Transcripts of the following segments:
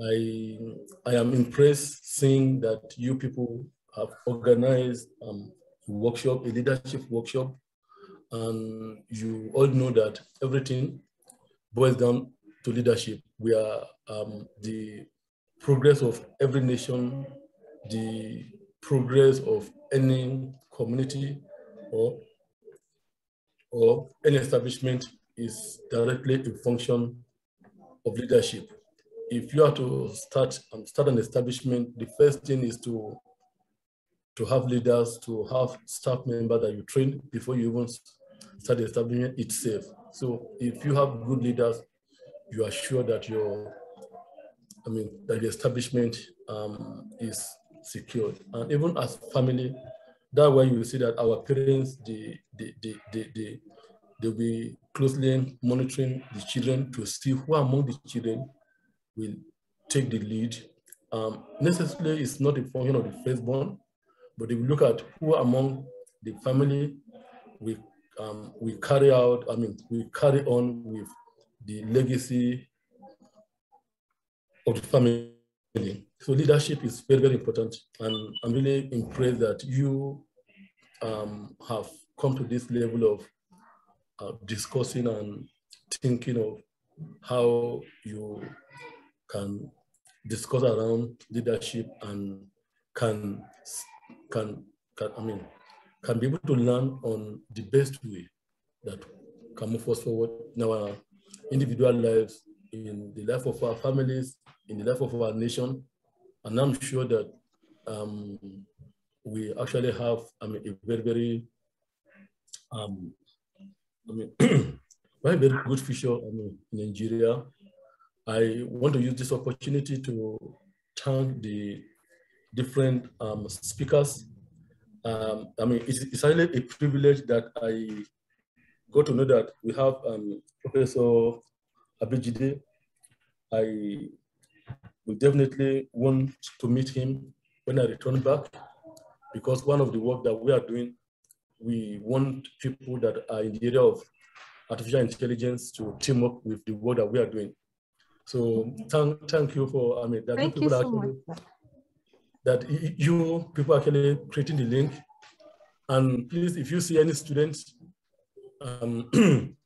I am impressed seeing that you people have organized a leadership workshop, and you all know that everything boils down to leadership. We are the progress of every nation, the progress of any community or any establishment is directly a function of leadership. If you are to start an establishment, the first thing is to have leaders, to have staff members that you train before you even start the establishment itself. So if you have good leaders, you are sure that that the establishment is secured. And even as family, that's why you see that our parents, they'll be closely monitoring the children to see who among the children will take the lead. Necessarily, it's not a function of the firstborn, but if we look at who among the family we carry on with the legacy of the family. So leadership is very, very important. And I'm really impressed that you have come to this level of discussing and thinking of how you can discuss around leadership and can be able to learn on the best way that can move us forward in our individual lives, in the life of our families, in the life of our nation. And I'm sure that we actually have a very, very very good future in Nigeria. I want to use this opportunity to thank the different speakers. It's really a privilege that I got to know that we have Professor Abejide. I will definitely want to meet him when I return back, because one of the work that we are doing, we want people that are in the area of artificial intelligence to team up with the work that we are doing. So thank you for, that thank you so much. That you people are actually creating the link. And please, if you see any students, any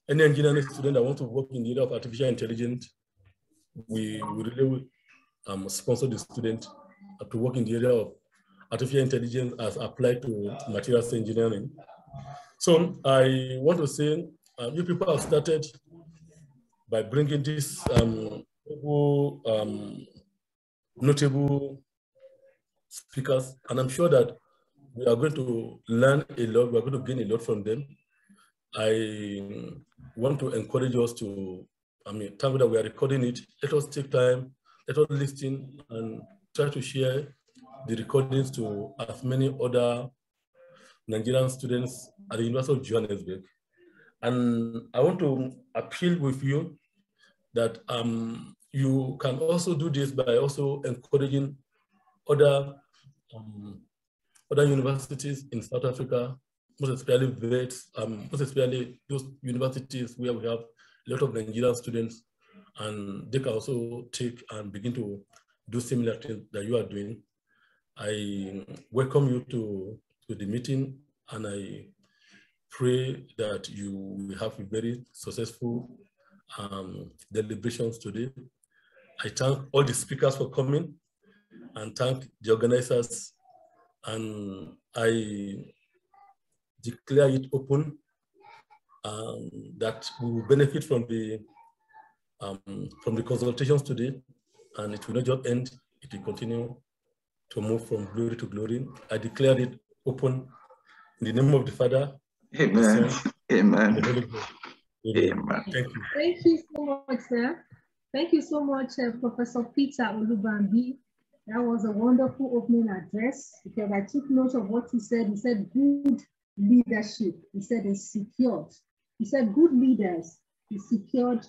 engineering student that want to work in the area of artificial intelligence, we really sponsor the student to work in the area of artificial intelligence as applied to materials engineering. So I want to say, you people have started by bringing this notable speakers, and I'm sure that we are going to learn a lot, we are going to gain a lot from them. I want to encourage us to, thank you that we are recording it. Let us take time, let us listen and try to share the recordings to as many other Nigerian students at the University of Johannesburg. And I want to appeal with you that you can also do this by also encouraging other universities in South Africa, most especially VETs, most especially those universities where we have a lot of Nigerian students, and they can also take and begin to do similar things that you are doing. I welcome you to the meeting, and I pray that you will have a very successful deliberations today. I thank all the speakers for coming and thank the organizers, and I declare it open that we will benefit from the consultations today, and it will not just end, it will continue to move from glory to glory. I declare it open in the name of the Father, Amen. the Son, Amen. and the Holy Ghost. Amen. Amen. Thank you. Thank you so much, sir. Thank you so much, Professor Peter Olubambi. That was a wonderful opening address, because I took note of what he said. He said good leadership. He said it's secured. He said good leaders is secured.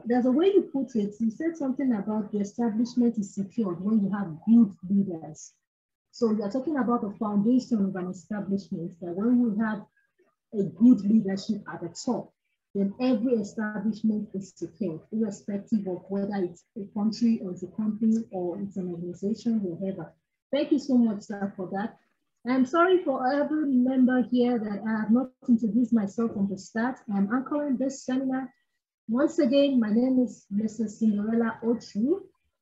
There's a way you put it. You said something about the establishment is secured when you have good leaders. So you're talking about the foundation of an establishment, that when we have a good leadership at the top, then every establishment is secure, irrespective of whether it's a country or it's a company or it's an organization, whatever. Thank you so much, sir, for that. I'm sorry for every member here that I have not introduced myself from the start. I'm anchoring this seminar. Once again, my name is Mrs. Cinderella Ochu,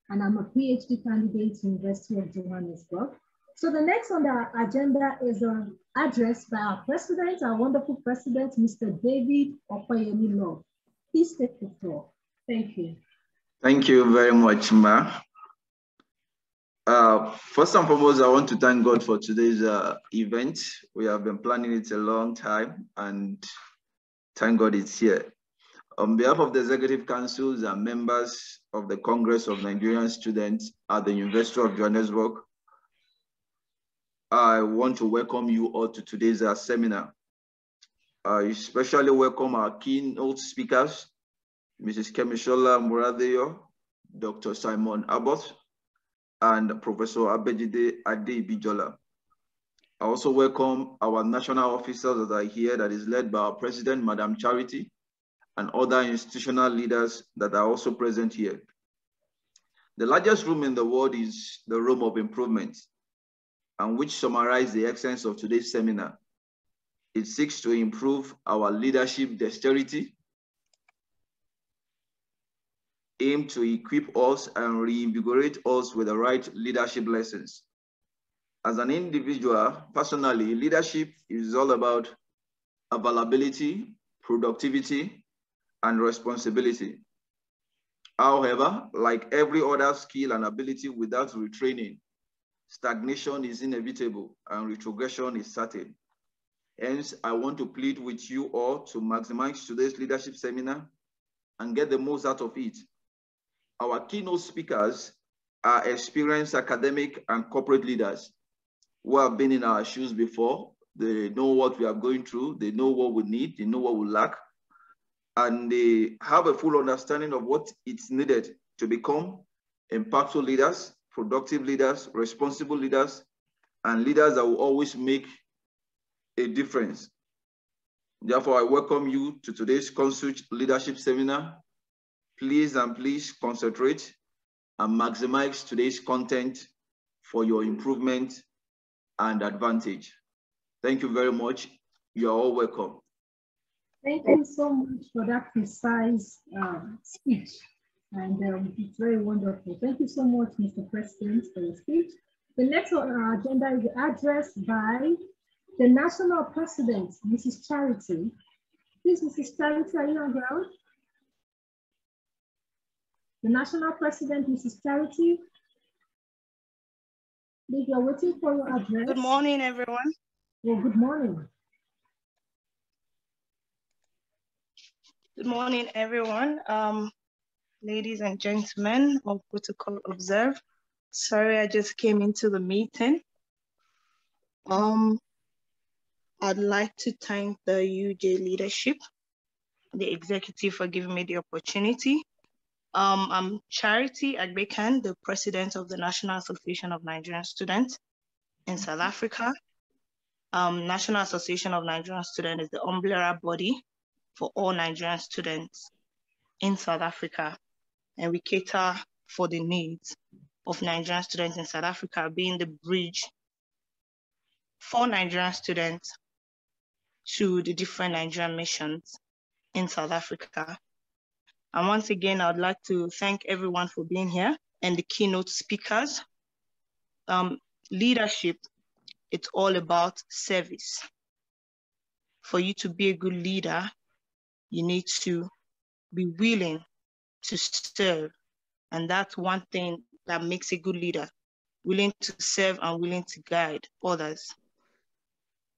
and I'm a PhD candidate at University of Johannesburg. So the next on the agenda is an address by our president, our wonderful president, Mr. David Opayemi Law. Please take the floor. Thank you. Thank you very much, Ma. First and foremost, I want to thank God for today's event. We have been planning it a long time, and thank God it's here. On behalf of the Executive Councils and members of the Congress of Nigerian Students at the University of Johannesburg, I want to welcome you all to today's seminar. I especially welcome our keynote speakers, Mrs. Kemishola Muradeyo, Dr. Simon Abbott, and Professor Abejide Ade-Ibijola. I also welcome our national officers that are here, that is led by our president, Madam Charity, and other institutional leaders that are also present here. The largest room in the world is the room of improvement, and which summarizes the essence of today's seminar. It seeks to improve our leadership dexterity, aim to equip us and reinvigorate us with the right leadership lessons. As an individual, personally, leadership is all about availability, productivity, and responsibility. However, like every other skill and ability, without retraining, stagnation is inevitable and retrogression is certain. Hence, I want to plead with you all to maximize today's leadership seminar and get the most out of it. Our keynote speakers are experienced academic and corporate leaders who have been in our shoes before. They know what we are going through, they know what we need, they know what we lack, and they have a full understanding of what it's needed to become impactful leaders, productive leaders, responsible leaders, and leaders that will always make a difference. Therefore, I welcome you to today's CONSUJ leadership seminar. Please concentrate and maximize today's content for your improvement and advantage. Thank you very much. You are all welcome. Thank you so much for that precise speech. And it's very wonderful. Thank you so much, Mr. President, for your speech. The next on our agenda is the address by the National President, Mrs. Charity. Please, Mrs. Charity, are you on ground? The National President, Mrs. Charity. Please, we are waiting for your address. Good morning, everyone. Well, good morning. Good morning, everyone. Ladies and gentlemen, all protocol observed. Sorry, I just came into the meeting. I'd like to thank the UJ leadership, the executive, for giving me the opportunity. I'm Charity Agbekan, the president of the National Association of Nigerian Students in South Africa. National Association of Nigerian Students is the umbrella body for all Nigerian students in South Africa, and we cater for the needs of Nigerian students in South Africa, being the bridge for Nigerian students to the different Nigerian missions in South Africa. And once again, I'd like to thank everyone for being here and the keynote speakers. Leadership, it's all about service. For you to be a good leader, you need to be willing to serve. And that's one thing that makes a good leader, willing to serve and willing to guide others.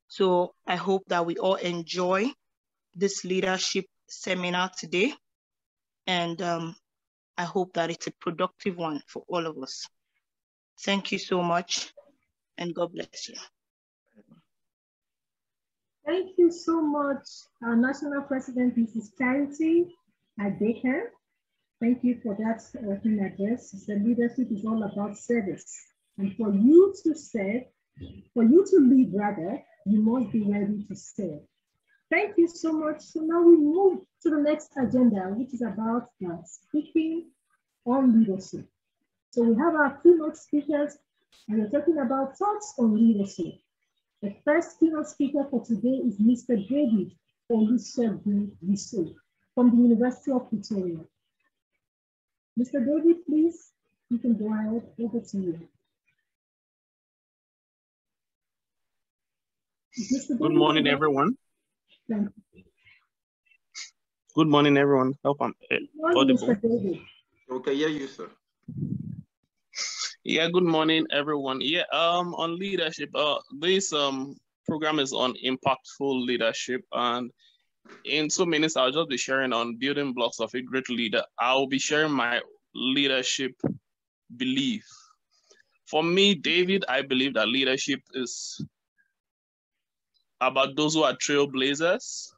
So I hope that we all enjoy this leadership seminar today. And I hope that it's a productive one for all of us. Thank you so much, and God bless you. Thank you so much, our National President, Mrs. Charity Agbekan. Thank you for that opening address. The leadership is all about service. And for you to serve, for you to lead rather, you must be ready to serve. Thank you so much. So now we move to the next agenda, which is about speaking on leadership. So we have our keynote speakers, and we're talking about thoughts on leadership. The first keynote speaker for today is Mr. David Olusegun from the University of Pretoria. Mr. David, please, you can go ahead. Over to you. Good morning, everyone. Thank you. Good morning, everyone. Hope I'm audible. Mr. David. Okay, yeah, you, sir. Yeah, good morning, everyone. Yeah, on leadership, this program is on impactful leadership, and in 2 minutes, I'll just be sharing on building blocks of a great leader. I'll be sharing my leadership belief. For me, David, I believe that leadership is about those who are trailblazers.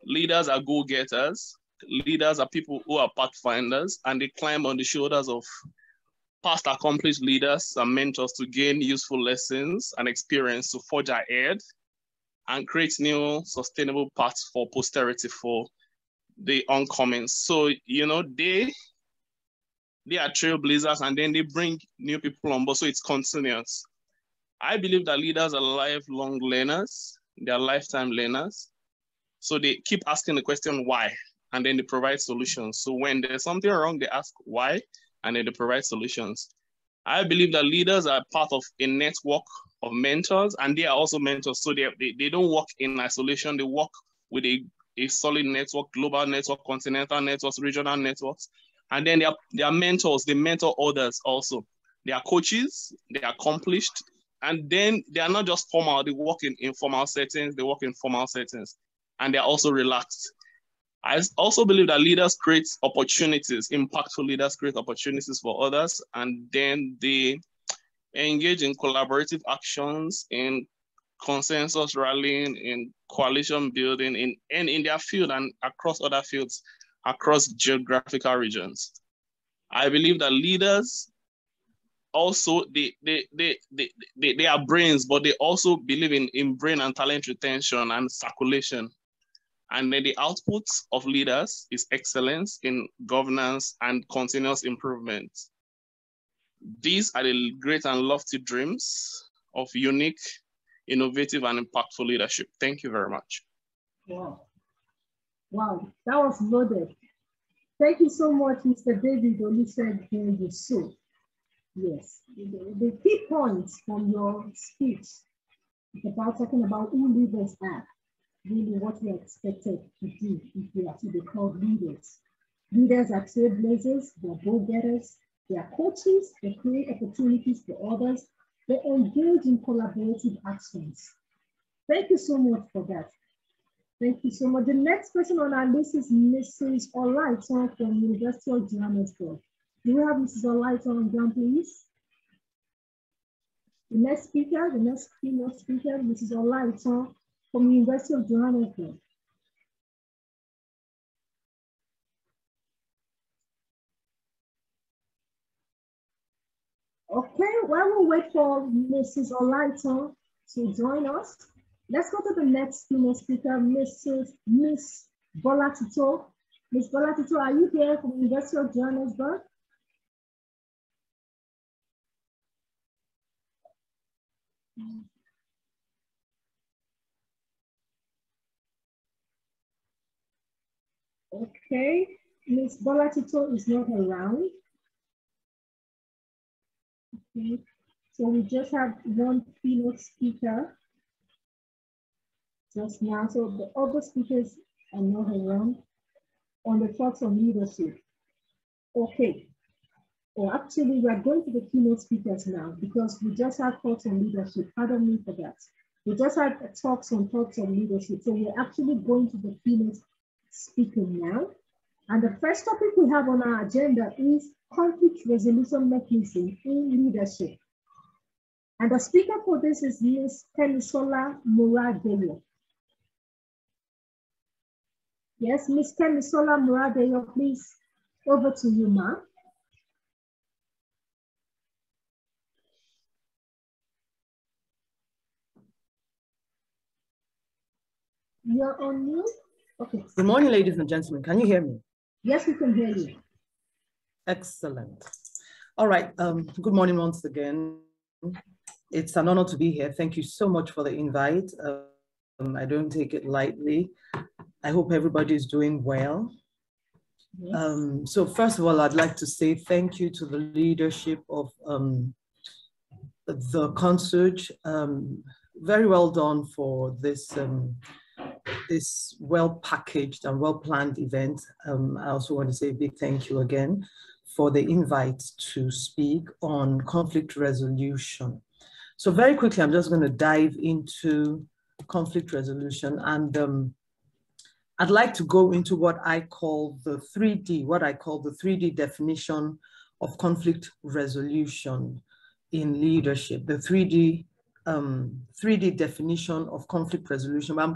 Leaders are go-getters. Leaders are people who are pathfinders, and they climb on the shoulders of past accomplished leaders and mentors to gain useful lessons and experience to forge ahead and create new sustainable paths for posterity for the oncoming. So, you know, they are trailblazers, and then they bring new people on board, so it's continuous. I believe that leaders are lifelong learners. They are lifetime learners. So they keep asking the question why, and then they provide solutions. So when there's something wrong, they ask why, and then they provide solutions. I believe that leaders are part of a network of mentors, and they are also mentors. So they don't work in isolation. They work with a solid network, global network, continental networks, regional networks. And then they are mentors. They mentor others also. They are coaches. They are accomplished. And then they are not just formal. They work in informal settings. They work in formal settings. And they're also relaxed. I also believe that leaders create opportunities, impactful leaders create opportunities for others, and then they engage in collaborative actions, in consensus rallying, in coalition building, in their field and across other fields, across geographical regions. I believe that leaders also, they are brains, but they also believe in brain and talent retention and circulation. And then the output of leaders is excellence in governance and continuous improvement. These are the great and lofty dreams of unique, innovative, and impactful leadership. Thank you very much. Wow. Wow, that was loaded. Thank you so much, Mr. David Olusegun. Yes, the key points from your speech is about talking about who leaders are, really what we are expected to do if we are to be called leaders. Leaders are trailblazers, they are go-getters, they are coaches, they create opportunities for others, they engage in collaborative actions. Thank you so much for that. Thank you so much. The next person on our list is Mrs. Olaiton from University of Johannesburg. Do we have Mrs. Olaiton on ground, please? The next speaker, the next keynote speaker, Mrs. Olaiton from University of Johannesburg. Okay, while we wait for Mrs. Olaiton to join us, let's go to the next keynote speaker, Miss Bolatito. Miss Bolatito, are you here from University of Johannesburg? Okay, Miss Bolatito is not around. Okay, so we just have one keynote speaker just now. So the other speakers are not around on the thoughts on leadership. Okay. Or actually, we are going to the keynote speakers now because we just had thoughts on leadership. Pardon me for that. We just had thoughts on leadership. So we're actually going to the keynote speaker now. And the first topic we have on our agenda is conflict resolution mechanism in leadership. And the speaker for this is Ms. Kemisola Muradeyo. Yes, Ms. Kemisola Muradeyo, please, over to you, ma'am. You You're on mute? Okay. Good morning, ladies and gentlemen. Can you hear me? Yes, we can hear you. Excellent. All right. Good morning once again. It's an honor to be here. Thank you so much for the invite. I don't take it lightly. I hope everybody is doing well. Yes. So first of all, I'd like to say thank you to the leadership of the CONSUJ. Very well done for this this well-packaged and well-planned event. I also want to say a big thank you again for the invite to speak on conflict resolution. So very quickly, I'm just going to dive into conflict resolution, and I'd like to go into what I call the 3D definition of conflict resolution in leadership, the 3D definition of conflict resolution. I'm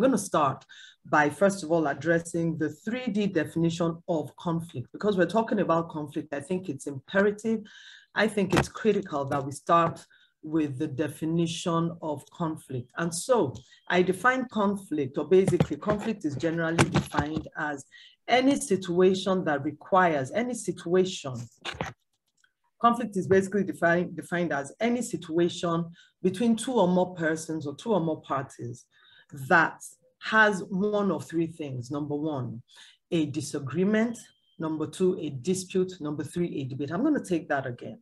going to start by, first of all, addressing the 3D definition of conflict. Because we're talking about conflict, I think it's imperative, I think it's critical that we start with the definition of conflict. And so I define conflict, or basically conflict is generally defined as any situation that requires, conflict is basically defined as any situation between two or more persons or two or more parties that has one of three things. Number one, a disagreement. Number two, a dispute. Number three, a debate. I'm going to take that again.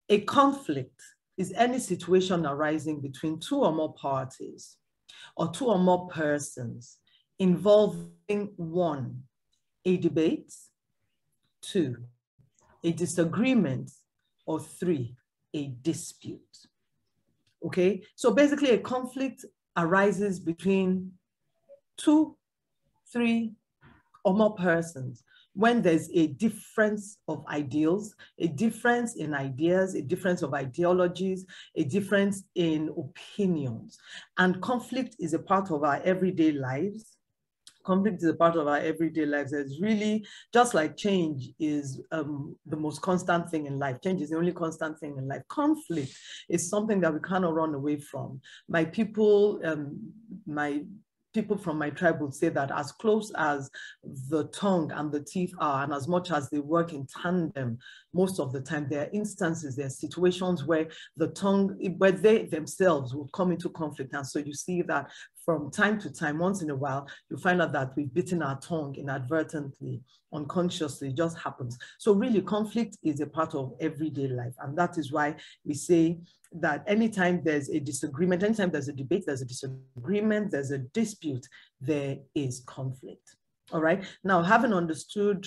A conflict is any situation arising between two or more parties or two or more persons involving one, a debate, two, a disagreement, or three, a dispute. Okay, so basically a conflict arises between two, three, or more persons when there's a difference of ideals, a difference in ideas, a difference of ideologies, a difference in opinions. And conflict is a part of our everyday lives. Conflict is a part of our everyday lives. It's really just like change is the most constant thing in life. Change is the only constant thing in life. Conflict is something that we cannot run away from. My people from my tribe would say that as close as the tongue and the teeth are, and as much as they work in tandem, most of the time there are instances, there are situations where the tongue, where they themselves will come into conflict. And so you see that from time to time, once in a while, you find out that we've bitten our tongue inadvertently, unconsciously, it just happens. So really conflict is a part of everyday life. And that is why we say that anytime there's a disagreement, anytime there's a debate, there's a disagreement, there's a dispute, there is conflict. All right. Now, having understood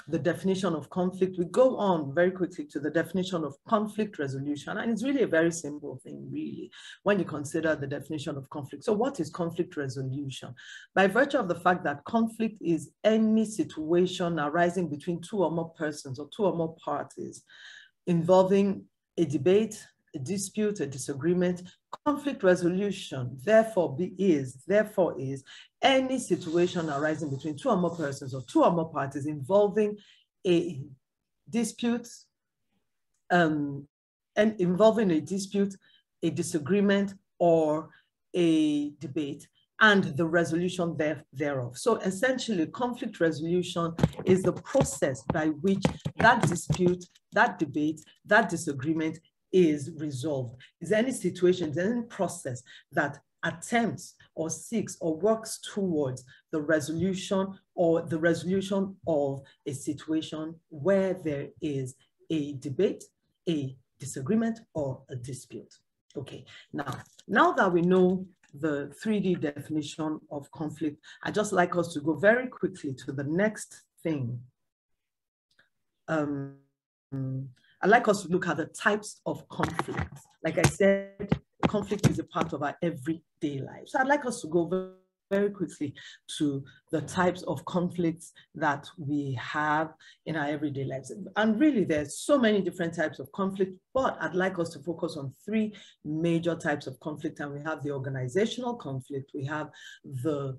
the definition of conflict, we go on very quickly to the definition of conflict resolution. And it's really a very simple thing, really, when you consider the definition of conflict. So what is conflict resolution? By virtue of the fact that conflict is any situation arising between two or more persons or two or more parties involving a debate, a dispute, a disagreement, conflict resolution, therefore is any situation arising between two or more persons or two or more parties involving a dispute, and involving a dispute, a disagreement, or a debate, and the resolution thereof. So essentially, conflict resolution is the process by which that dispute, that debate, that disagreement is resolved. Is any situation, is any process that attempts or seeks or works towards the resolution of a situation where there is a debate, a disagreement, or a dispute. Okay, now that we know the 3D definition of conflict, I'd just like us to go very quickly to the next thing. I'd like us to look at the types of conflict. Like I said, conflict is a part of our everyday life. So I'd like us to go very quickly to the types of conflicts that we have in our everyday lives. And really, there's so many different types of conflict, but I'd like us to focus on three major types of conflict. And we have the organizational conflict, we have the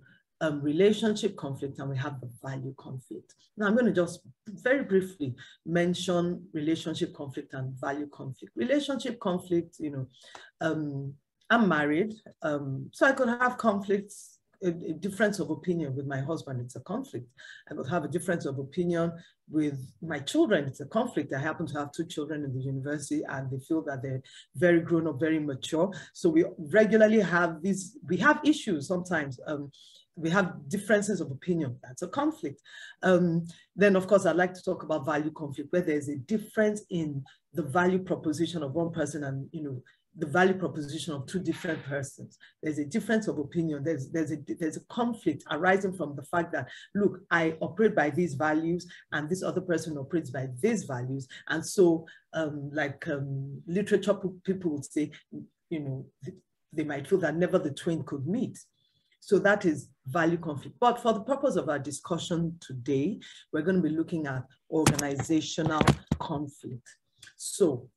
relationship conflict, and we have the value conflict. Now, I'm going to just very briefly mention relationship conflict and value conflict. Relationship conflict, I'm married, so I could have conflicts, a difference of opinion with my husband, it's a conflict. I could have a difference of opinion with my children, it's a conflict. I happen to have 2 children in the university and they feel that they're very grown up, very mature. So we regularly have we have issues sometimes. We have differences of opinion, that's a conflict. Then of course, I'd like to talk about value conflict, where there's a difference in the value proposition of one person and, you know, the value proposition of 2 different persons. There's a difference of opinion. There's a conflict arising from the fact that, look, I operate by these values and this other person operates by these values. And so literature people would say, you know, they might feel that never the twain could meet. So that is value conflict. But for the purpose of our discussion today, we're going to be looking at organizational conflict. So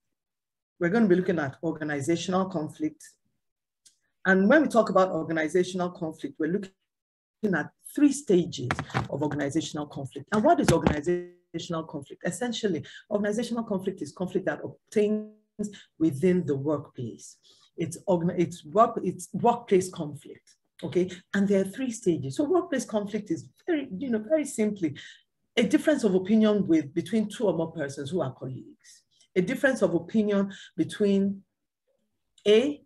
we're going to be looking at organizational conflict. And when we talk about organizational conflict, we're looking at 3 stages of organizational conflict. And what is organizational conflict? Essentially, organizational conflict is conflict that obtains within the workplace. It's workplace conflict, okay? And there are 3 stages. So workplace conflict is very simply a difference of opinion between 2 or more persons who are colleagues. A difference of opinion between A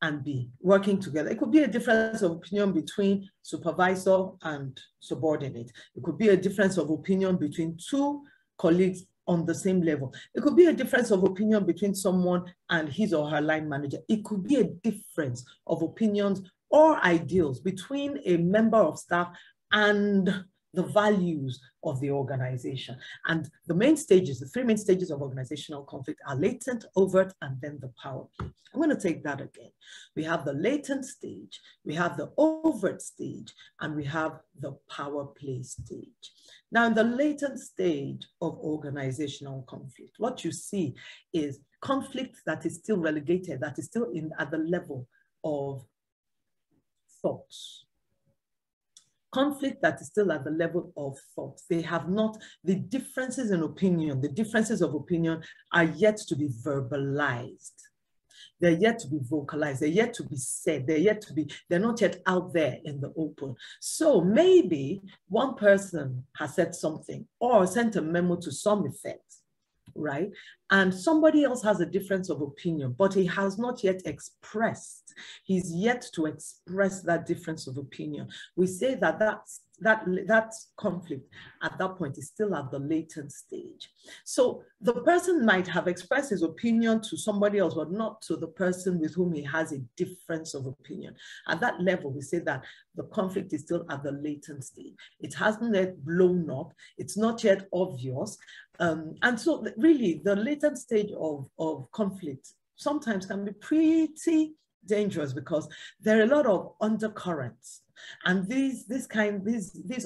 and B working together. It could be a difference of opinion between supervisor and subordinate. It could be a difference of opinion between 2 colleagues on the same level. It could be a difference of opinion between someone and his or her line manager. It could be a difference of opinions or ideals between a member of staff and the values of the organization. And the main stages, the 3 main stages of organizational conflict are latent, overt, and then the power play. I'm going to take that again. We have the latent stage, we have the overt stage, and we have the power play stage. Now, in the latent stage of organizational conflict, what you see is conflict that is still relegated, that is still at the level of thoughts. Conflict that is still at the level of thought. They have not, the differences in opinion, the differences of opinion are yet to be verbalized. They're yet to be vocalized. They're yet to be said. They're not yet out there in the open. So maybe one person has said something or sent a memo to some effect, right? And somebody else has a difference of opinion, but he has not yet expressed. He's yet to express that difference of opinion. We say that that conflict at that point is still at the latent stage. So the person might have expressed his opinion to somebody else, but not to the person with whom he has a difference of opinion. At that level, we say that the conflict is still at the latent stage. It hasn't yet blown up. It's not yet obvious. And so really the latent stage of conflict sometimes can be pretty dangerous because there are a lot of undercurrents. And these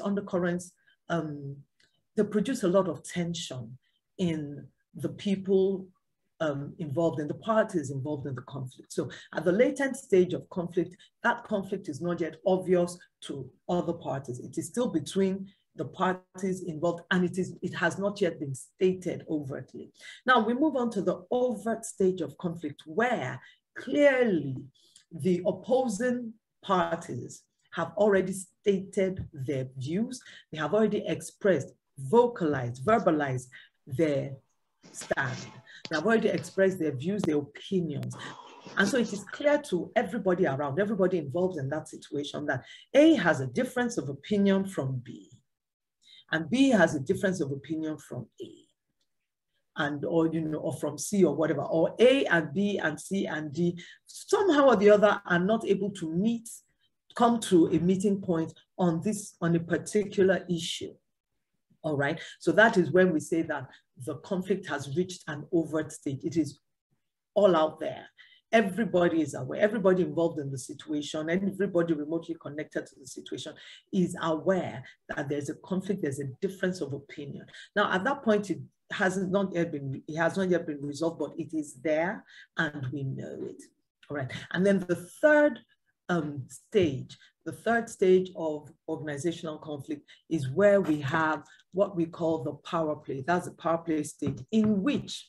undercurrents, they produce a lot of tension in the people involved, in the parties involved in the conflict. So at the latent stage of conflict, that conflict is not yet obvious to other parties. It is still between the parties involved, and it has not yet been stated overtly. Now we move on to the overt stage of conflict, where clearly the opposing parties have already stated their views. They have already expressed, vocalized, verbalized their stand. They have already expressed their views, their opinions. And so it is clear to everybody around, everybody involved in that situation, that A has a difference of opinion from B, and B has a difference of opinion from A, and or from C or whatever, or A and B and C and D, somehow or the other are not able to come to a meeting point on a particular issue. All right, so that is when we say that the conflict has reached an overt stage. It is all out there. Everybody is aware, everybody involved in the situation, and everybody remotely connected to the situation is aware that there's a conflict, there's a difference of opinion. Now, at that point, it has not yet been resolved, but it is there and we know it. All right, and then the third stage of organizational conflict is where we have what we call the power play. That's the power play stage, in which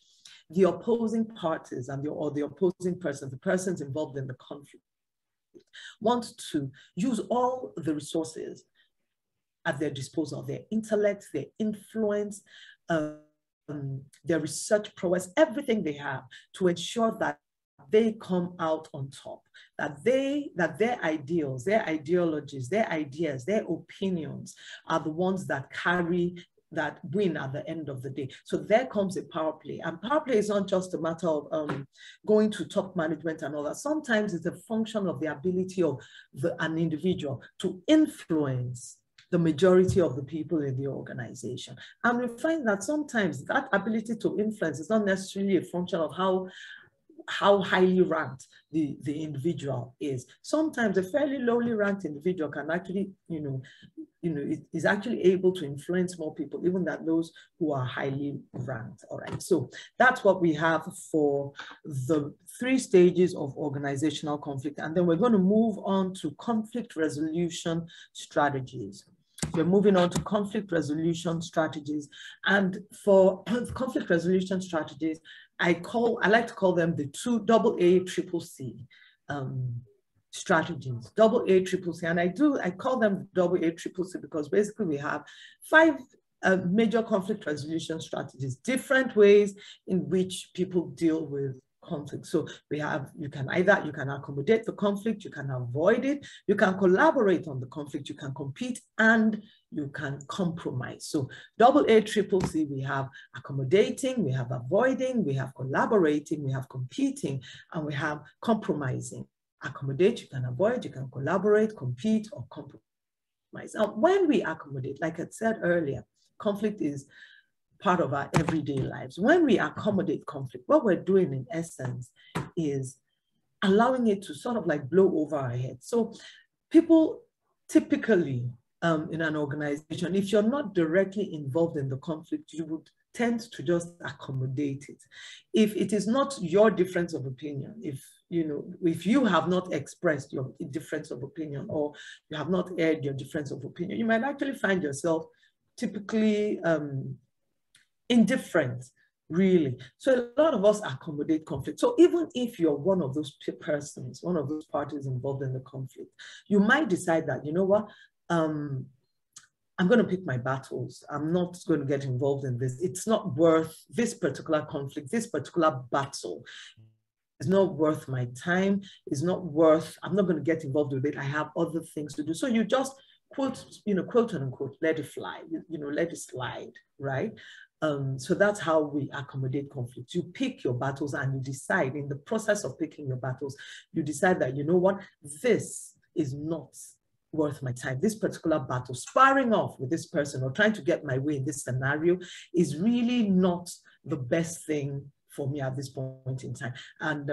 the opposing parties and or the opposing persons, the persons involved in the conflict, want to use all the resources at their disposal, their intellect, their influence, their research prowess, everything they have to ensure that they come out on top, that their ideals, their ideologies, their ideas, their opinions are the ones that that win at the end of the day. So there comes a power play. And power play is not just a matter of going to top management and all that. Sometimes it's a function of the ability of an individual to influence the majority of the people in the organization. And we find that sometimes that ability to influence is not necessarily a function of how highly ranked the individual is. Sometimes a fairly lowly ranked individual can actually, is actually able to influence more people, even than those who are highly ranked. All right, so that's what we have for the 3 stages of organizational conflict. And then we're going to move on to conflict resolution strategies. We're moving on to conflict resolution strategies. And for conflict resolution strategies, I like to call them the 2 AACCC strategies, AACCC. And I call them AACCC because basically we have 5 major conflict resolution strategies, different ways in which people deal with conflict. So you can accommodate the conflict, you can avoid it, you can collaborate on the conflict, you can compete, and you can compromise. So AACCC, we have accommodating, we have avoiding, we have collaborating, we have competing, and we have compromising. Accommodate, you can avoid, you can collaborate, compete, or compromise. Now, when we accommodate, like I said earlier, conflict is part of our everyday lives. When we accommodate conflict, what we're doing in essence is allowing it to sort of like blow over our heads. So people typically in an organization, if you're not directly involved in the conflict, you would tend to just accommodate it. If it is not your difference of opinion, if you have not expressed your difference of opinion, or you have not aired your difference of opinion, you might actually find yourself typically indifferent, really. So a lot of us accommodate conflict. So even if you're one of those persons, one of those parties involved in the conflict, you might decide that, you know what, I'm going to pick my battles. I'm not going to get involved in this. It's not worth this particular conflict, this particular battle. It's not worth my time. It's not worth, I'm not going to get involved with it. I have other things to do. So you just quote unquote, let it fly, let it slide, right? So that's how we accommodate conflict. You pick your battles and you decide, in the process of picking your battles, you decide that, you know what, this is not worth my time. This particular battle, sparring off with this person or trying to get my way in this scenario is really not the best thing for me at this point in time. And,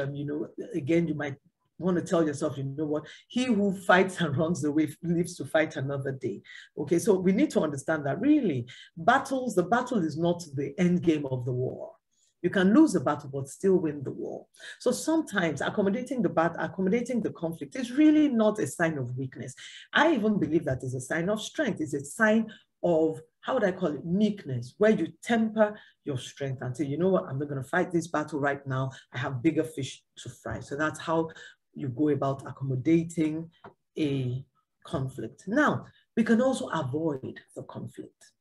again, you might want to tell yourself, you know what, he who fights and runs away lives to fight another day. Okay, so we need to understand that really the battle is not the end game of the war. You can lose a battle, but still win the war. So sometimes accommodating the conflict is really not a sign of weakness. I even believe that is a sign of strength. It's a sign of, how would I call it, meekness, where you temper your strength and say, you know what, I'm not going to fight this battle right now. I have bigger fish to fry. So that's how you go about accommodating a conflict. Now, we can also avoid the conflict.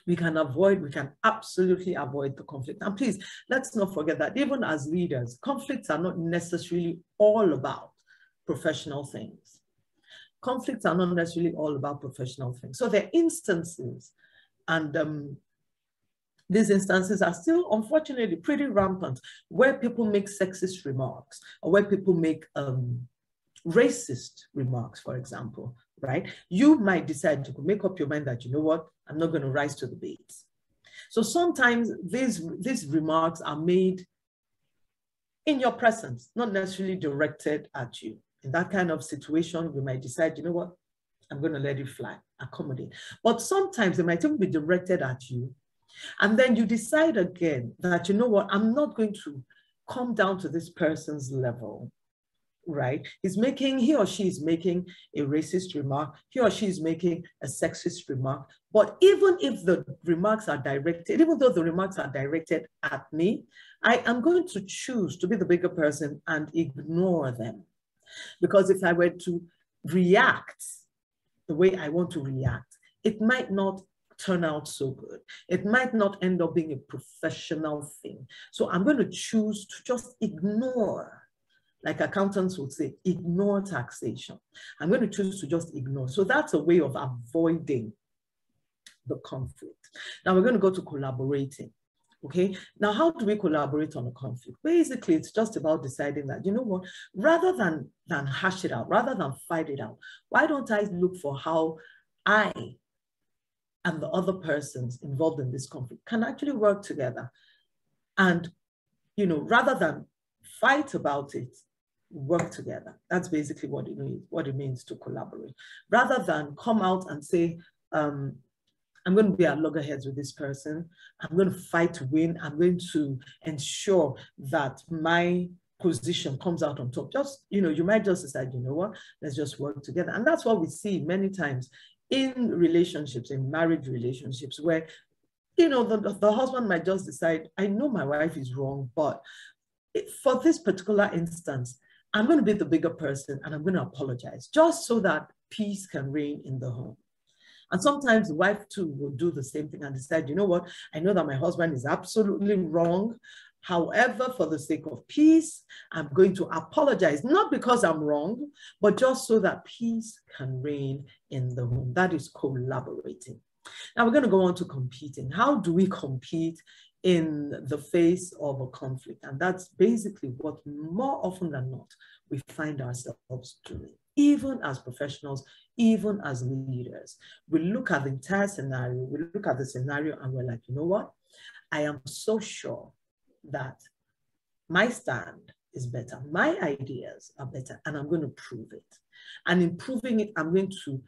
We can absolutely avoid the conflict. And please, let's not forget that even as leaders, conflicts are not necessarily all about professional things. Conflicts are not necessarily all about professional things. So there are instances, and these instances are still, unfortunately, pretty rampant, where people make sexist remarks, or where people make racist remarks, for example, right? You might decide to make up your mind that, you know what, I'm not going to rise to the bait. So sometimes these remarks are made in your presence, not necessarily directed at you. In that kind of situation, you might decide, you know what, I'm going to let it fly, accommodate. But sometimes they might even be directed at you. And then you decide again that, you know what, I'm not going to come down to this person's level. right? He or she is making a racist remark, he or she is making a sexist remark. But even if the remarks are directed, even though the remarks are directed at me, I am going to choose to be the bigger person and ignore them. Because if I were to react the way I want to react, it might not turn out so good. It might not end up being a professional thing. So I'm going to choose to just ignore. Like accountants would say, ignore taxation. I'm going to choose to just ignore. So that's a way of avoiding the conflict. Now we're going to go to collaborating. Okay, now how do we collaborate on a conflict? Basically, it's just about deciding that, you know what, rather than hash it out, rather than fight it out, why don't I look for how I and the other persons involved in this conflict can actually work together? And, you know, rather than fight about it, work together. That's basically what it means to collaborate. Rather than come out and say, I'm going to be at loggerheads with this person. I'm going to fight to win. I'm going to ensure that my position comes out on top. Just, you know, you might just decide, you know what, let's just work together. And that's what we see many times in relationships, in marriage relationships, where, you know, the husband might just decide, I know my wife is wrong, but for this particular instance, I'm going to be the bigger person and I'm going to apologize just so that peace can reign in the home. And sometimes the wife too will do the same thing and decide, you know what, I know that my husband is absolutely wrong. However, for the sake of peace, I'm going to apologize, not because I'm wrong, but just so that peace can reign in the home. That is collaborating. Now we're going to go on to competing. How do we compete in the face of a conflict? And that's basically what more often than not, we find ourselves doing, even as professionals, even as leaders. We look at the entire scenario, we look at the scenario and we're like, you know what? I am so sure that my stand is better, my ideas are better, and I'm going to prove it. And in proving it, I'm going to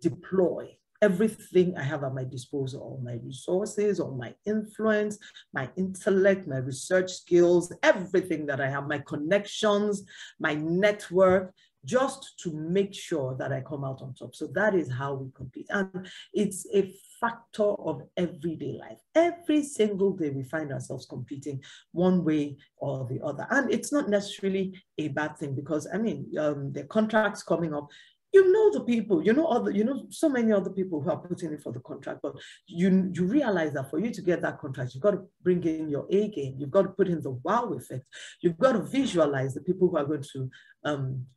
deploy everything I have at my disposal, all my resources, all my influence, my intellect, my research skills, everything that I have, my connections, my network, just to make sure that I come out on top. So that is how we compete. And it's a factor of everyday life. Every single day we find ourselves competing one way or the other. And it's not necessarily a bad thing because, I mean, the contracts coming up, you know the people, you know so many other people who are putting in for the contract, but you realize that for you to get that contract, you've got to bring in your A game, you've got to put in the wow effect, you've got to visualize the people who are going to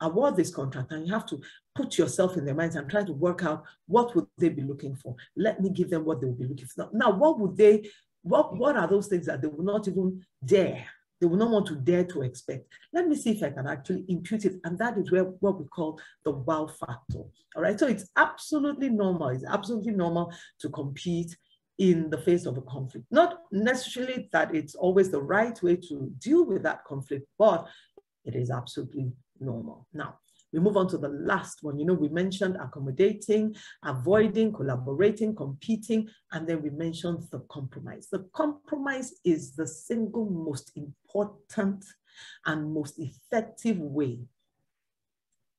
award this contract, and you have to put yourself in their minds and try to work out what would they be looking for. Let me give them what they will be looking for. Now, what are those things that they will not even dare? They will not want to dare to expect. Let me see if I can actually impute it. And that is what we call the wow factor. All right. So it's absolutely normal. It's absolutely normal to compete in the face of a conflict. Not necessarily that it's always the right way to deal with that conflict, but it is absolutely normal. Now, we move on to the last one. You know, we mentioned accommodating, avoiding, collaborating, competing, and then we mentioned the compromise. The compromise is the single most important and most effective way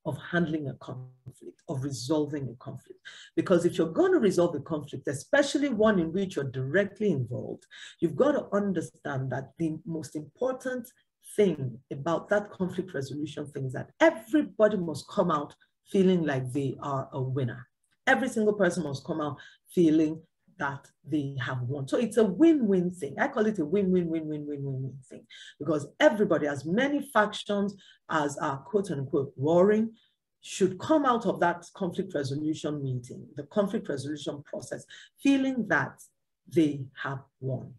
of handling a conflict, of resolving a conflict. Because if you're going to resolve a conflict, especially one in which you're directly involved, you've got to understand that the most important thing about that conflict resolution thing is that everybody must come out feeling like they are a winner. Every single person must come out feeling that they have won. So it's a win-win thing. I call it a win-win-win-win-win-win-win thing because everybody, as many factions as are quote unquote warring, should come out of that conflict resolution meeting, the conflict resolution process, feeling that they have won.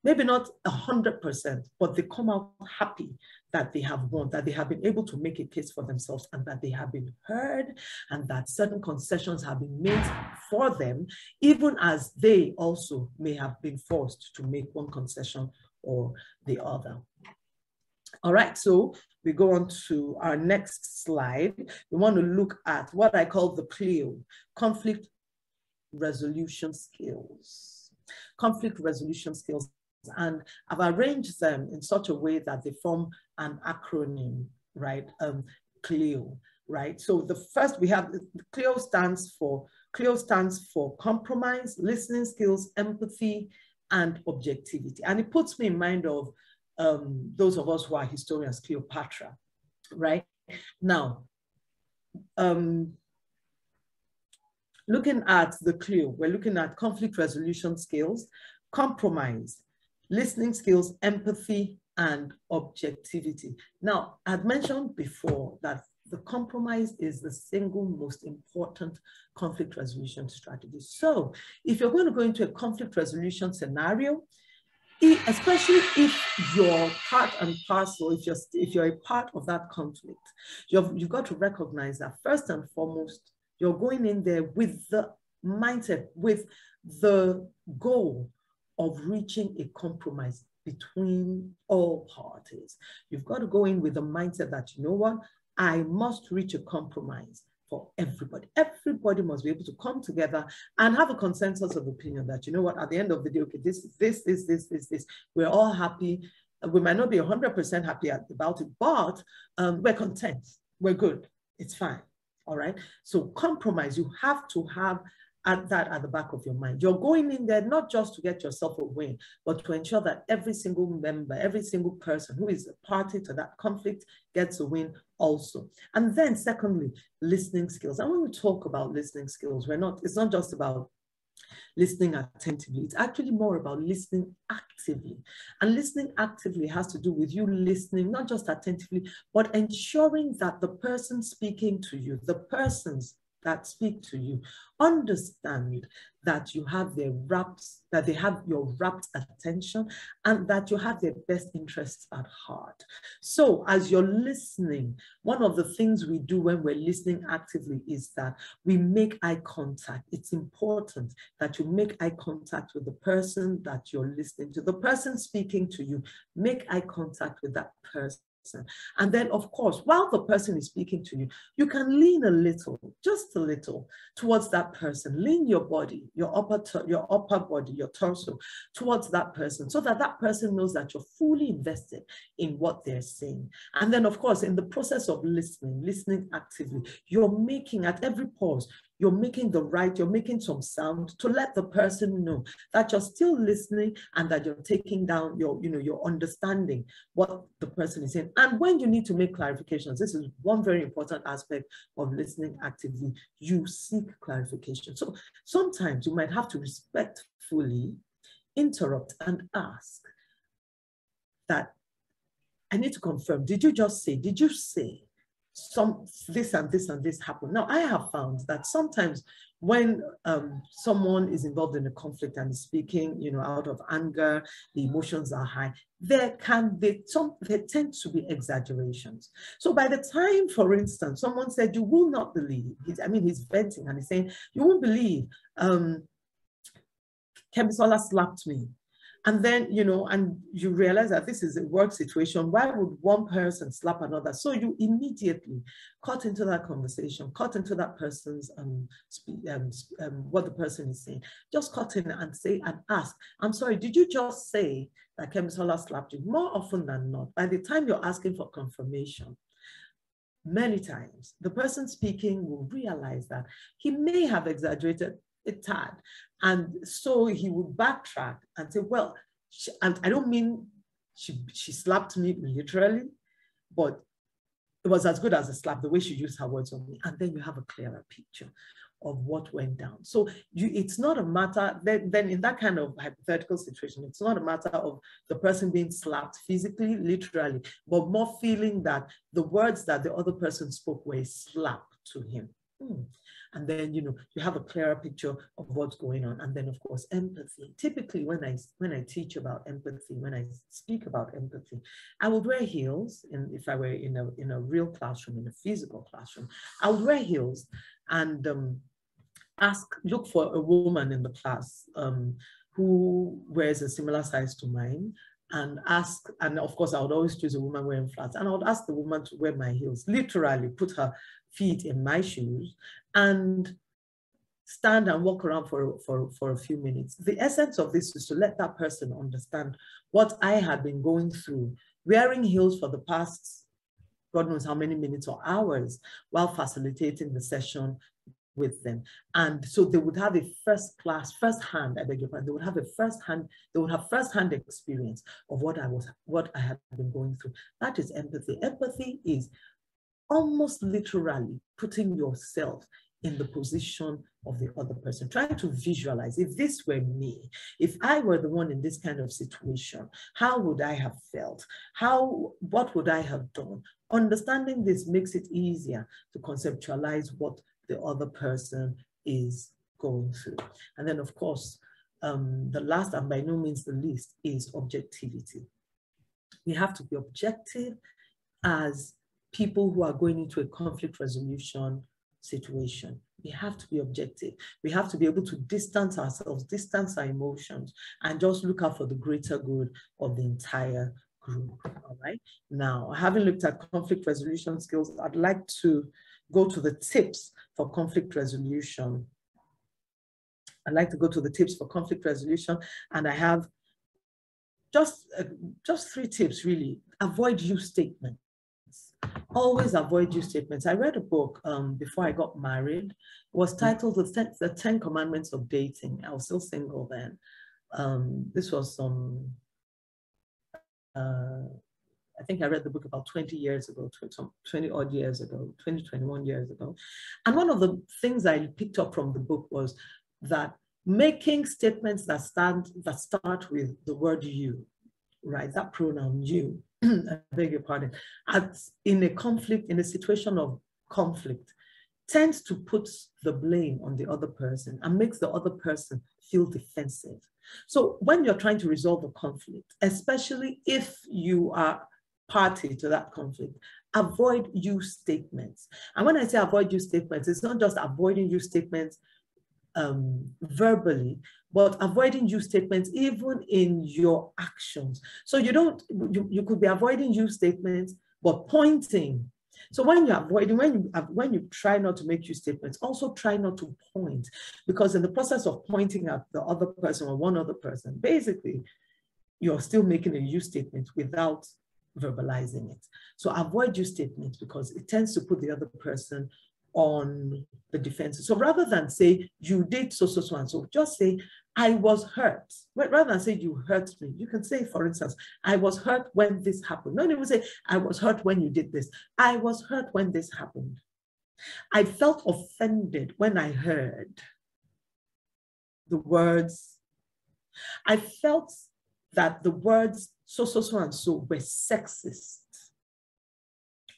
Maybe not 100%, but they come out happy that they have won, that they have been able to make a case for themselves and that they have been heard and that certain concessions have been made for them, even as they also may have been forced to make one concession or the other. All right, so we go on to our next slide. We want to look at what I call the CLEO, conflict resolution skills. Conflict resolution skills. And I've arranged them in such a way that they form an acronym right? CLEO, right? So the first we have, CLEO stands for compromise, listening skills, empathy, and objectivity. And it puts me in mind of those of us who are historians, Cleopatra, right? Now, looking at the CLEO, we're looking at conflict resolution skills, compromise, listening skills, empathy, and objectivity. Now, I'd mentioned before that the compromise is the single most important conflict resolution strategy. So if you're going to go into a conflict resolution scenario, especially if you're part and parcel, if you're a part of that conflict, you've got to recognize that first and foremost, you're going in there with the mindset, with the goal of reaching a compromise between all parties. You've got to go in with the mindset that, you know what, I must reach a compromise for everybody. Everybody must be able to come together and have a consensus of opinion that, you know what, at the end of the day, okay, this, we're all happy. We might not be 100% happy about it, but we're content, we're good, it's fine, all right? So compromise, you have to have at the back of your mind. You're going in there not just to get yourself a win, but to ensure that every single member, every single person who is a party to that conflict gets a win also. And then secondly, listening skills. And when we talk about listening skills, it's not just about listening attentively. It's actually more about listening actively. And listening actively has to do with you listening, not just attentively, but ensuring that the person speaking to you, the persons that speak to you, understand that you have that they have your rapt attention and that you have their best interests at heart. So as you're listening, one of the things we do when we're listening actively is that we make eye contact. It's important that you make eye contact with the person that you're listening to, the person speaking to you. Make eye contact with that person. And then, of course, while the person is speaking to you, you can lean a little, just a little, towards that person. Lean your body, your upper body, your torso, towards that person, so that that person knows that you're fully invested in what they're saying. And then, of course, in the process of listening actively, you're making, at every pause, you're making some sound to let the person know that you're still listening and that you're taking down you're understanding what the person is saying. And when you need to make clarifications, this is one very important aspect of listening actively, you seek clarification. So sometimes you might have to respectfully interrupt and ask that, I need to confirm, did you say this and this and this happened? Now, I have found that sometimes when someone is involved in a conflict and is speaking, out of anger, the emotions are high, there tend to be exaggerations. So by the time, for instance, someone said, you will not believe, he's venting and he's saying, you won't believe, Kemisola slapped me. And then, and you realize that this is a work situation. Why would one person slap another? So you immediately cut into that conversation, cut into that person's, what the person is saying. Just cut in and say and ask, I'm sorry, did you just say that Kemisola slapped you? More often than not, by the time you're asking for confirmation, many times, the person speaking will realize that he may have exaggerated a tad. And so he would backtrack and say, well, I don't mean she slapped me literally, but it was as good as a slap, the way she used her words on me. And then you have a clearer picture of what went down. So it's not a matter, then in that kind of hypothetical situation, it's not a matter of the person being slapped physically, literally, but more feeling that the words that the other person spoke were a slap to him. And then, you have a clearer picture of what's going on. And then, of course, empathy. Typically, when I teach about empathy, when I speak about empathy, I would wear heels. And if I were in a real classroom, in a physical classroom, I would wear heels and look for a woman in the class who wears a similar size to mine, and ask, and of course, I would always choose a woman wearing flats, and I would ask the woman to wear my heels, literally put her feet in my shoes and stand and walk around for a few minutes. The essence of this is to let that person understand what I had been going through, wearing heels for the past God knows how many minutes or hours while facilitating the session with them. And so they would have a first-hand experience of what I had been going through. That is empathy. Empathy is almost literally putting yourself in the position of the other person, trying to visualize, if this were me, if I were the one in this kind of situation, how would I have felt? What would I have done? Understanding this makes it easier to conceptualize what the other person is going through. And then, of course, the last and by no means the least is objectivity. We have to be objective as people who are going into a conflict resolution situation. We have to be objective. We have to be able to distance ourselves, distance our emotions, and just look out for the greater good of the entire group. All right. Now, having looked at conflict resolution skills, I'd like to go to the tips for conflict resolution. I'd like to go to the tips for conflict resolution, and I have just 3 tips really. Avoid you statements. Always avoid you statements. I read a book before I got married. It was titled The 10 Commandments of Dating. I was still single then. This was some, I think I read the book about 20 years ago, 20 odd years ago, 21 years ago. And one of the things I picked up from the book was that making statements that start with the word you, right? That pronoun you, I beg your pardon, in a situation of conflict, tends to put the blame on the other person and makes the other person feel defensive. So when you're trying to resolve a conflict, especially if you are party to that conflict, avoid you statements. And when I say avoid you statements, it's not just avoiding you statements verbally, but avoiding you statements even in your actions. So you could be avoiding you statements, but pointing. So when you're avoiding, when you try not to make you statements, also try not to point, because in the process of pointing at the other person or one other person, basically, you're still making a you statement without verbalizing it. So avoid you statements because it tends to put the other person on the defensive. So rather than say you did so and so, just say I was hurt. Rather than say you hurt me, you can say, for instance, I was hurt when this happened. No, you would say I was hurt when you did this. I was hurt when this happened. I felt offended when I heard the words. I felt that the words so and so were sexist.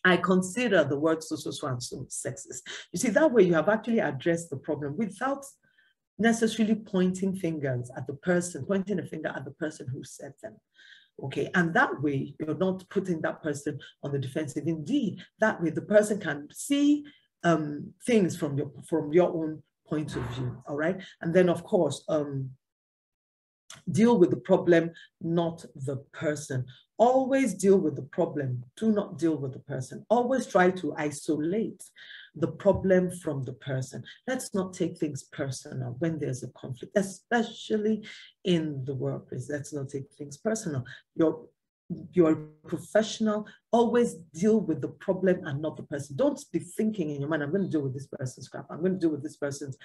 I consider the word so and so sexist. You see, that way you have actually addressed the problem without necessarily pointing fingers at the person, pointing a finger at the person who said them. Okay, and that way you're not putting that person on the defensive. Indeed, that way the person can see things from your own point of view. All right, and then of course, deal with the problem, not the person. Always deal with the problem. Do not deal with the person. Always try to isolate the problem from the person. Let's not take things personal when there's a conflict, especially in the workplace. Let's not take things personal. You're a professional. Always deal with the problem and not the person. Don't be thinking in your mind, I'm going to deal with this person's crap. I'm going to deal with this person's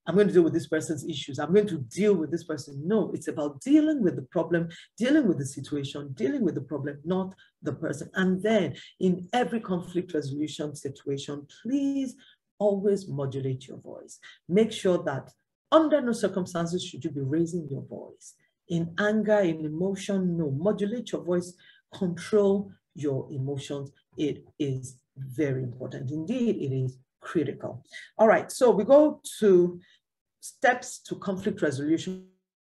I'm going to deal with this person's issues. I'm going to deal with this person. No, it's about dealing with the problem, dealing with the situation, dealing with the problem, not the person. And then in every conflict resolution situation, please always modulate your voice. Make sure that under no circumstances should you be raising your voice. In anger, in emotion, no. Modulate your voice, control your emotions. It is very important. Indeed, it is critical. All right, so we go to steps to conflict resolution,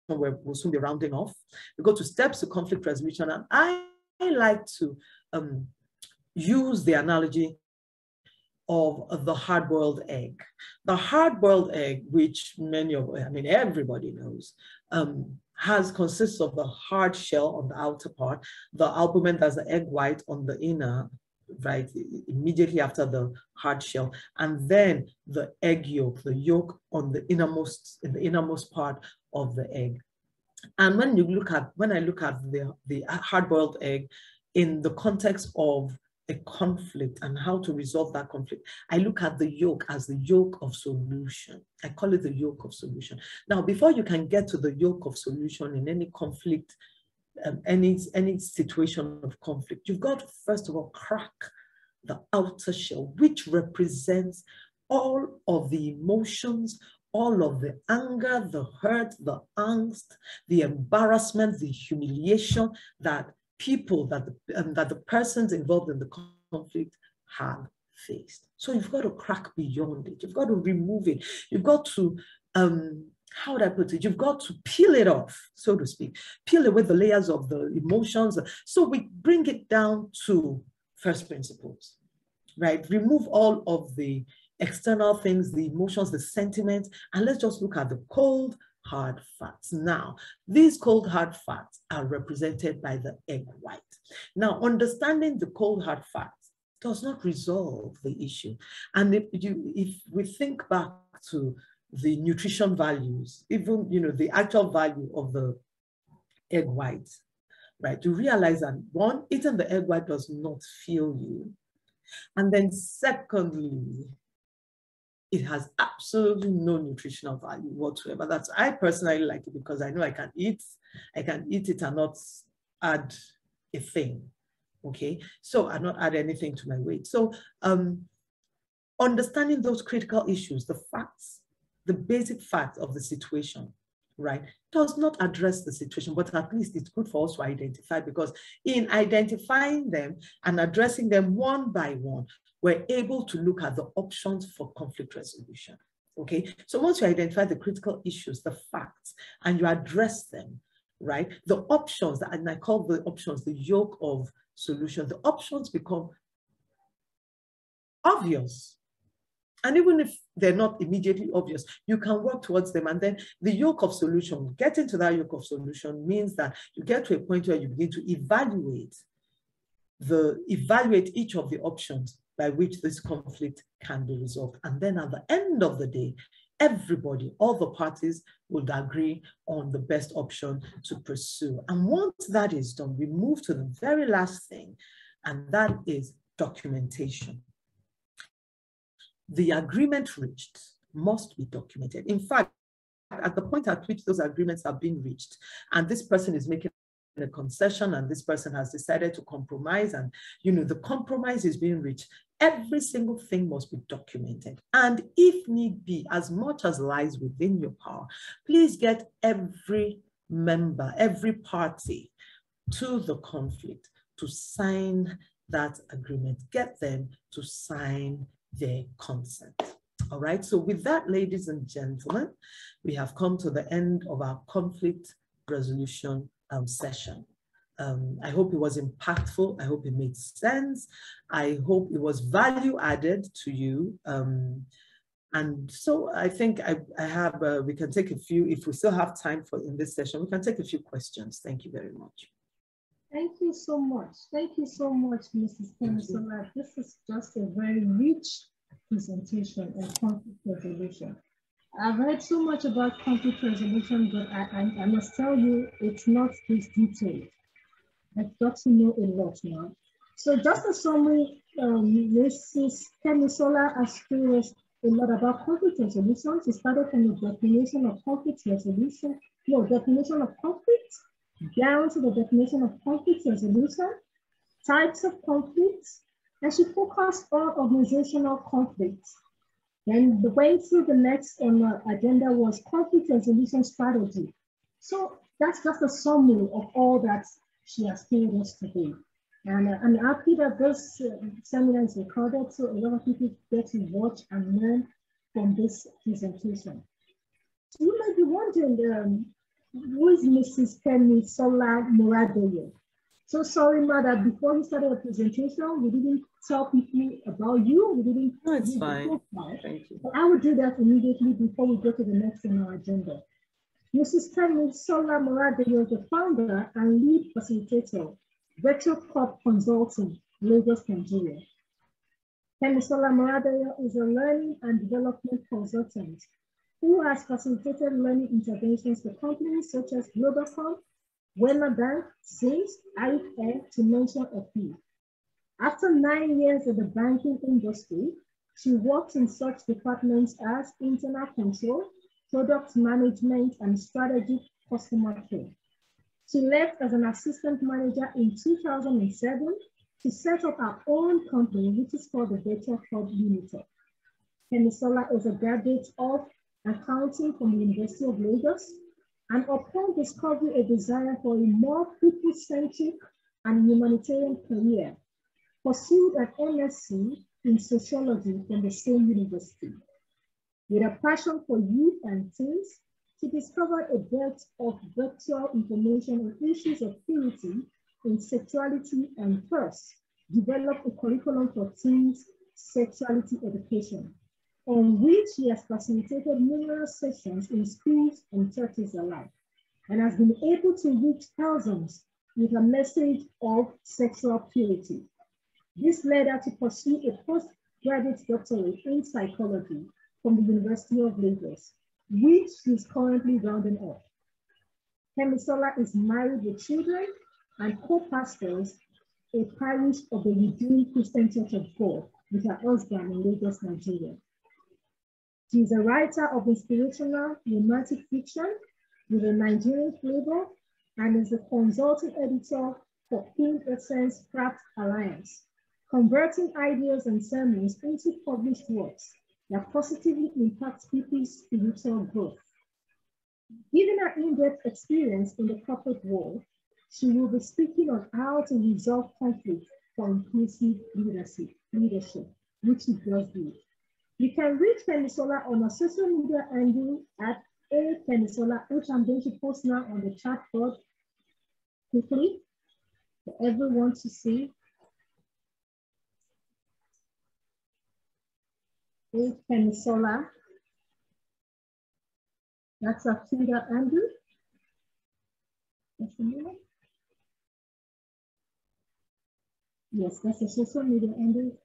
where we'll soon be rounding off. We go to steps to conflict resolution, and I like to use the analogy of the hard-boiled egg. The hard-boiled egg, which everybody knows, consists of the hard shell on the outer part, the albumen, that's the egg white on the inner, right, immediately after the hard shell, and then the egg yolk, the yolk on the innermost part of the egg. And when I look at the hard-boiled egg in the context of a conflict and how to resolve that conflict, I look at the yoke as the yoke of solution. I call it the yoke of solution. Now, before you can get to the yoke of solution in any conflict, any situation of conflict, you've got to first of all crack the outer shell, which represents all of the emotions, all of the anger, the hurt, the angst, the embarrassment, the humiliation that people, that the persons involved in the conflict have faced. So you've got to crack beyond it. You've got to remove it. You've got to, how would I put it? You've got to peel it off, so to speak. Peel away the layers of the emotions. So we bring it down to first principles, right? Remove all of the external things, the emotions, the sentiments, and let's just look at the cold, hard facts. Now, these cold, hard facts are represented by the egg white. Now, understanding the cold, hard facts does not resolve the issue. And if we think back to the nutrition values, even, the actual value of the egg white, right? To realize that, one, eating the egg white does not fill you. And then secondly, it has absolutely no nutritional value whatsoever. I personally like it because I know I can eat it and not add a thing, okay? So I not add anything to my weight. So understanding those critical issues, the facts, the basic facts of the situation, right, does not address the situation, but at least it's good for us to identify, because in identifying them and addressing them one by one, we're able to look at the options for conflict resolution, okay? So once you identify the critical issues, the facts, and you address them, right, the options, and I call the options the yoke of solution, the options become obvious. And even if they're not immediately obvious, you can work towards them. And then the yoke of solution, getting to that yoke of solution means that you get to a point where you begin to evaluate each of the options by which this conflict can be resolved. And then at the end of the day, everybody, all the parties would agree on the best option to pursue. And once that is done, we move to the very last thing, and that is documentation. The agreement reached must be documented. In fact, at the point at which those agreements have been reached, and this person is making a concession, and this person has decided to compromise, and the compromise is being reached, every single thing must be documented. And if need be, as much as lies within your power, please get every member, every party to the conflict to sign that agreement. Get them to sign their consent. All right, so with that, ladies and gentlemen, we have come to the end of our conflict resolution session. I hope it was impactful. I hope it made sense. I hope it was value added to you. And so I think we can take a few, if we still have time in this session, we can take a few questions. Thank you very much. Thank you so much. Thank you so much, Mrs. Kemisola. This is just a very rich presentation on conflict resolution. I've heard so much about conflict resolution, but I must tell you, it's not this detailed. I've got to know a lot now. So just a summary, Mrs. Kemisola has told us a lot about conflict resolution. She started from the definition of conflict resolution, definition of conflict, down to the definition of conflict resolution, types of conflicts, and she focused on organizational conflicts. Then the way through the next on the agenda was conflict resolution strategy. So that's just a summary of all that she has told us today. And I'm happy that this seminar is recorded, so a lot of people get to watch and learn from this presentation. So you might be wondering, who is Mrs. Kemisola Moradoye? So sorry, Ma, that before we started the presentation, we didn't tell people about you. We didn't. No, it's fine. Thank you. But I will do that immediately before we go to the next on our agenda. Mrs. Kemisola Moradoye is the founder and lead facilitator, Virtual Corp Consulting, Lagos, Nigeria. Kemisola Moradoye is a learning and development consultant who has facilitated learning interventions for companies such as Globalcom, Wema Bank, SIMS, IFA, to mention a few. After 9 years in the banking industry, she worked in such departments as internal control, product management, and strategic customer care. She left as an assistant manager in 2007 to set up her own company, which is called the Data Hub Limited. Kemisola is a graduate of accounting from the University of Lagos, and upon discovering a desire for a more people-centric and humanitarian career, pursued an MSc in sociology from the same university. With a passion for youth and teens, she discovered a breadth of virtual information on issues of purity in sexuality and first developed a curriculum for teens sexuality education, on which she has facilitated numerous sessions in schools and churches alike, and has been able to reach thousands with a message of sexual purity. This led her to pursue a postgraduate doctorate in psychology from the University of Lagos, which she is currently rounding off. Kemisola is married with children and co-pastors a parish of the Redeemed Christian Church of God with her husband in Lagos, Nigeria. She is a writer of inspirational romantic fiction with a Nigerian flavor and is a consulting editor for King Essence Craft Alliance, converting ideas and sermons into published works that positively impact people's spiritual growth. Given her in-depth experience in the corporate world, she will be speaking on how to resolve conflict for inclusive leadership, which she does do. You can reach Kemisola on our social media handle at @Kemisola, which I'm going to post now on the chat board quickly for everyone to see. Kemisola. That's our Twitter handle. Just a minute. Yes, that's a social media handle.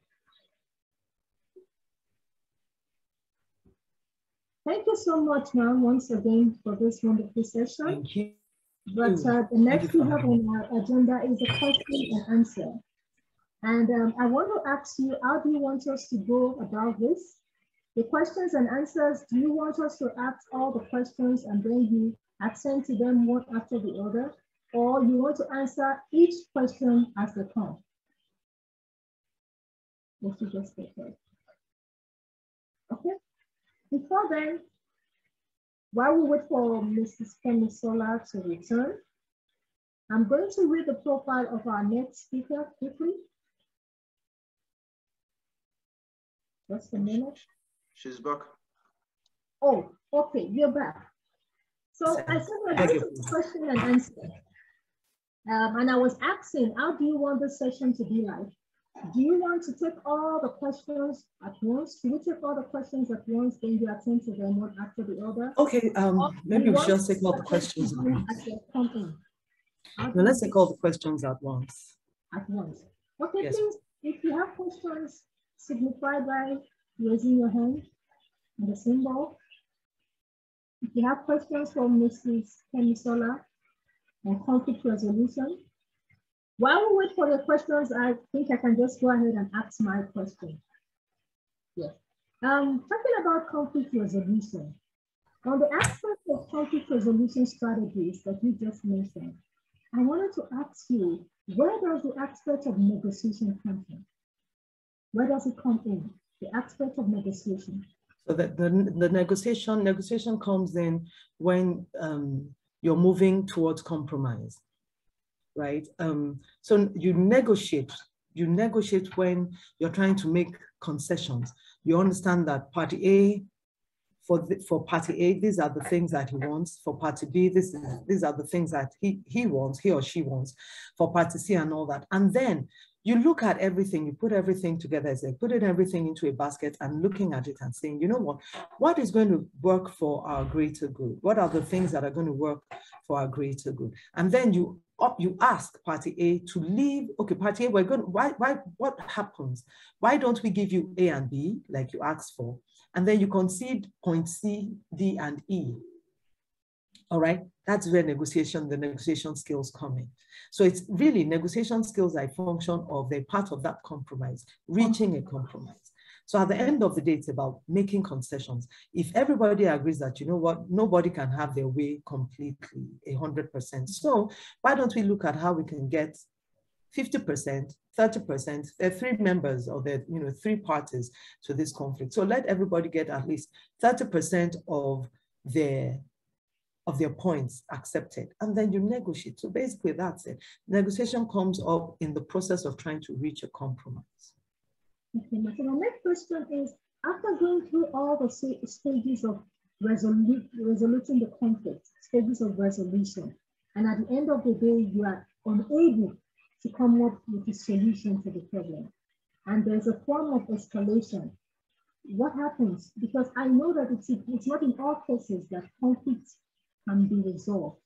Thank you so much, ma'am, once again for this wonderful session. Thank you. But the next we have on our agenda is a question and answer. And I want to ask you, how do you want us to go about this? The questions and answers, do you want us to ask all the questions and then you attend to them one after the other? Or you want to answer each question as they come? Let's just get that. Okay. Before then, while we wait for Mrs. Kemisola to return, I'm going to read the profile of our next speaker quickly. Just a minute. She's back. Oh, okay, you're back. So I said we're going to question and answer. And I was asking, how do you want this session to be like? Do you want to take all the questions at once? Do we take all the questions at once, then you attend to them one after the other? Okay, maybe we should take all the questions at once. No, let's take all the questions at once. At once. Okay, yes. Please, if you have questions, signify by raising your hand and the symbol. If you have questions for Mrs. Kemisola on conflict resolution, while we wait for the questions, I think I can just go ahead and ask my question. Yes. Talking about conflict resolution, on the aspect of conflict resolution strategies that you just mentioned, I wanted to ask you, where does the aspect of negotiation come from? Where does it come in, the aspect of negotiation? So that the negotiation comes in when you're moving towards compromise. Right? So you negotiate when you're trying to make concessions. You understand that party A, for party A, these are the things that he wants. For party B, these are the things that he wants, he or she wants. For party C and all that. And then you look at everything, you put everything together, putting everything into a basket and looking at it and saying, you know what is going to work for our greater good? What are the things that are going to work for our greater good? And then you ask party A to leave. Okay, party A, what happens? Why don't we give you A and B like you asked for? And then you concede point C, D, and E. All right, that's where the negotiation skills come in. So it's really negotiation skills are a function of a part of that compromise, reaching a compromise. So at the end of the day, it's about making concessions. If everybody agrees that, you know what, nobody can have their way completely, 100%. So why don't we look at how we can get 50%, 30%, there are three members or there are, three parties to this conflict. So let everybody get at least 30% of their points accepted, and then you negotiate. So basically that's it. Negotiation comes up in the process of trying to reach a compromise. Okay, so my next question is, after going through all the stages of resoluting the conflict, stages of resolution, and at the end of the day, you are unable to come up with a solution to the problem, and there's a form of escalation, what happens? Because I know that it's not in all cases that conflicts can be resolved.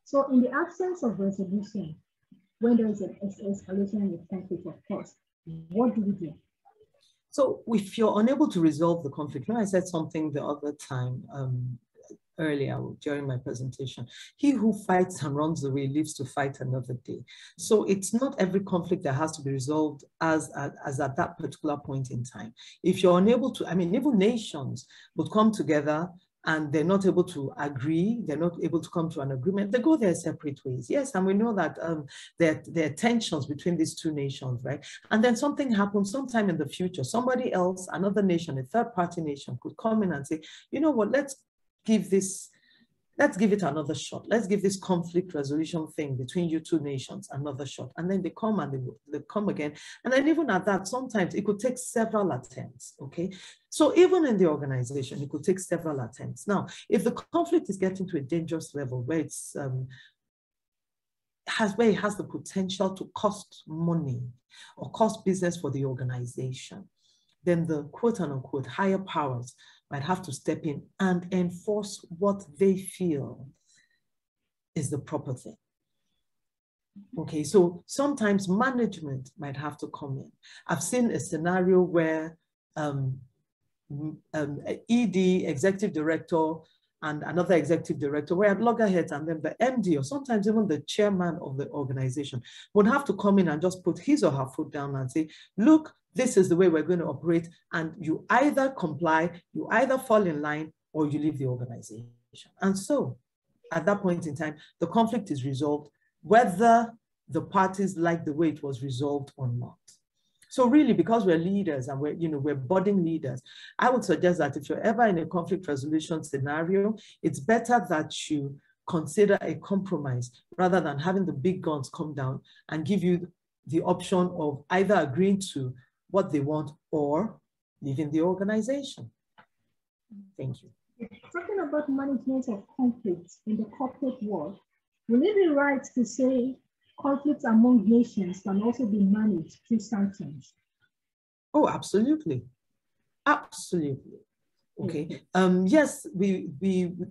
So in the absence of resolution, when there is an escalation in the conflict, of course, what do we do? So if you're unable to resolve the conflict, I said something the other time earlier during my presentation, he who fights and runs away lives to fight another day. So it's not every conflict that has to be resolved as at that particular point in time. If you're unable to, even nations would come together and they're not able to agree, they're not able to come to an agreement, they go their separate ways. Yes, and we know that there are tensions between these two nations, right? And then something happens sometime in the future, somebody else, another nation, a third party nation could come in and say, you know what, let's give it another shot. Let's give this conflict resolution thing between you two nations another shot. And then they come and they come again. And then even at that, sometimes it could take several attempts, okay? So even in the organization, it could take several attempts. Now, if the conflict is getting to a dangerous level where it has the potential to cost money or cost business for the organization, then the quote unquote higher powers might have to step in and enforce what they feel is the proper thing. Okay, so sometimes management might have to come in. I've seen a scenario where ED, executive director, and another executive director were at loggerheads, and then the MD or sometimes even the chairman of the organization would have to come in and just put his or her foot down and say, look, this is the way we're going to operate, and you either comply, you either fall in line, or you leave the organization. And so at that point in time, the conflict is resolved, whether the parties like the way it was resolved or not. So really, because we're leaders and we're budding leaders, I would suggest that if you're ever in a conflict resolution scenario, it's better that you consider a compromise rather than having the big guns come down and give you the option of either agreeing to what they want or leaving the organization. Thank you. Talking about management of conflicts in the corporate world, will it be right to say conflicts among nations can also be managed through sanctions? Oh, absolutely. Absolutely. Okay. Yes,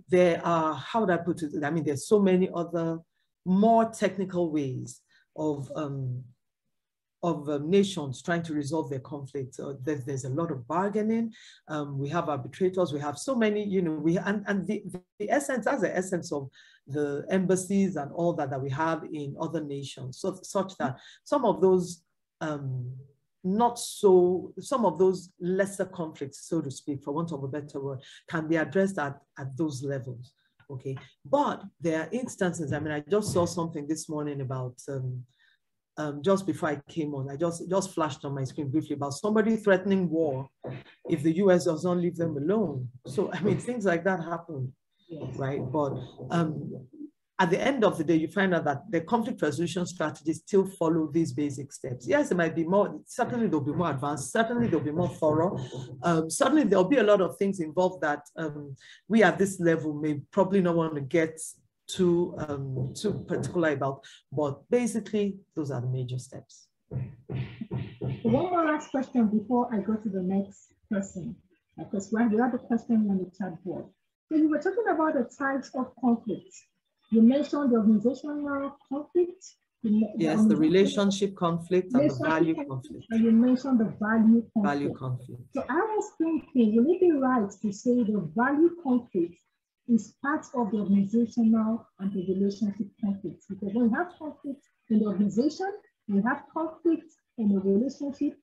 there are, how would I put it? There's so many other more technical ways of nations trying to resolve their conflicts. There's a lot of bargaining. We have arbitrators. We have so many, the essence, that's the essence of the embassies and all that we have in other nations, so such that some of those some of those lesser conflicts, so to speak, for want of a better word, can be addressed at those levels. Okay, but there are instances. I just saw something this morning about. Just before I came on, I just flashed on my screen briefly about somebody threatening war if the US does not leave them alone. So, things like that happen, right? But at the end of the day, you find out that the conflict resolution strategies still follow these basic steps. Yes, it might be more, certainly they'll be more advanced, certainly they'll be more thorough. Certainly there'll be a lot of things involved that we at this level may probably not want to get too particular about, but basically those are the major steps. One more last question before I go to the next person, because we have a question on the chat board. So you were talking about the types of conflicts. You mentioned the organizational conflict. Yes, the relationship conflict and the value conflict. And you mentioned the value conflict. Value conflict. So I was thinking, will it be right to say the value conflict is part of the organizational and the relationship conflicts. Because when you have conflict in the organization, you have conflict in the relationship,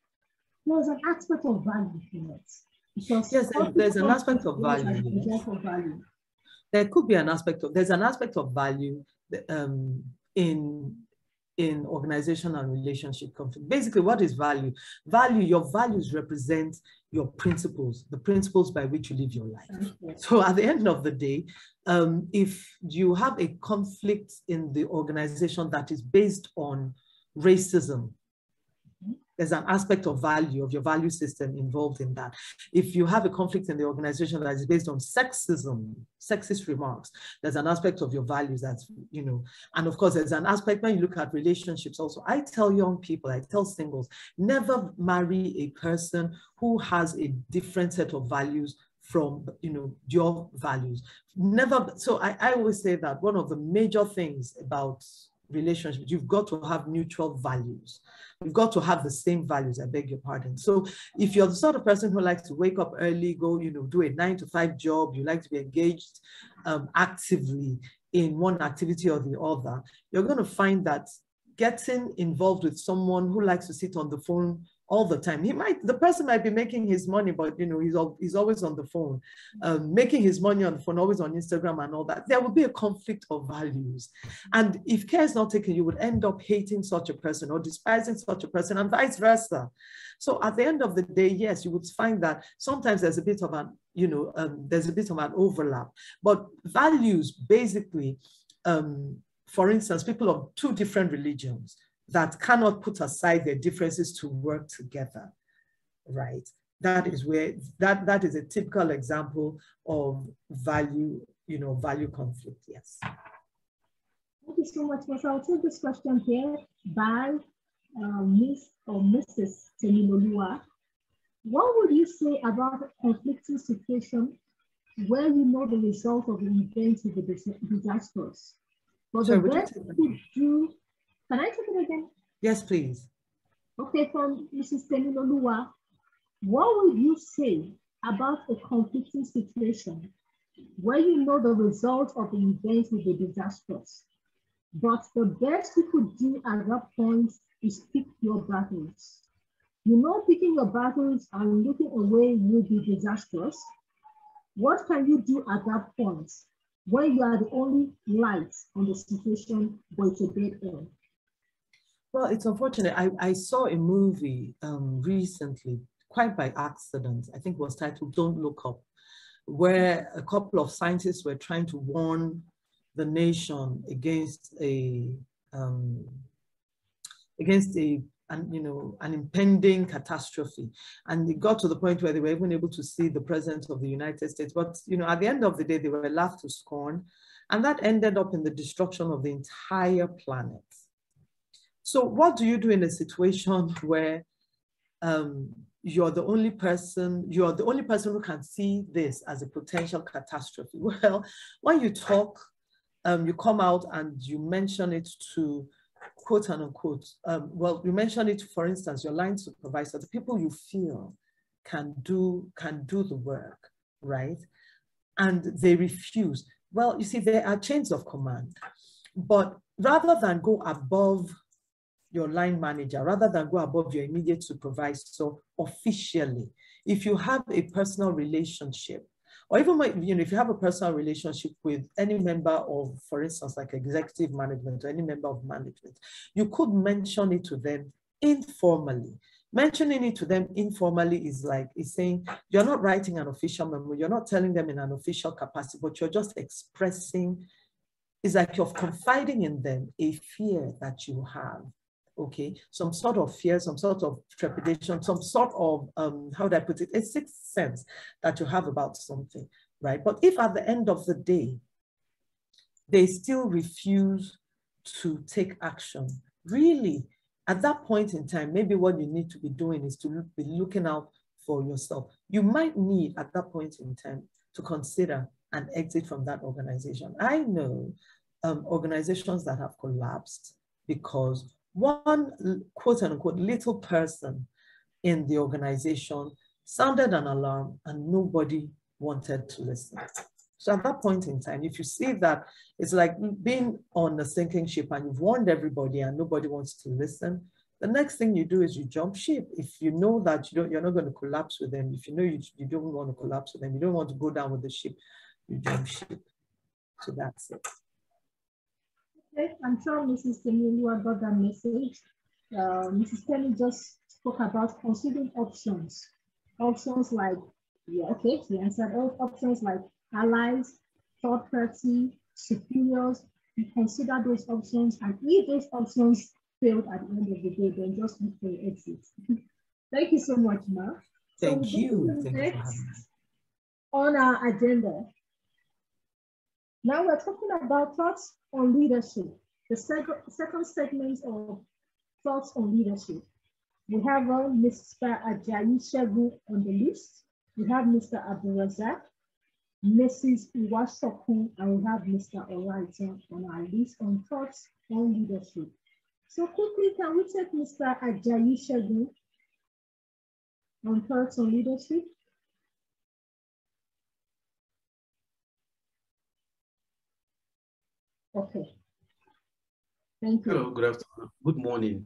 there's an aspect of value in it. Because yes, there's an aspect of value. There could be an aspect of, there's an aspect of value in organizational and relationship conflict. Basically, what is value? Value, your values represent your principles, the principles by which you live your life. So at the end of the day, if you have a conflict in the organization that is based on racism, there's an aspect of value, of your value system involved in that. If you have a conflict in the organization that is based on sexism, sexist remarks, there's an aspect of your values that's, you know, and of course, there's an aspect when you look at relationships also. I tell young people, I tell singles, never marry a person who has a different set of values from, you know, your values. Never. So I always say that one of the major things about relationships, you've got to have mutual values. You've got to have the same values, I beg your pardon. So if you're the sort of person who likes to wake up early, go, you know, do a 9-to-5 job, you like to be engaged actively in one activity or the other, you're going to find that getting involved with someone who likes to sit on the phone all the time, the person might be making his money, but you know, he's always on the phone, making his money on the phone, always on Instagram and all that. There will be a conflict of values. And if care is not taken, you would end up hating such a person or despising such a person and vice versa. So at the end of the day, yes, you would find that sometimes there's a bit of an, you know, there's a bit of an overlap, but values basically, for instance, people of two different religions that cannot put aside their differences to work together, right? That is where, that is a typical example of value, you know, value conflict, yes. Thank you so much, Miss. I'll take this question here by Miss or Mrs. Temilolua. What would you say about a conflicting situation where you know the result of the event will be disastrous? But the best you do. Can I take it again? Yes, please. Okay, from Mrs. Temilolua, what would you say about a conflicting situation where you know the result of the event will be disastrous, but the best you could do at that point is pick your battles? You know, picking your battles and looking away will be disastrous. What can you do at that point when you are the only light on the situation, but it's a dead end? Well, it's unfortunate. I saw a movie recently, quite by accident. I think it was titled Don't Look Up, where a couple of scientists were trying to warn the nation against an impending catastrophe. And it got to the point where they were even able to see the president of the United States. But, you know, at the end of the day, they were laughed to scorn. And that ended up in the destruction of the entire planet. So what do you do in a situation where you're the only person who can see this as a potential catastrophe? Well, when you talk, you come out and you mention it to quote and unquote, well, you mention it, for instance, your line supervisor, the people you feel can do the work, right? And they refuse. Well, you see, there are chains of command, but rather than go above your line manager, rather than go above your immediate supervisor officially, if you have a personal relationship, or even, you know, if you have a personal relationship with any member of, for instance, like executive management or any member of management, you could mention it to them informally. Mentioning it to them informally is saying, you're not writing an official memo, you're not telling them in an official capacity, but you're just expressing, it's like you're confiding in them a fear that you have. Okay, some sort of fear, some sort of trepidation, some sort of, how do I put it, a sixth sense that you have about something, right? But if at the end of the day, they still refuse to take action, really, at that point in time, maybe what you need to be doing is to be looking out for yourself. You might need at that point in time to consider an exit from that organization. I know organizations that have collapsed because one quote unquote little person in the organization sounded an alarm and nobody wanted to listen. So at that point in time, if you see that it's like being on a sinking ship and you've warned everybody and nobody wants to listen, the next thing you do is you jump ship. If you know that you're not going to collapse with them, if you know you don't want to collapse with them, you don't want to go down with the ship, you jump ship. So that's it. Okay, I'm sure Mrs. Temilua got that message. Mrs. Penny just spoke about considering options. Options like, yeah, okay, she answered all options like allies, third party, superiors. You consider those options, and if those options failed at the end of the day, then just look for your exit. Thank you so much, Ma. Thank you. On our agenda. Now we're talking about thoughts on leadership. The second segment of thoughts on leadership. We have Mr. Ajayi Shegu on the list. We have Mr. Abdulrazak, Mrs. Iwasoku, and we have Mr. Oraita on our list on thoughts on leadership. So quickly, can we take Mr. Ajayi Shegu on thoughts on leadership? Okay. Thank you. Hello, good afternoon. Good morning.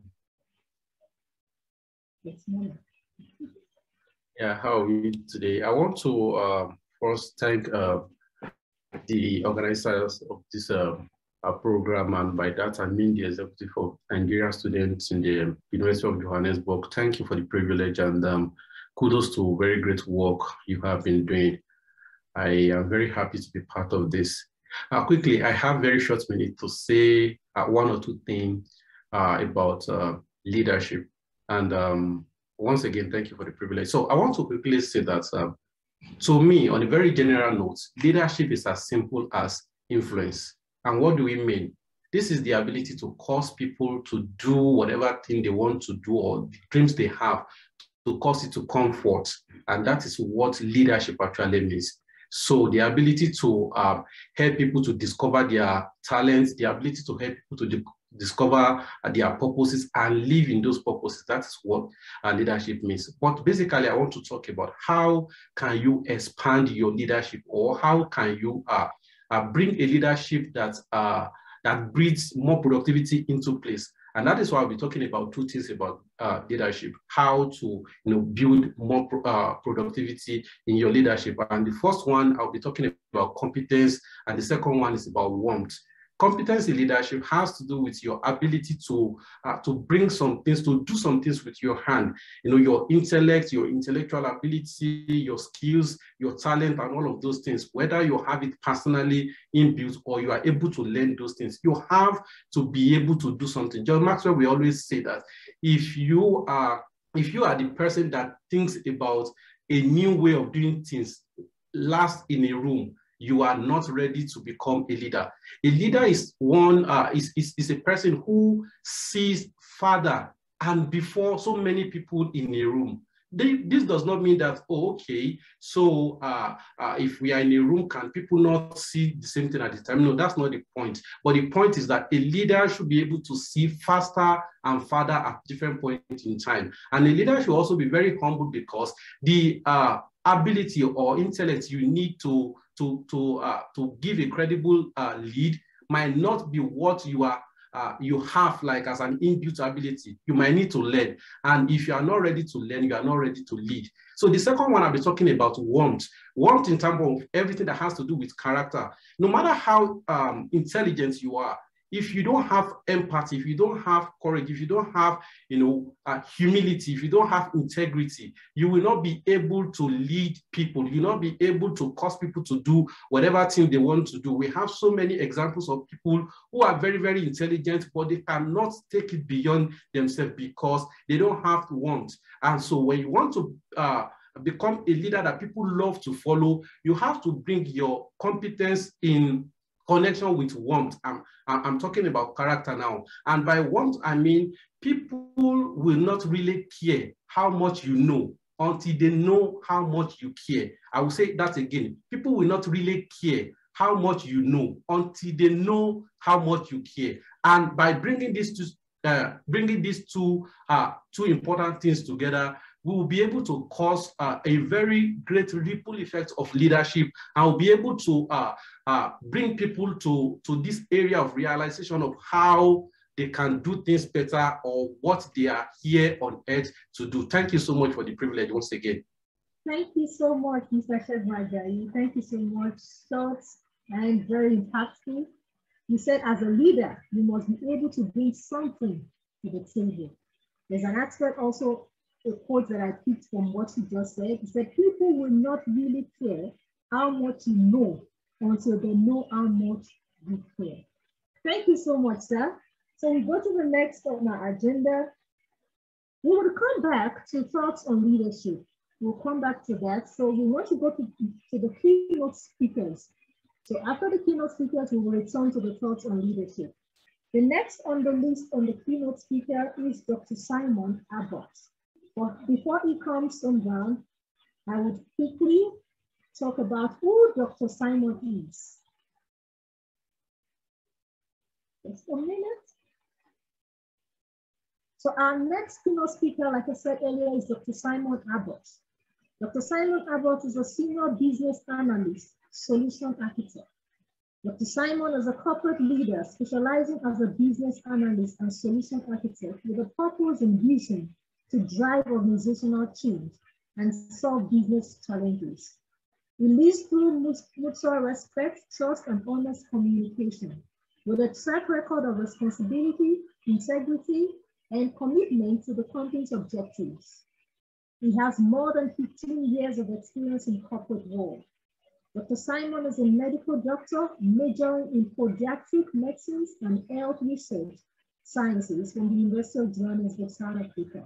Yes, morning. Yeah, how are we today? I want to first thank the organizers of this program, and by that I mean the Executive of Nigerian Students in the University of Johannesburg. Thank you for the privilege, and kudos to very great work you have been doing. I am very happy to be part of this. Quickly, I have very short minute to say one or two things about leadership. And once again, thank you for the privilege. So I want to quickly say that to me, on a very general note, leadership is as simple as influence. And what do we mean? This is the ability to cause people to do whatever thing they want to do or the dreams they have, to cause it to come forth. And that is what leadership actually means. So the ability to help people to discover their talents, the ability to help people to discover their purposes and live in those purposes. That's what leadership means. But basically, I want to talk about how can you expand your leadership, or how can you bring a leadership that that breeds more productivity into place. And that is why I'll be talking about two things about leadership, how to build more productivity in your leadership. And the first one, I'll be talking about competence, and the second one is about warmth. Competence in leadership has to do with your ability to bring some things, to do some things with your hand. Your intellect, your intellectual ability, your skills, your talent, and all of those things. Whether you have it personally inbuilt or you are able to learn those things, you have to be able to do something. John Maxwell, we always say that if you are the person that thinks about a new way of doing things last in a room, you are not ready to become a leader. A leader is is a person who sees farther and before so many people in a room. This does not mean that, okay, so if we are in a room, can people not see the same thing at the time? No, that's not the point. But the point is that a leader should be able to see faster and farther at different points in time. And a leader should also be very humble, because the ability or intellect you need to give a credible lead might not be what you have like as an inbuilt ability. You might need to learn. And if you are not ready to learn, you are not ready to lead. So the second one, I'll be talking about warmth. Warmth in terms of everything that has to do with character. No matter how intelligent you are, if you don't have empathy, if you don't have courage, if you don't have humility, if you don't have integrity, you will not be able to lead people. You will not be able to cause people to do whatever thing they want to do. We have so many examples of people who are very, very intelligent, but they cannot take it beyond themselves because they don't have warmth. And so when you want to become a leader that people love to follow, you have to bring your competence in connection with warmth. I'm talking about character now. And by warmth, I mean people will not really care how much you know until they know how much you care. I will say that again. People will not really care how much you know until they know how much you care. And by bringing these two important things together, we will be able to cause a very great ripple effect of leadership, and we'll be able to bring people to this area of realization of how they can do things better or what they are here on earth to do. Thank you so much for the privilege once again. Thank you so much, Mr. Shedmajayi. Thank you so much. Short and very impactful. You said as a leader, you must be able to bring something to the table. There's an aspect also, a quote that I picked from what you just said. He said, people will not really care how much you know until they know how much you care. Thank you so much, sir. So we go to the next on our agenda. We will come back to thoughts on leadership. We'll come back to that. So we want to go to the keynote speakers. So after the keynote speakers, we will return to the thoughts on leadership. The next on the list on the keynote speaker is Dr. Simon Abbott. But before he comes on down, I would quickly talk about who Dr. Simon is. Just a minute. So our next keynote speaker, like I said earlier, is Dr. Simon Abbott. Dr. Simon Abbott is a senior business analyst, solution architect. Dr. Simon is a corporate leader specializing as a business analyst and solution architect with a purpose and vision to drive organizational change and solve business challenges. He leads through mutual respect, trust, and honest communication with a track record of responsibility, integrity, and commitment to the company's objectives. He has more than 15 years of experience in corporate world. Dr. Simon is a medical doctor majoring in podiatric medicine and health research sciences from the University of Johannesburg, South Africa.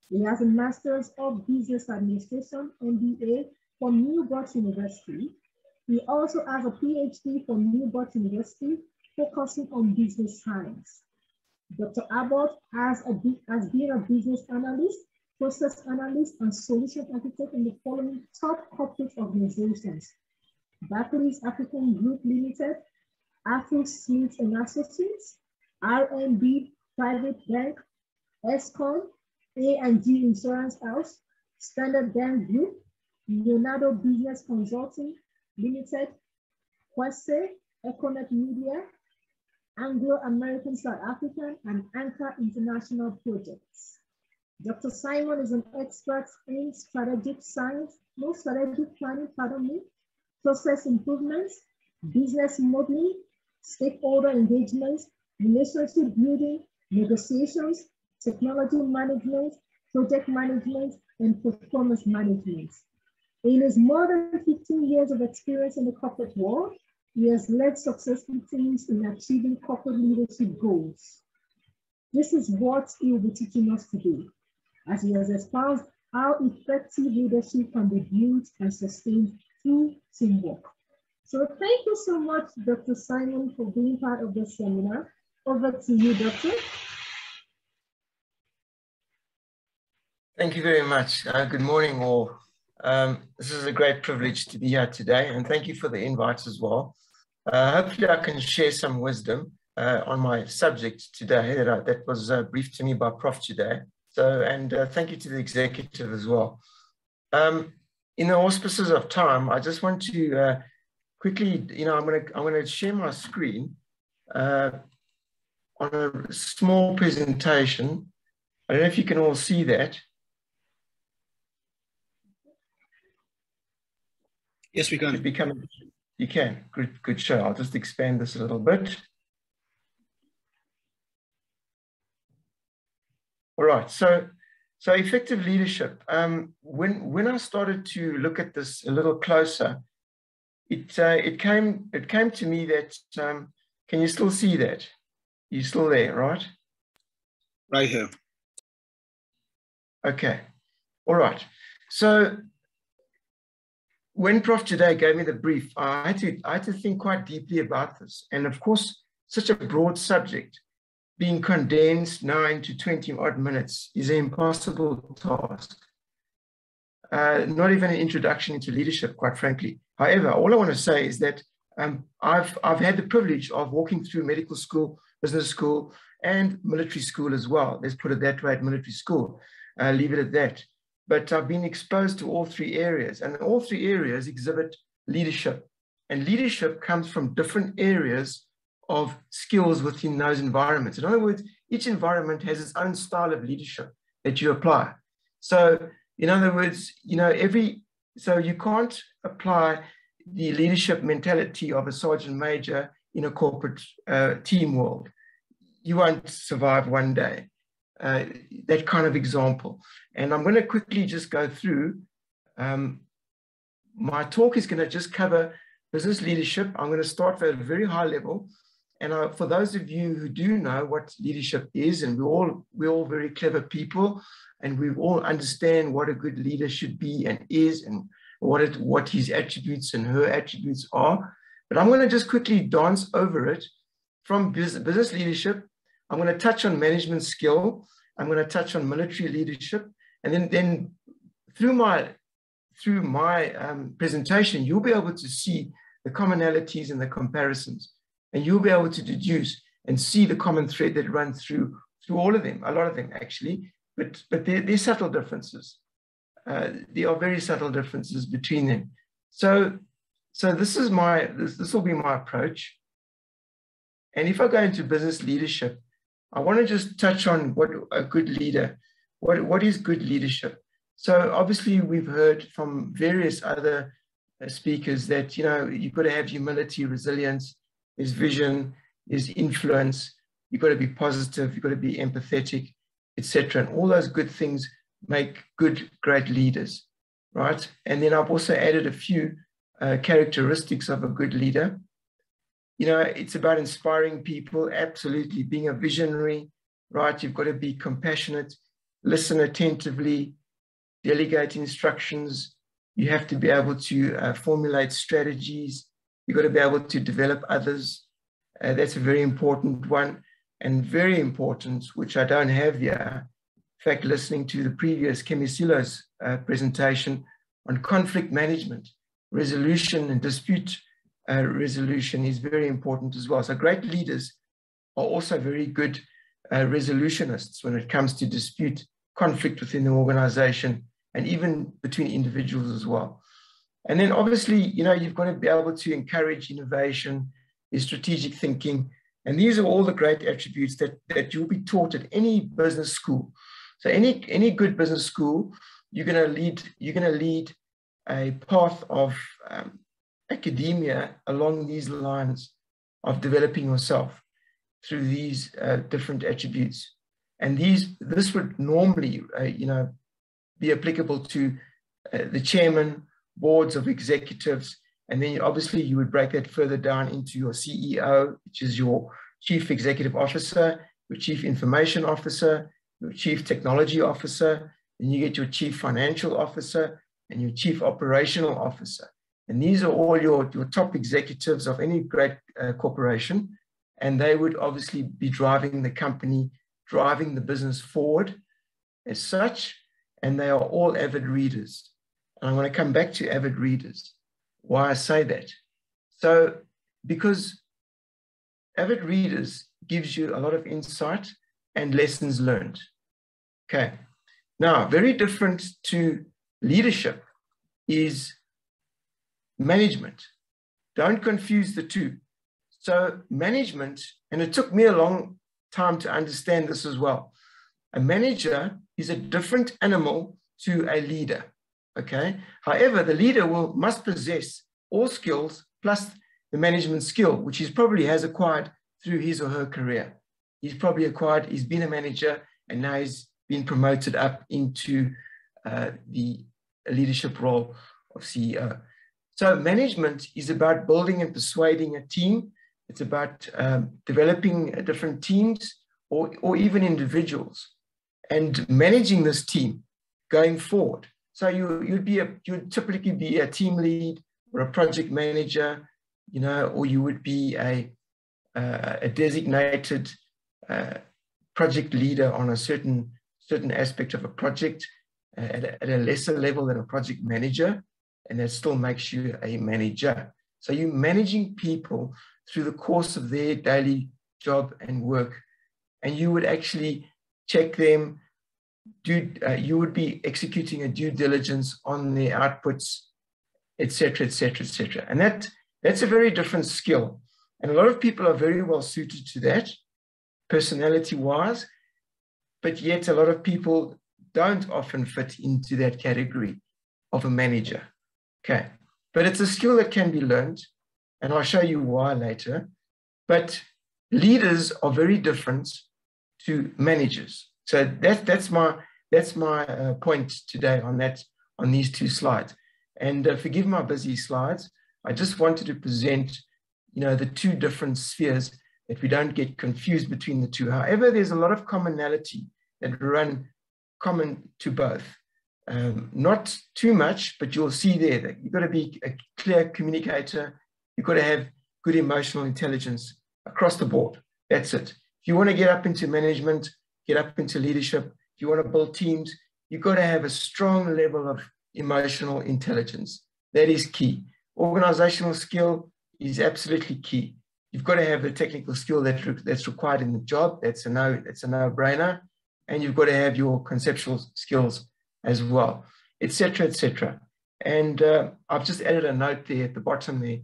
He has a Master's of Business Administration, MBA, from Newport University. He also has a PhD from Newport University, focusing on business science. Dr. Abbott has been a business analyst, process analyst, and solution architect in the following top corporate organizations: Barclays African Group Limited, Arthur Smith and Associates, RMB Private Bank, Escom, A&G Insurance House, Standard Bank Group, Leonardo Business Consulting Limited, Quesse, Econet Media, Anglo-American South African, and Anchor International Projects. Dr. Simon is an expert in strategic science, strategic planning, process improvements, business modeling, stakeholder engagement, relationship building, negotiations, technology management, project management, and performance management. In his more than 15 years of experience in the corporate world, he has led successful teams in achieving corporate leadership goals. This is what he will be teaching us today, as he has espoused how effective leadership can be built and sustained through teamwork. So thank you so much, Dr. Simon, for being part of this seminar. Over to you, Doctor. Thank you very much. Good morning, all. This is a great privilege to be here today, and thank you for the invite as well. Hopefully I can share some wisdom on my subject today that was briefed to me by Prof today. So, and thank you to the executive as well. In the auspices of time, I just want to quickly, I'm going to share my screen on a small presentation. I don't know if you can all see that. Yes, we can. You can. Good show. I'll just expand this a little bit. All right. So effective leadership. When I started to look at this a little closer, it came to me that can you still see that? You're still there, right? Right here. Okay. All right. So when Prof today gave me the brief, I had to think quite deeply about this. And of course, such a broad subject being condensed now into 20 odd minutes is an impossible task. Not even an introduction into leadership, quite frankly. However, all I want to say is that I've had the privilege of walking through medical school, business school, and military school as well. Let's put it that way, at military school. Leave it at that. but I've been exposed to all three areas, and all three areas exhibit leadership. And leadership comes from different areas of skills within those environments. In other words, each environment has its own style of leadership that you apply. So in other words, you know, so you can't apply the leadership mentality of a sergeant major in a corporate team world. You won't survive one day. That kind of example. And I'm going to quickly just go through. My talk is going to just cover business leadership. I'm going to start at a very high level. And for those of you who do know what leadership is, and we're all very clever people, and we all understand what a good leader should be and is, and what his attributes and her attributes are. But I'm going to just quickly dance over it from business leadership. I'm going to touch on management skill. I'm going to touch on military leadership. And then through my presentation, you'll be able to see the commonalities and the comparisons. And you'll be able to deduce and see the common thread that runs through all of them, a lot of them actually, but they're subtle differences. There are very subtle differences between them. So this will be my approach. And if I go into business leadership, I want to just touch on what a good leader, what is good leadership. So obviously we've heard from various other speakers that, you know, you've got to have humility, resilience, there's vision, there's influence, you've got to be positive, you've got to be empathetic, etc. And all those good things make good, great leaders, right? And then I've also added a few characteristics of a good leader. You know, it's about inspiring people, absolutely, being a visionary, right? You've got to be compassionate, listen attentively, delegate instructions. You have to be able to formulate strategies. You've got to be able to develop others. That's a very important one, and very important, which I don't have here. In fact, listening to the previous Kemisilo's presentation on conflict management, resolution and dispute resolution is very important as well. So great leaders are also very good resolutionists when it comes to dispute, conflict within the organization, and even between individuals as well. And then obviously, you know, you've got to be able to encourage innovation, strategic thinking. And these are all the great attributes that you'll be taught at any business school. So any good business school, you're going to lead a path of academia along these lines of developing yourself through these different attributes. And this would normally, you know, be applicable to the chairman, boards of executives, and then obviously you would break that further down into your CEO, which is your chief executive officer, your chief information officer, your chief technology officer, then you get your chief financial officer and your chief operational officer. And these are all your top executives of any great corporation, and they would obviously be driving the company, driving the business forward as such, and they are all avid readers. And I'm going to come back to avid readers, why I say that. So, because avid readers gives you a lot of insight and lessons learned. Okay. Now, very different to leadership is management. Don't confuse the two. So management, and it took me a long time to understand this as well. A manager is a different animal to a leader. Okay. However, the leader must possess all skills plus the management skill, which he probably has acquired through his or her career. He's been a manager, and now he's been promoted up into the leadership role of CEO. So management is about building and persuading a team. It's about developing different teams or even individuals and managing this team going forward. So you'd typically be a team lead or a project manager, you know, or you would be a designated project leader on a certain aspect of a project at a lesser level than a project manager, and that still makes you a manager. So you're managing people through the course of their daily job and work, and you would actually check them, you would be executing a due diligence on the outputs, etc., etc., etc. And that's a very different skill. And a lot of people are very well suited to that, personality-wise, but yet a lot of people don't often fit into that category of a manager. Okay, but it's a skill that can be learned, and I'll show you why later. But leaders are very different to managers. So that's my point today on these two slides. And forgive my busy slides. I just wanted to present, the two different spheres, that we don't get confused between the two. However, there's a lot of commonality that run common to both. Not too much, but you'll see there that you've got to be a clear communicator. You've got to have good emotional intelligence across the board. That's it. If you want to get up into management, get up into leadership, if you want to build teams, you've got to have a strong level of emotional intelligence. That is key. Organizational skill is absolutely key. You've got to have the technical skill that's required in the job. That's a no-brainer. And you've got to have your conceptual skills as well, etc., etc. And I've just added a note there at the bottom there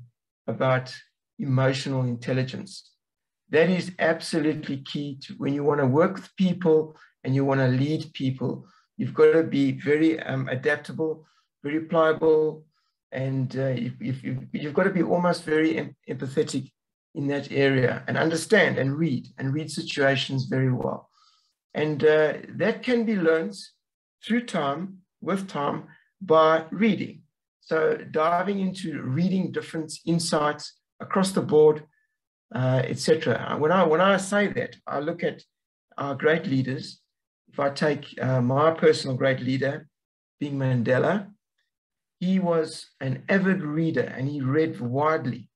about emotional intelligence. That is absolutely key to when you want to work with people and you want to lead people. You've got to be very adaptable, very pliable, and you've got to be almost very empathetic in that area, and understand and read situations very well. And that can be learned through time, with time, by reading. So diving into reading different insights across the board, etc. When I say that, I look at our great leaders. If I take my personal great leader, being Mandela, he was an avid reader and he read widely.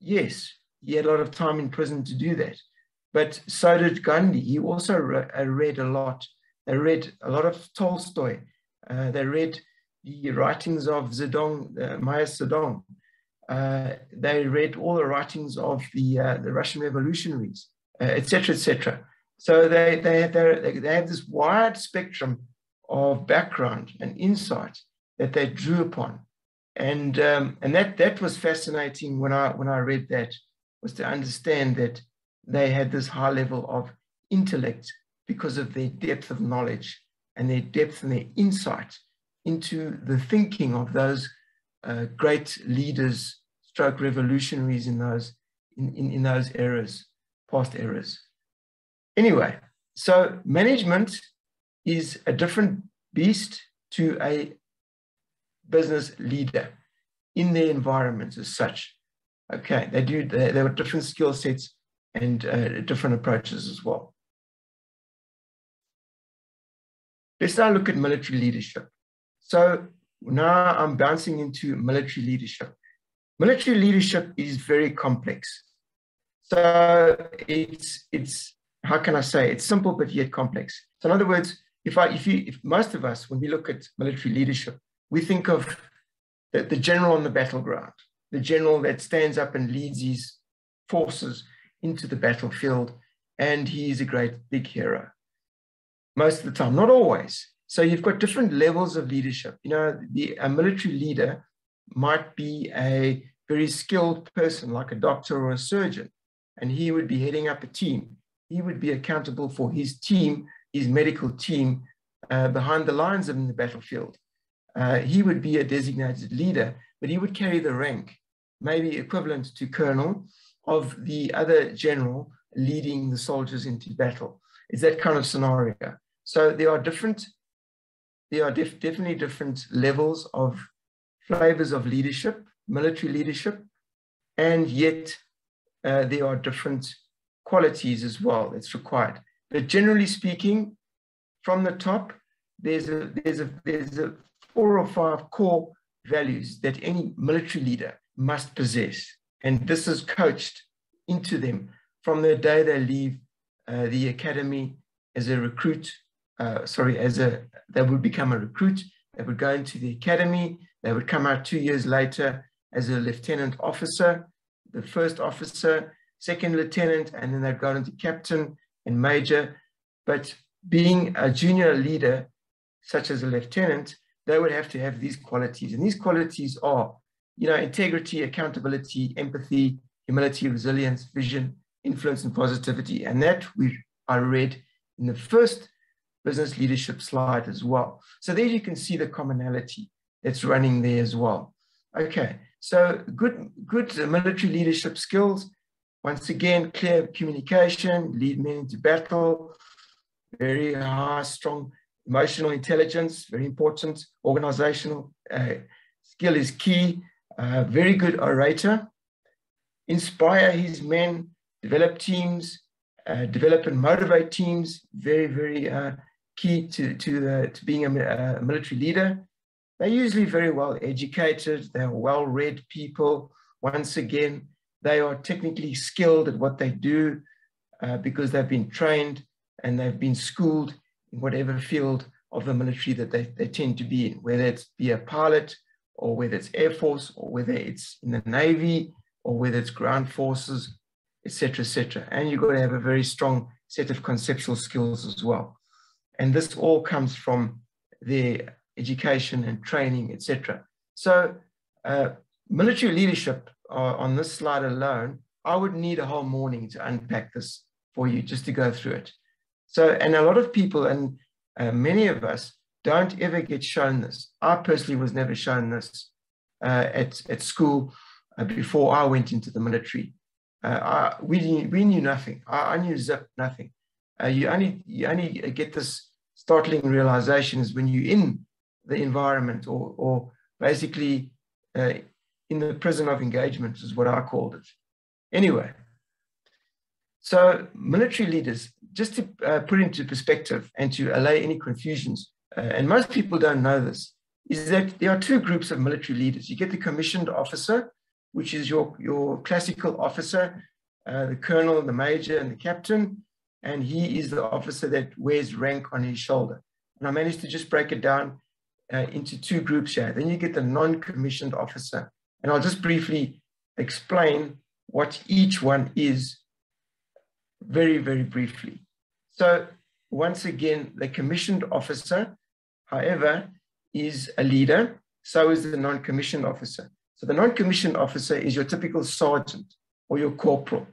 Yes, he had a lot of time in prison to do that, but so did Gandhi. He also read a lot. They read a lot of Tolstoy. They read the writings of Mao Zedong. They read all the writings of the Russian revolutionaries, etc., etc. So they have this wide spectrum of background and insight that they drew upon, and that was fascinating when I read that, was to understand that they had this high level of intellect because of their depth of knowledge and their depth and their insight into the thinking of those great leaders, stroke revolutionaries in those eras, past eras. Anyway, so management is a different beast to a business leader in their environments as such. Okay, they have different skill sets and different approaches as well. Let's now look at military leadership. So now I'm bouncing into military leadership. Military leadership is very complex. So it's how can I say, it's simple but yet complex. So in other words, if most of us, when we look at military leadership, we think of the general on the battleground, the general that stands up and leads his forces into the battlefield, and he is a great big hero. Most of the time, not always. So you've got different levels of leadership. A military leader might be a very skilled person, like a doctor or a surgeon, and he would be heading up a team. He would be accountable for his team, his medical team, behind the lines in the battlefield. He would be a designated leader, but he would carry the rank, maybe equivalent to colonel, of the other general leading the soldiers into battle. It's that kind of scenario. So there are definitely different levels of flavors of leadership, military leadership, and yet there are different qualities as well that's required. But generally speaking, from the top, there's a 4 or 5 core values that any military leader must possess. And this is coached into them from the day they leave the academy as a recruit, they would become a recruit, they would go into the academy, they would come out 2 years later as a lieutenant officer, the first officer, second lieutenant, and then they'd go into captain and major. But being a junior leader such as a lieutenant, they would have to have these qualities. And these qualities are, integrity, accountability, empathy, humility, resilience, vision, influence, and positivity. And that I read in the first business leadership slide as well. So there you can see the commonality that's running there as well. Okay, so good military leadership skills. Once again, clear communication, lead men into battle, very high, strong emotional intelligence, very important. Organizational skill is key. Very good orator. Inspire his men, develop teams, develop and motivate teams. Very, very key to being a military leader. They're usually very well educated. They're well-read people. Once again, they are technically skilled at what they do because they've been trained and they've been schooled in whatever field of the military that they tend to be in, whether it's be a pilot or whether it's Air Force or whether it's in the Navy or whether it's ground forces, etc., etc. And you've got to have a very strong set of conceptual skills as well. And this all comes from their education and training, etc. So military leadership on this slide alone, I would need a whole morning to unpack this for you just to go through it. So, and a lot of people and many of us don't ever get shown this. I personally was never shown this at school before I went into the military. We knew nothing. I knew zip nothing. You only get this startling realizations when you're in the environment or basically in the prison of engagement is what I called it. Anyway, so military leaders, just to put into perspective and to allay any confusions, and most people don't know this, is that there are two groups of military leaders. You get the commissioned officer, which is your classical officer, the colonel, the major, and the captain, and he is the officer that wears rank on his shoulder. And I managed to just break it down into two groups here. Then you get the non-commissioned officer, and I'll just briefly explain what each one is very, very briefly. So once again, the commissioned officer, however, is a leader. So is the non-commissioned officer. So the non-commissioned officer is your typical sergeant or your corporal.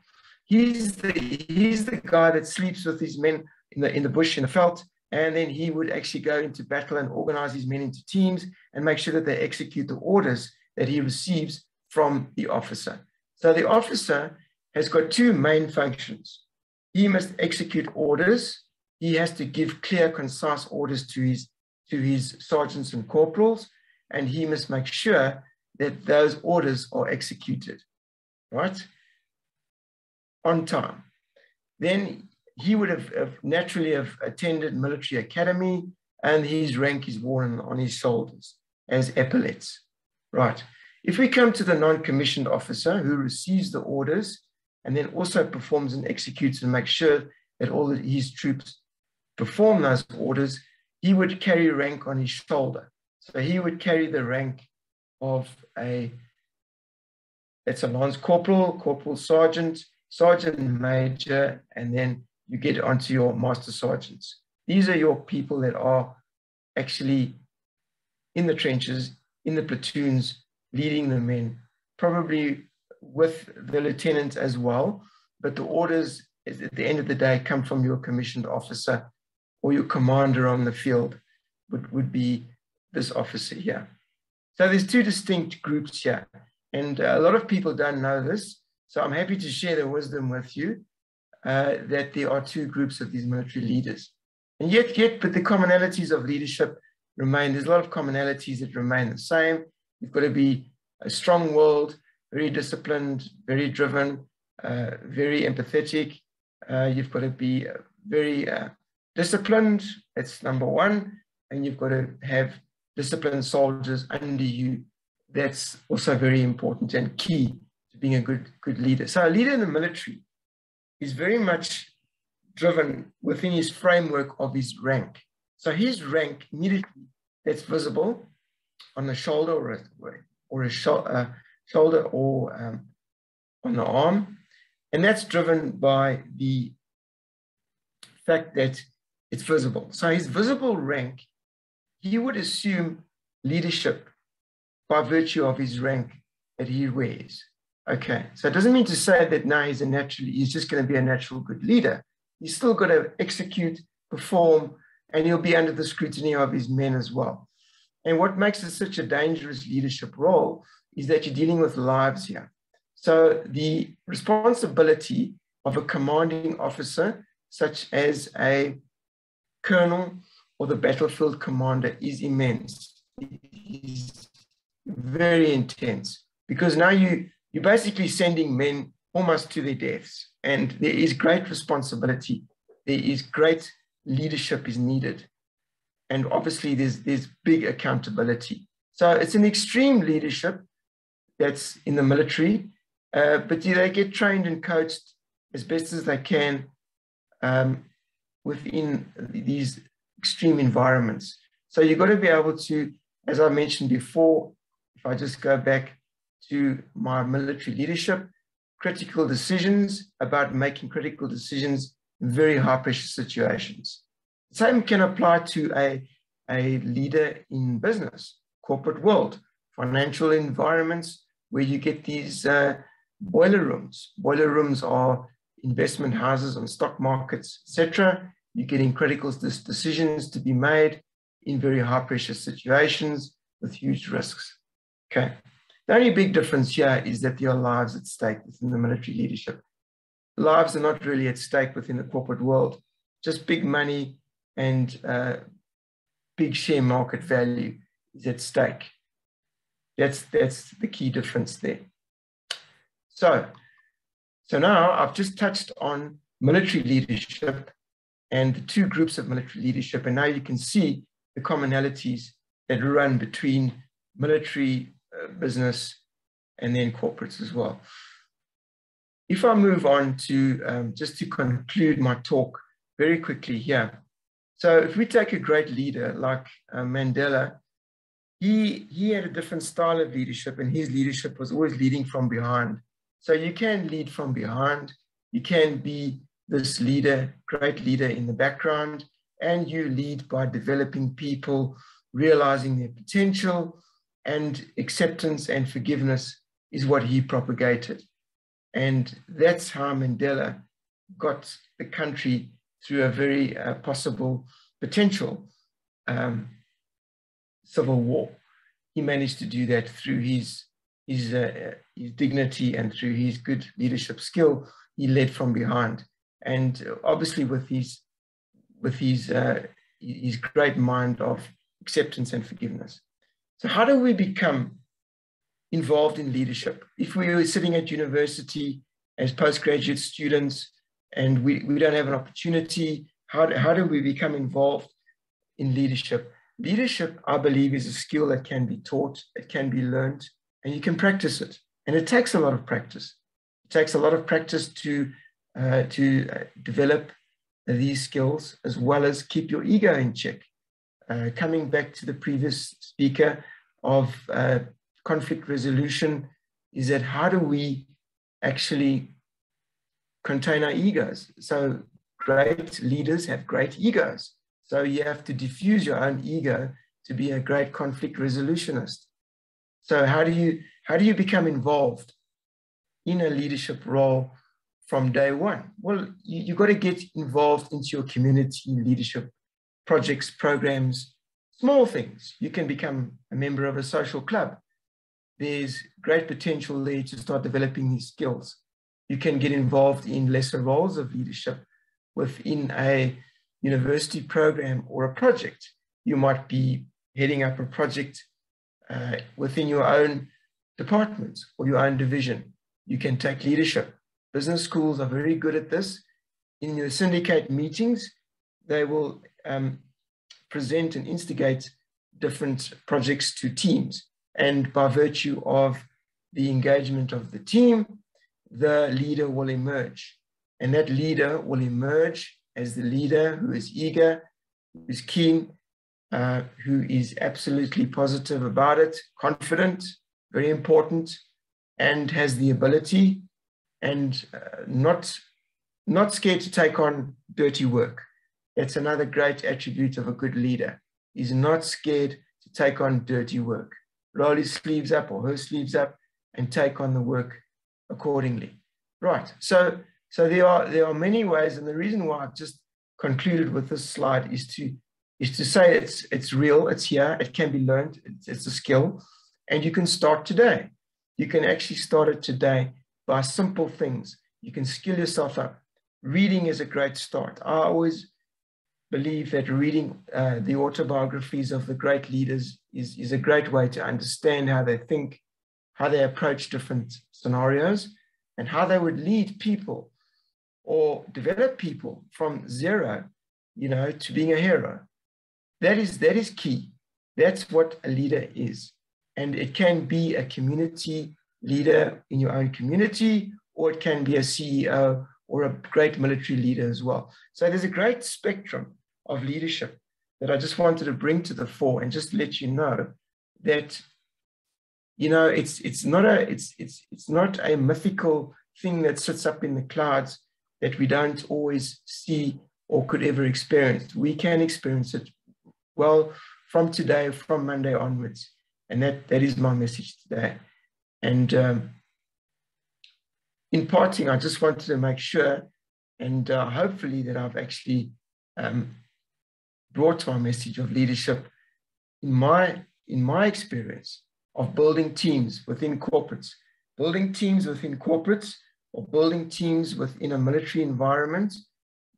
He's the guy that sleeps with his men in the bush, in the veld, and then he would actually go into battle and organize his men into teams and make sure that they execute the orders that he receives from the officer. So the officer has got two main functions. He must execute orders. He has to give clear, concise orders to his sergeants and corporals, and he must make sure that those orders are executed, right, on time. Then he would have naturally attended military academy, and his rank is worn on his shoulders as epaulets, right? If we come to the non-commissioned officer who receives the orders and then also performs and executes and makes sure that all his troops perform those orders, he would carry rank on his shoulder. So he would carry the rank of that's a lance corporal, corporal sergeant, sergeant major, and then you get onto your master sergeants. These are your people that are actually in the trenches, in the platoons, leading the men, probably with the lieutenant as well, but the orders at the end of the day come from your commissioned officer or your commander on the field, would be this officer here. So there's two distinct groups here, and a lot of people don't know this, so I'm happy to share the wisdom with you that there are two groups of these military leaders. And yet, but the commonalities of leadership remain. There's a lot of commonalities that remain the same. You've got to be a strong-willed, very disciplined, very driven, very empathetic. You've got to be very disciplined. That's number one. And you've got to have disciplined soldiers under you. That's also very important and key to being a good leader. So a leader in the military is very much driven within his framework of his rank. So his rank immediately that's visible on the shoulder or a shoulder or on the arm. And that's driven by the fact that it's visible. So his visible rank he would assume leadership by virtue of his rank that he wears. Okay, so it doesn't mean to say that now he's just going to be a natural good leader. He's still got to execute, perform, and he'll be under the scrutiny of his men as well. And what makes it such a dangerous leadership role is that you're dealing with lives here. So the responsibility of a commanding officer, such as a colonel or the battlefield commander, is immense. It is very intense, because now you're basically sending men almost to their deaths, and there is great responsibility. There is great leadership is needed. And obviously there's big accountability. So it's an extreme leadership that's in the military, but they get trained and coached as best as they can within these extreme environments. So you've got to be able to, as I mentioned before, if I just go back to my military leadership, critical decisions, about making critical decisions in very high pressure situations. The same can apply to a leader in business, corporate world, financial environments where you get these boiler rooms. Boiler rooms are investment houses on stock markets, etc. You're getting critical decisions to be made in very high pressure situations with huge risks. Okay. The only big difference here is that there are lives at stake within the military leadership. Lives are not really at stake within the corporate world, just big money and big share market value is at stake. That's the key difference there. So now I've just touched on military leadership and the two groups of military leadership, and now you can see the commonalities that run between military business and then corporates as well. If I move on to just to conclude my talk very quickly here. So if we take a great leader like Mandela, he had a different style of leadership, and his leadership was always leading from behind. So you can lead from behind, you can be this leader, great leader in the background, and you lead by developing people, realizing their potential, and acceptance and forgiveness is what he propagated. And that's how Mandela got the country through a very possible potential civil war. He managed to do that through his dignity and through his good leadership skill. He led from behind, and obviously with his great mind of acceptance and forgiveness. So how do we become involved in leadership? If we were sitting at university as postgraduate students and we don't have an opportunity, how do we become involved in leadership? Leadership, I believe, is a skill that can be taught, it can be learned, and you can practice it. And it takes a lot of practice. It takes a lot of practice to develop these skills, as well as keep your ego in check. Coming back to the previous speaker of conflict resolution, is that how do we actually contain our egos? So great leaders have great egos. So you have to diffuse your own ego to be a great conflict resolutionist. So how do you become involved in a leadership role from day one? Well, you've got to get involved into your community leadership projects, programs, small things. You can become a member of a social club. There's great potential there to start developing these skills. You can get involved in lesser roles of leadership within a university program or a project. You might be heading up a project within your own department or your own division. You can take leadership. Business schools are very good at this. In your syndicate meetings, they will present and instigate different projects to teams. And by virtue of the engagement of the team, the leader will emerge. And that leader will emerge as the leader who is eager, who is keen, who is absolutely positive about it, confident, very important, and has the ability and not scared to take on dirty work. That's another great attribute of a good leader. is not scared to take on dirty work. Roll his sleeves up or her sleeves up and take on the work accordingly. Right, so there are many ways, and the reason why I've just concluded with this slide is to say it's real, it's here, it can be learned, it's a skill, and you can start today. You can actually start it today by simple things. You can skill yourself up. Reading is a great start. I always believe that reading the autobiographies of the great leaders is a great way to understand how they think, how they approach different scenarios, and how they would lead people or develop people from zero, to being a hero. That is key. That's what a leader is. And it can be a community leader in your own community, or it can be a CEO or a great military leader as well. So there's a great spectrum of leadership that I just wanted to bring to the fore and just let you know that, it's not a mythical thing that sits up in the clouds that we don't always see or could ever experience. We can experience it well from today, from Monday onwards. And that is my message today. And in parting, I just wanted to make sure, and hopefully that I've actually brought my message of leadership in my experience of building teams within corporates, or building teams within a military environment.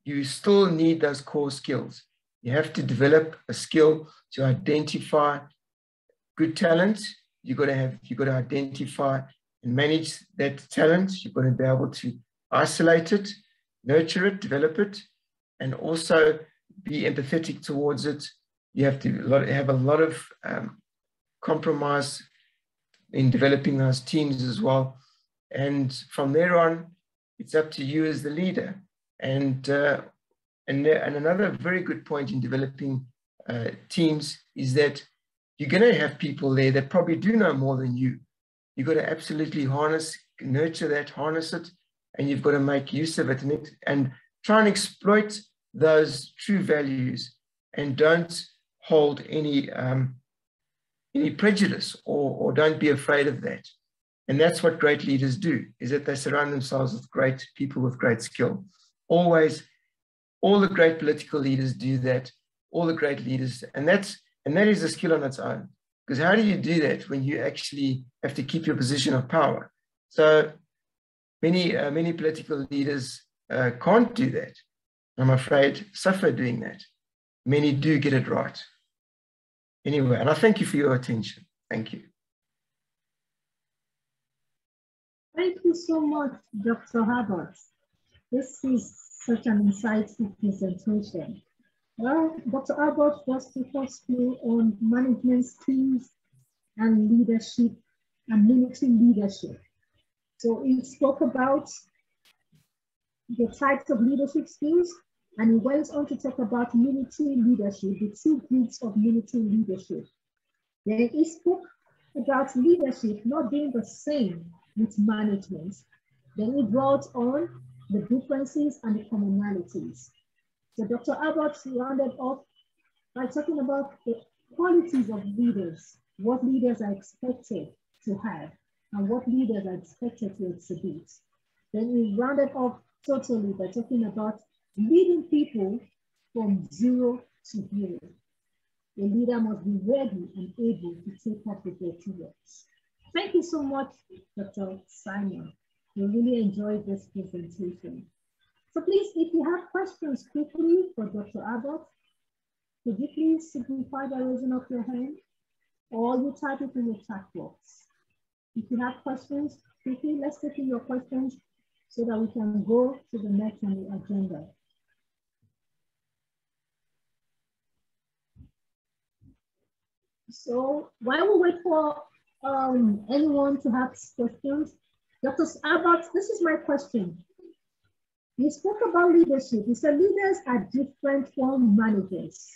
You still need those core skills. You have to develop a skill to identify good talent. You've got to identify and manage that talent. You've got to be able to isolate it, nurture it, develop it, and also be empathetic towards it. You have to have a lot of compromise in developing those teams as well. And from there on, it's up to you as the leader. And another very good point in developing teams is that you're going to have people there that probably do know more than you. You've got to absolutely nurture that, harness it, and you've got to make use of it and try and exploit those true values, and don't hold any prejudice or don't be afraid of that. And that's what great leaders do, is that they surround themselves with great people with great skill. Always, all the great political leaders do that, all the great leaders, and that is a skill on its own. Because how do you do that when you actually have to keep your position of power? So many political leaders can't do that. I'm afraid suffer doing that. Many do get it right. Anyway, and I thank you for your attention. Thank you. Thank you so much, Dr. Herbert. This is such an insightful presentation. Well, Dr. Herbert just took us through on management skills and leadership and military leadership. So he spoke about the types of leadership skills, and he went on to talk about military leadership, the two groups of military leadership. Then he spoke about leadership not being the same with management. Then he brought on the differences and the commonalities. So Dr. Albert rounded off by talking about the qualities of leaders, what leaders are expected to have, and what leaders are expected to exhibit. Then we rounded off totally by talking about leading people from zero to hero. A leader must be ready and able to take up with their works. Thank you so much, Dr. Simon. We really enjoyed this presentation. So please, if you have questions quickly for Dr. Abbott, could you please signify by raising up your hand, or you type it in the chat box. If you have questions, quickly, let's take in your questions so that we can go to the next on the agenda. So while we wait for anyone to have questions, Dr. Abbott, this is my question. You spoke about leadership. You said leaders are different from managers.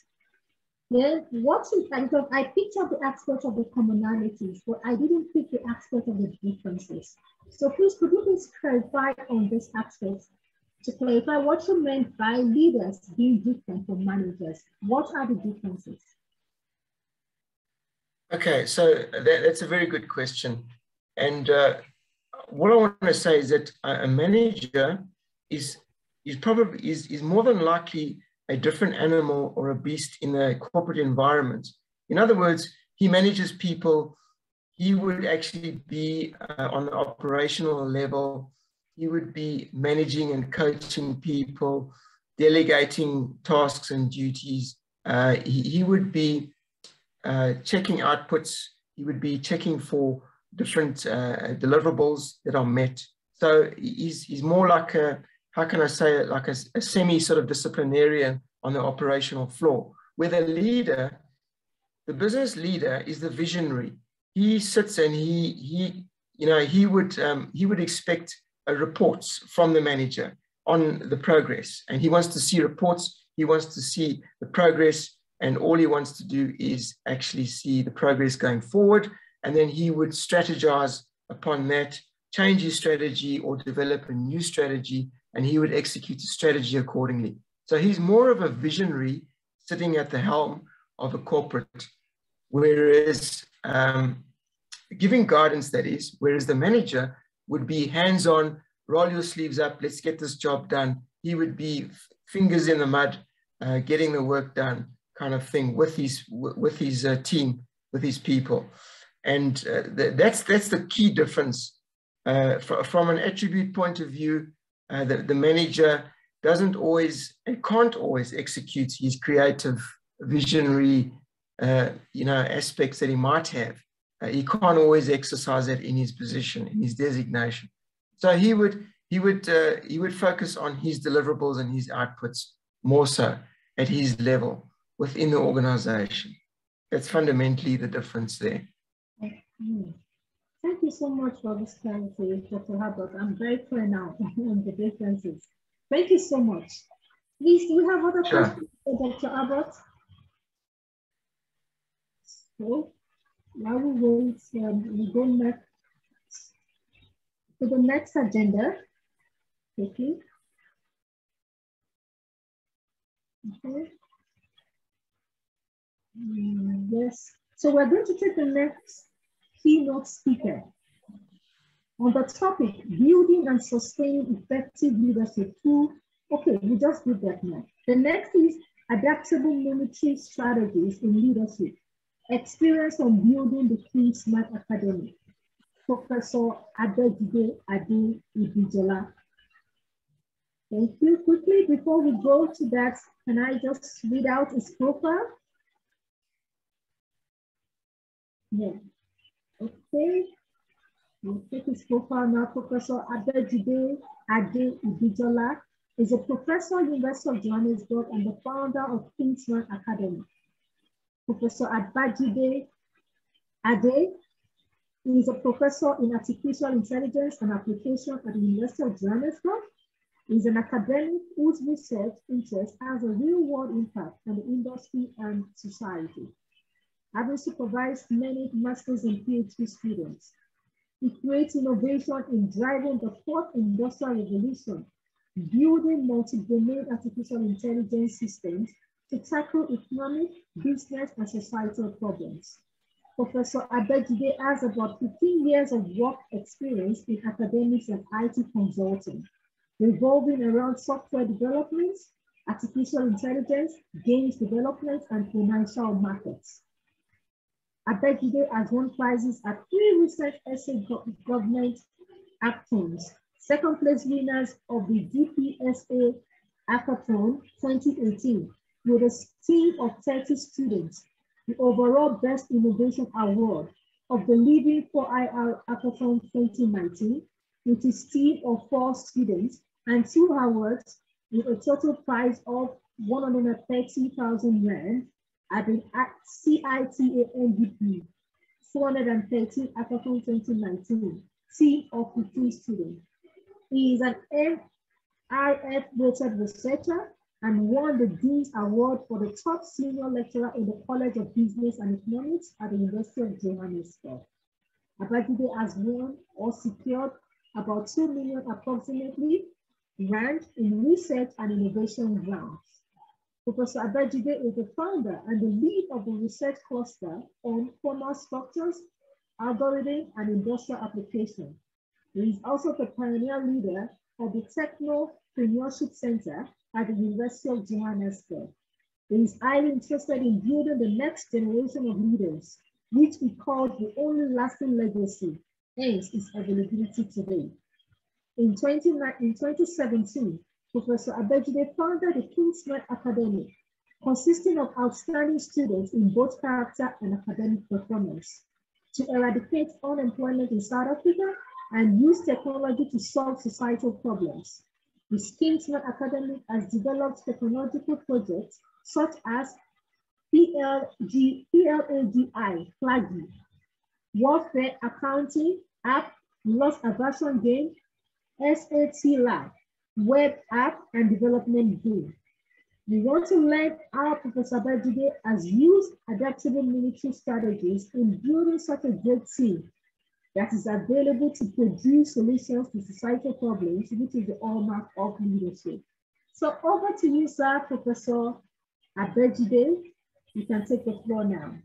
Then I picked up the aspect of the commonalities, but I didn't pick the aspect of the differences. So please, could you please clarify on this aspect to clarify what you meant by leaders being different from managers? What are the differences? Okay, so that's a very good question. And what I want to say is that a manager is more than likely a different animal or a beast in a corporate environment. In other words, he manages people. He would actually be on the operational level. He would be managing and coaching people, delegating tasks and duties. He would be checking outputs. He would be checking for different deliverables that are met. So he's more like a, how can I say it, like a semi sort of disciplinarian on the operational floor, where the leader, the business leader, is the visionary. He sits and he would expect reports from the manager on the progress, and he wants to see reports. He wants to see the progress, and all he wants to do is actually see the progress going forward, and then he would strategize upon that, change his strategy or develop a new strategy, and he would execute the strategy accordingly. So he's more of a visionary sitting at the helm of a corporate, whereas giving guidance, that is, whereas the manager would be hands-on, roll your sleeves up, let's get this job done. He would be fingers in the mud, getting the work done kind of thing with his team, with his people. And that's the key difference. From an attribute point of view, the manager doesn't always and can't always execute his creative, visionary aspects that he might have. He can't always exercise that in his position, in his designation. So he would focus on his deliverables and his outputs more so at his level within the organization. That's fundamentally the difference there. Thank you so much for this clarity, Dr. Herbert. I'm very clear now on the differences. Thank you so much. Please, do you have other questions for Dr. Herbert? So, now we wait, we go next to the next agenda. Okay. Okay. Yes. So we're going to take the next keynote speaker on the topic, building and sustaining effective leadership through, okay, we just did that now. The next is adaptable military strategies in leadership, experience on building the Kingsman Academy. Professor Adejide Ade Ibijola. Thank you. Quickly, before we go to that, can I just read out his profile? Yeah. Okay. We'll take his profile now. Professor Adejide Ade Ibijola is a professor at the University of Johannesburg and the founder of Kingsman Academy. Professor Adejide Ade is a professor in artificial intelligence and application at the University of Johannesburg. He's an academic whose research interest has a real-world impact on the industry and society. Having supervised many masters and PhD students, he creates innovation in driving the fourth industrial revolution, building multi-domain artificial intelligence systems to tackle economic, business, and societal problems. Professor Adejide has about 15 years of work experience in academics and IT consulting, revolving around software development, artificial intelligence, games development, and financial markets. Adejide has won prizes at 3 recent essay government hackathons, second place winners of the DPSA Hackathon 2018 with a team of 30 students, the overall Best Innovation Award of the Living for IR Hackathon 2019 with a team of 4 students, and 2 awards with a total prize of 130,000 Rand at the CITA MVP 413 Hackathon 2019 team of 15 students. He is an MRF rated researcher and won the Dean's Award for the top senior lecturer in the College of Business and Economics at the University of Johannesburg. Adejide has won or secured about 2 million approximately Rand in research and innovation grants. Professor Abejide is the founder and the lead of the research cluster on formal structures, algorithms, and industrial application. He is also the pioneer leader of the Technopreneurship Center at the University of Johannesburg. He is highly interested in building the next generation of leaders, which he calls the only lasting legacy, hence its availability today. In 2017, Professor Abejide founded the Kingsman Academy, consisting of outstanding students in both character and academic performance, to eradicate unemployment in South Africa and use technology to solve societal problems. The Kingsman Academy has developed technological projects such as PLAGI, Flaggy, Warfare Accounting App, Loss Aversion Game, SAT Lab, Web App, and Development Game. We want to learn how Professor Abejide has used adaptable military strategies in building such a great team that is available to produce solutions to societal problems, which is the hallmark of leadership. So over to you, sir, Professor Abejide. You can take the floor now.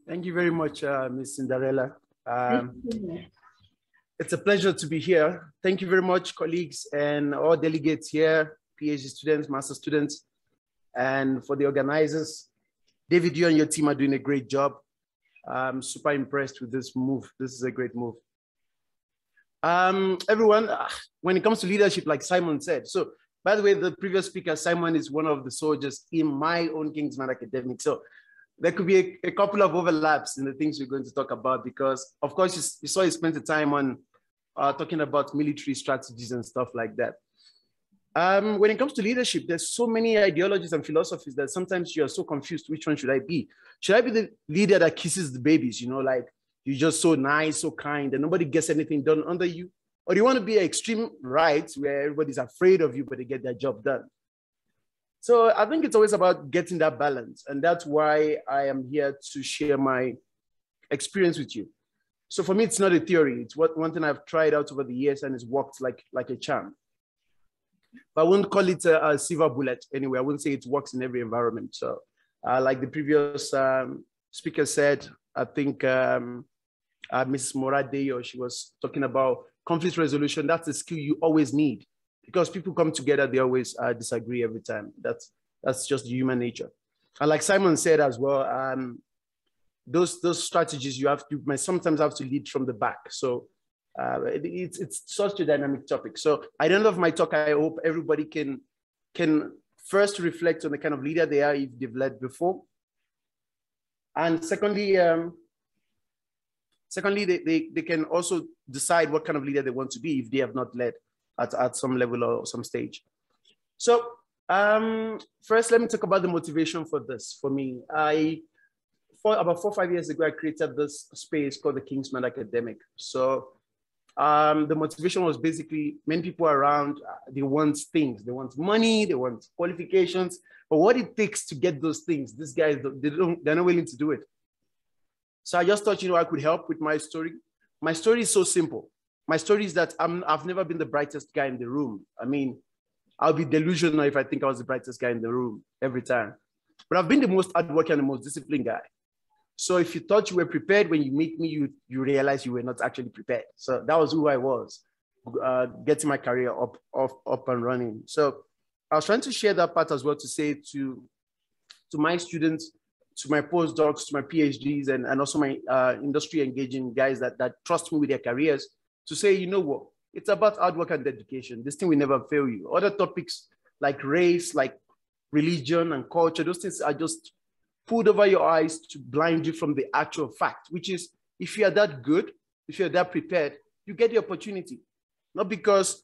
Thank you very much, Ms. Cinderella. It's a pleasure to be here. Thank you very much, colleagues and all delegates here, PhD students, master students, and for the organizers. David, you and your team are doing a great job. I'm super impressed with this move. This is a great move. Everyone, when it comes to leadership, like Simon said, so by the way, the previous speaker, Simon, is one of the soldiers in my own Kingsman Academic. So there could be a couple of overlaps in the things we're going to talk about, because of course, you saw he spent the time on talking about military strategies and stuff like that. When it comes to leadership, there's so many ideologies and philosophies that sometimes you're so confused, which one should I be? Should I be the leader that kisses the babies, you know, like you're just so nice, so kind, and nobody gets anything done under you? Or do you want to be an extreme right, where everybody's afraid of you, but they get their job done? So I think it's always about getting that balance. And that's why I am here to share my experience with you. So for me, it's not a theory. It's one thing I've tried out over the years, and it's worked like a charm. But I wouldn't call it a silver bullet anyway. I wouldn't say it works in every environment. So like the previous speaker said, I think Mrs. Moradeyo, she was talking about conflict resolution. That's a skill you always need, because people come together, they always disagree every time. That's just human nature. And like Simon said as well, those strategies you might sometimes have to lead from the back. So it's such a dynamic topic. So at the end of my talk, I hope everybody can first reflect on the kind of leader they are if they've led before. And secondly, they can also decide what kind of leader they want to be if they have not led at some level or some stage. So first, let me talk about the motivation for this. For me, about 4 or 5 years ago, I created this space called the Kingsman Academic. So the motivation was basically many people around, they want things. They want money, they want qualifications, but what it takes to get those things, these guys, they're not willing to do it. So I just thought, I could help with my story. My story is so simple. My story is that I've never been the brightest guy in the room. I mean, I'll be delusional if I think I was the brightest guy in the room every time. But I've been the most hardworking and the most disciplined guy. So if you thought you were prepared, when you meet me, you realize you were not actually prepared. So that was who I was, getting my career up and running. So I was trying to share that part as well, to say to my students, to my postdocs, to my PhDs, and also my industry engaging guys that trust me with their careers, to say, you know what, it's about hard work and dedication. This thing will never fail you. Other topics like race, like religion and culture, those things are just pulled over your eyes to blind you from the actual fact, which is, if you are that good, if you're that prepared, you get the opportunity. Not because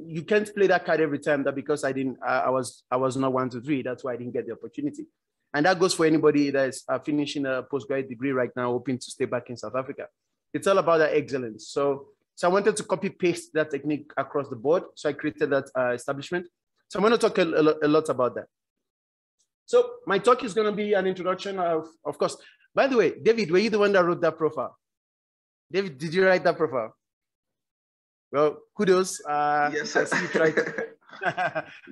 you can't play that card every time, that because I was not 1, 2, 3, that's why I didn't get the opportunity. And that goes for anybody that is finishing a postgraduate degree right now, hoping to stay back in South Africa. It's all about that excellence. So I wanted to copy paste that technique across the board. So I created that establishment. So I'm going to talk a lot about that. So my talk is going to be an introduction of course. By the way, David, were you the one that wrote that profile? David, did you write that profile? Well, kudos. Yes, sir. I see you tried.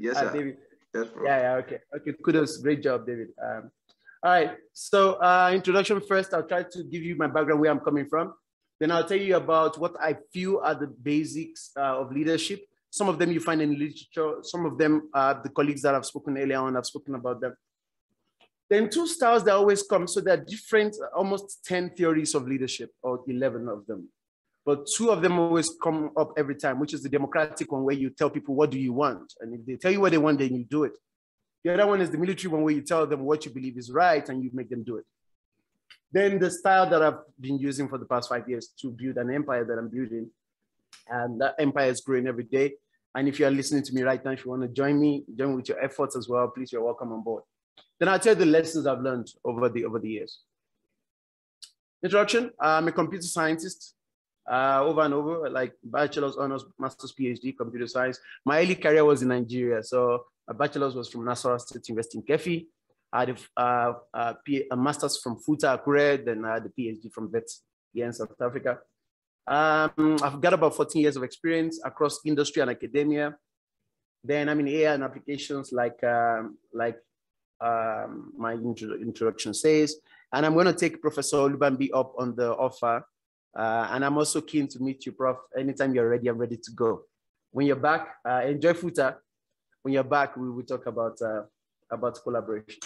Yes, sir. David. Yes, Prof. Yeah, okay. Okay, kudos. Great job, David. All right, so introduction first, I'll try to give you my background, where I'm coming from. Then I'll tell you about what I feel are the basics of leadership. Some of them you find in literature. Some of them, the colleagues that I've spoken earlier on, I've spoken about them. Then two styles that always come. So there are different, almost 10 theories of leadership, or 11 of them. But two of them always come up every time, which is the democratic one, where you tell people, what do you want? And if they tell you what they want, then you do it. The other one is the military one, where you tell them what you believe is right and you make them do it. Then the style that I've been using for the past 5 years to build an empire that I'm building. And that empire is growing every day. And if you're listening to me right now, if you want to join me, join with your efforts as well, please, you're welcome on board. Then I'll tell you the lessons I've learned over the years. Introduction, I'm a computer scientist. Over and over, like bachelor's, honors, master's, PhD, computer science. My early career was in Nigeria. So a bachelor's was from Nasarawa State University in Kefi. I had a master's from Futa Akure, then I had a PhD from VET here in South Africa. I've got about 14 years of experience across industry and academia. Then I'm in AI and applications like my introduction says. And I'm going to take Professor Olubambi up on the offer. And I'm also keen to meet you, Prof. Anytime you're ready, I'm ready to go. When you're back, enjoy Futa. When you're back, we will talk about collaborations.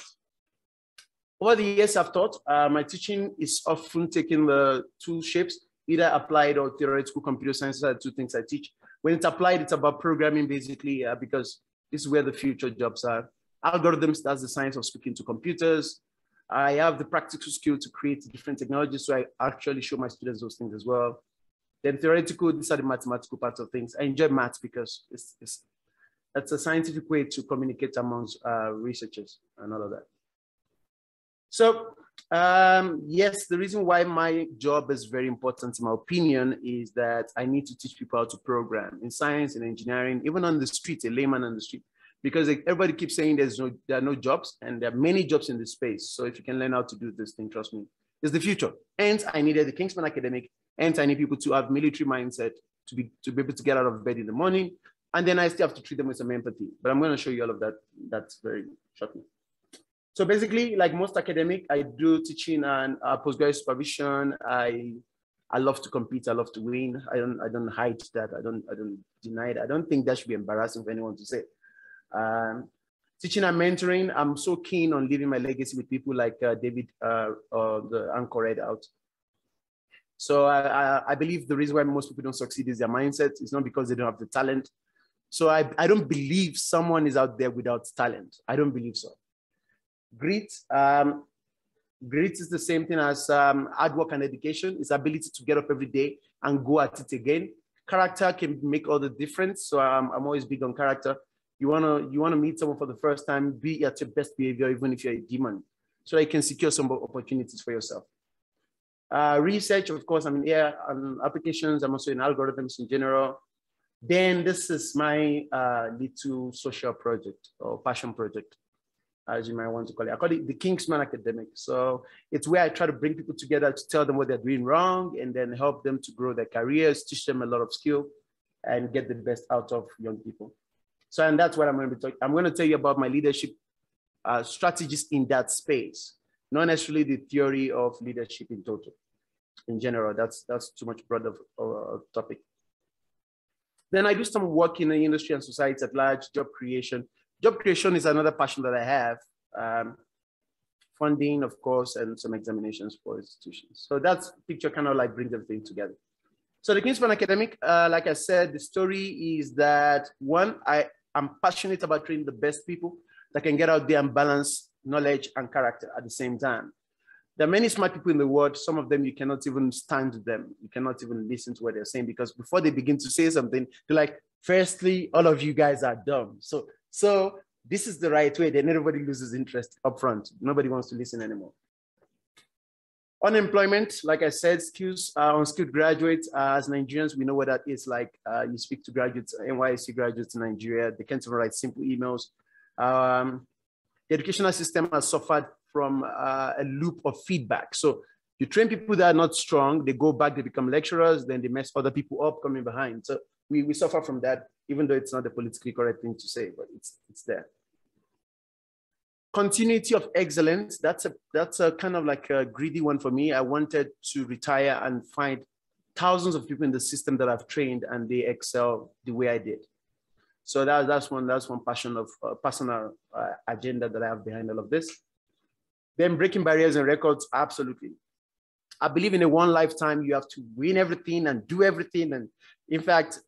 Over the years I've taught, my teaching is often taking the two shapes, either applied or theoretical computer science. Are the two things I teach. When it's applied, it's about programming, basically, because this is where the future jobs are. Algorithms, that's the science of speaking to computers. I have the practical skill to create different technologies, so I actually show my students those things as well. Then theoretical, these are the mathematical parts of things. I enjoy maths because it's a scientific way to communicate amongst researchers and all of that. So yes, the reason why my job is very important, in my opinion, is that I need to teach people how to program in science and engineering, even on the street, a layman on the street. Because everybody keeps saying there are no jobs, and there are many jobs in this space. So if you can learn how to do this thing, trust me, it's the future. And I needed the Kingsman Academic, and I need people to have military mindset to be able to get out of bed in the morning. And then I still have to treat them with some empathy. But I'm going to show you all of that. That's very shortly. So basically, like most academic, I do teaching and postgraduate supervision. I love to compete. I love to win. I don't hide that. I don't deny it. I don't think that should be embarrassing for anyone to say. Teaching and mentoring, I'm so keen on leaving my legacy with people like David, the anchor read out. So I believe the reason why most people don't succeed is their mindset. It's not because they don't have the talent. So I don't believe someone is out there without talent. I don't believe so. Grit. Grit is the same thing as hard work and dedication. It's ability to get up every day and go at it again. Character can make all the difference. So I'm always big on character. You wanna meet someone for the first time, be at your best behavior, even if you're a demon, so that you can secure some opportunities for yourself. Research, of course, I'm in AI and applications. I'm also in algorithms in general. Then this is my little social project or passion project, as you might want to call it. I call it the Kingsman Academic. So it's where I try to bring people together to tell them what they're doing wrong and then help them to grow their careers, teach them a lot of skill and get the best out of young people. So, and that's what I'm going to be talking. I'm going to tell you about my leadership strategies in that space, not necessarily the theory of leadership in total. In general, that's too much broader topic. Then I do some work in the industry and society at large, job creation. Job creation is another passion that I have. Funding, of course, and some examinations for institutions. So that picture kind of like brings everything together. So the Kingsman Academic, like I said, the story is that one, I'm passionate about training the best people that can get out there and balance knowledge and character at the same time. There are many smart people in the world. Some of them, you cannot even stand them. You cannot even listen to what they're saying because before they begin to say something, they're like, firstly, all of you guys are dumb. So this is the right way. Then everybody loses interest up front. Nobody wants to listen anymore. Unemployment, like I said, skills, unskilled graduates, as Nigerians, we know what that is like. You speak to graduates, NYSC graduates in Nigeria, they can't even write simple emails. The educational system has suffered from a loop of feedback. So you train people that are not strong, they go back, they become lecturers, then they mess other people up coming behind. So we suffer from that, even though it's not the politically correct thing to say, but it's there. continuity of excellence. That's a kind of like a greedy one for me. I wanted to retire and find thousands of people in the system that I've trained and they excel the way I did. So that's one passion of personal agenda that I have behind all of this. Then breaking barriers and records, absolutely. I believe in a one lifetime, you have to win everything and do everything. And in fact,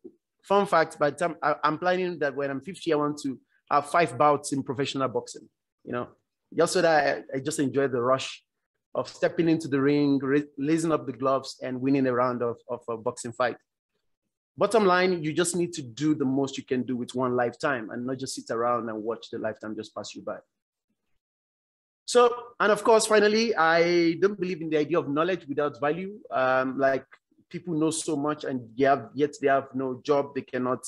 fun fact, by the time I'm planning that when I'm 50, I want to have 5 bouts in professional boxing, you know, just so that I just enjoy the rush of stepping into the ring, lacing up the gloves and winning a round of a boxing fight. Bottom line, you just need to do the most you can do with one lifetime and not just sit around and watch the lifetime just pass you by. So, and of course, finally, I don't believe in the idea of knowledge without value. Like people know so much and yet they have no job. They cannot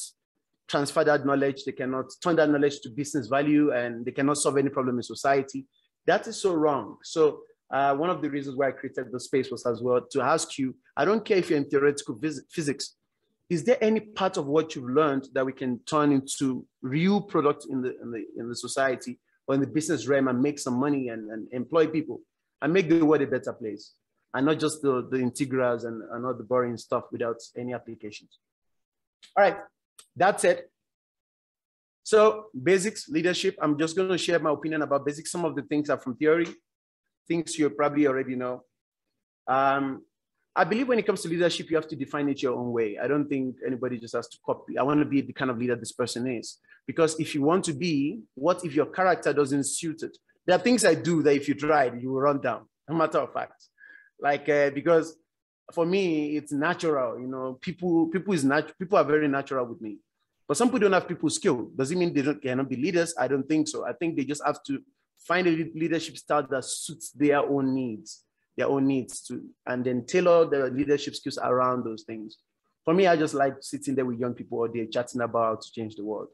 transfer that knowledge. They cannot turn that knowledge to business value and they cannot solve any problem in society. That is so wrong. So one of the reasons why I created the space was as well to ask you, I don't care if you're in theoretical physics, is there any part of what you've learned that we can turn into real product in the society or in the business realm and make some money and employ people and make the world a better place and not just the integrals and all the boring stuff without any applications. All right, that's it. So basics, leadership, I'm just going to share my opinion about basics. Some of the things are from theory, things you probably already know. I believe when it comes to leadership, you have to define it your own way. I don't think anybody just has to copy. I want to be the kind of leader this person is. Because if you want to be, what if your character doesn't suit it? There are things I do that if you tried, you will run down, a matter of fact. Like, because for me, it's natural, you know, people are very natural with me. But some people don't have people skill. Does it mean they cannot be leaders? I don't think so. I think they just have to find a leadership style that suits their own needs and then tailor the leadership skills around those things. For me, I just like sitting there with young people all day chatting about how to change the world.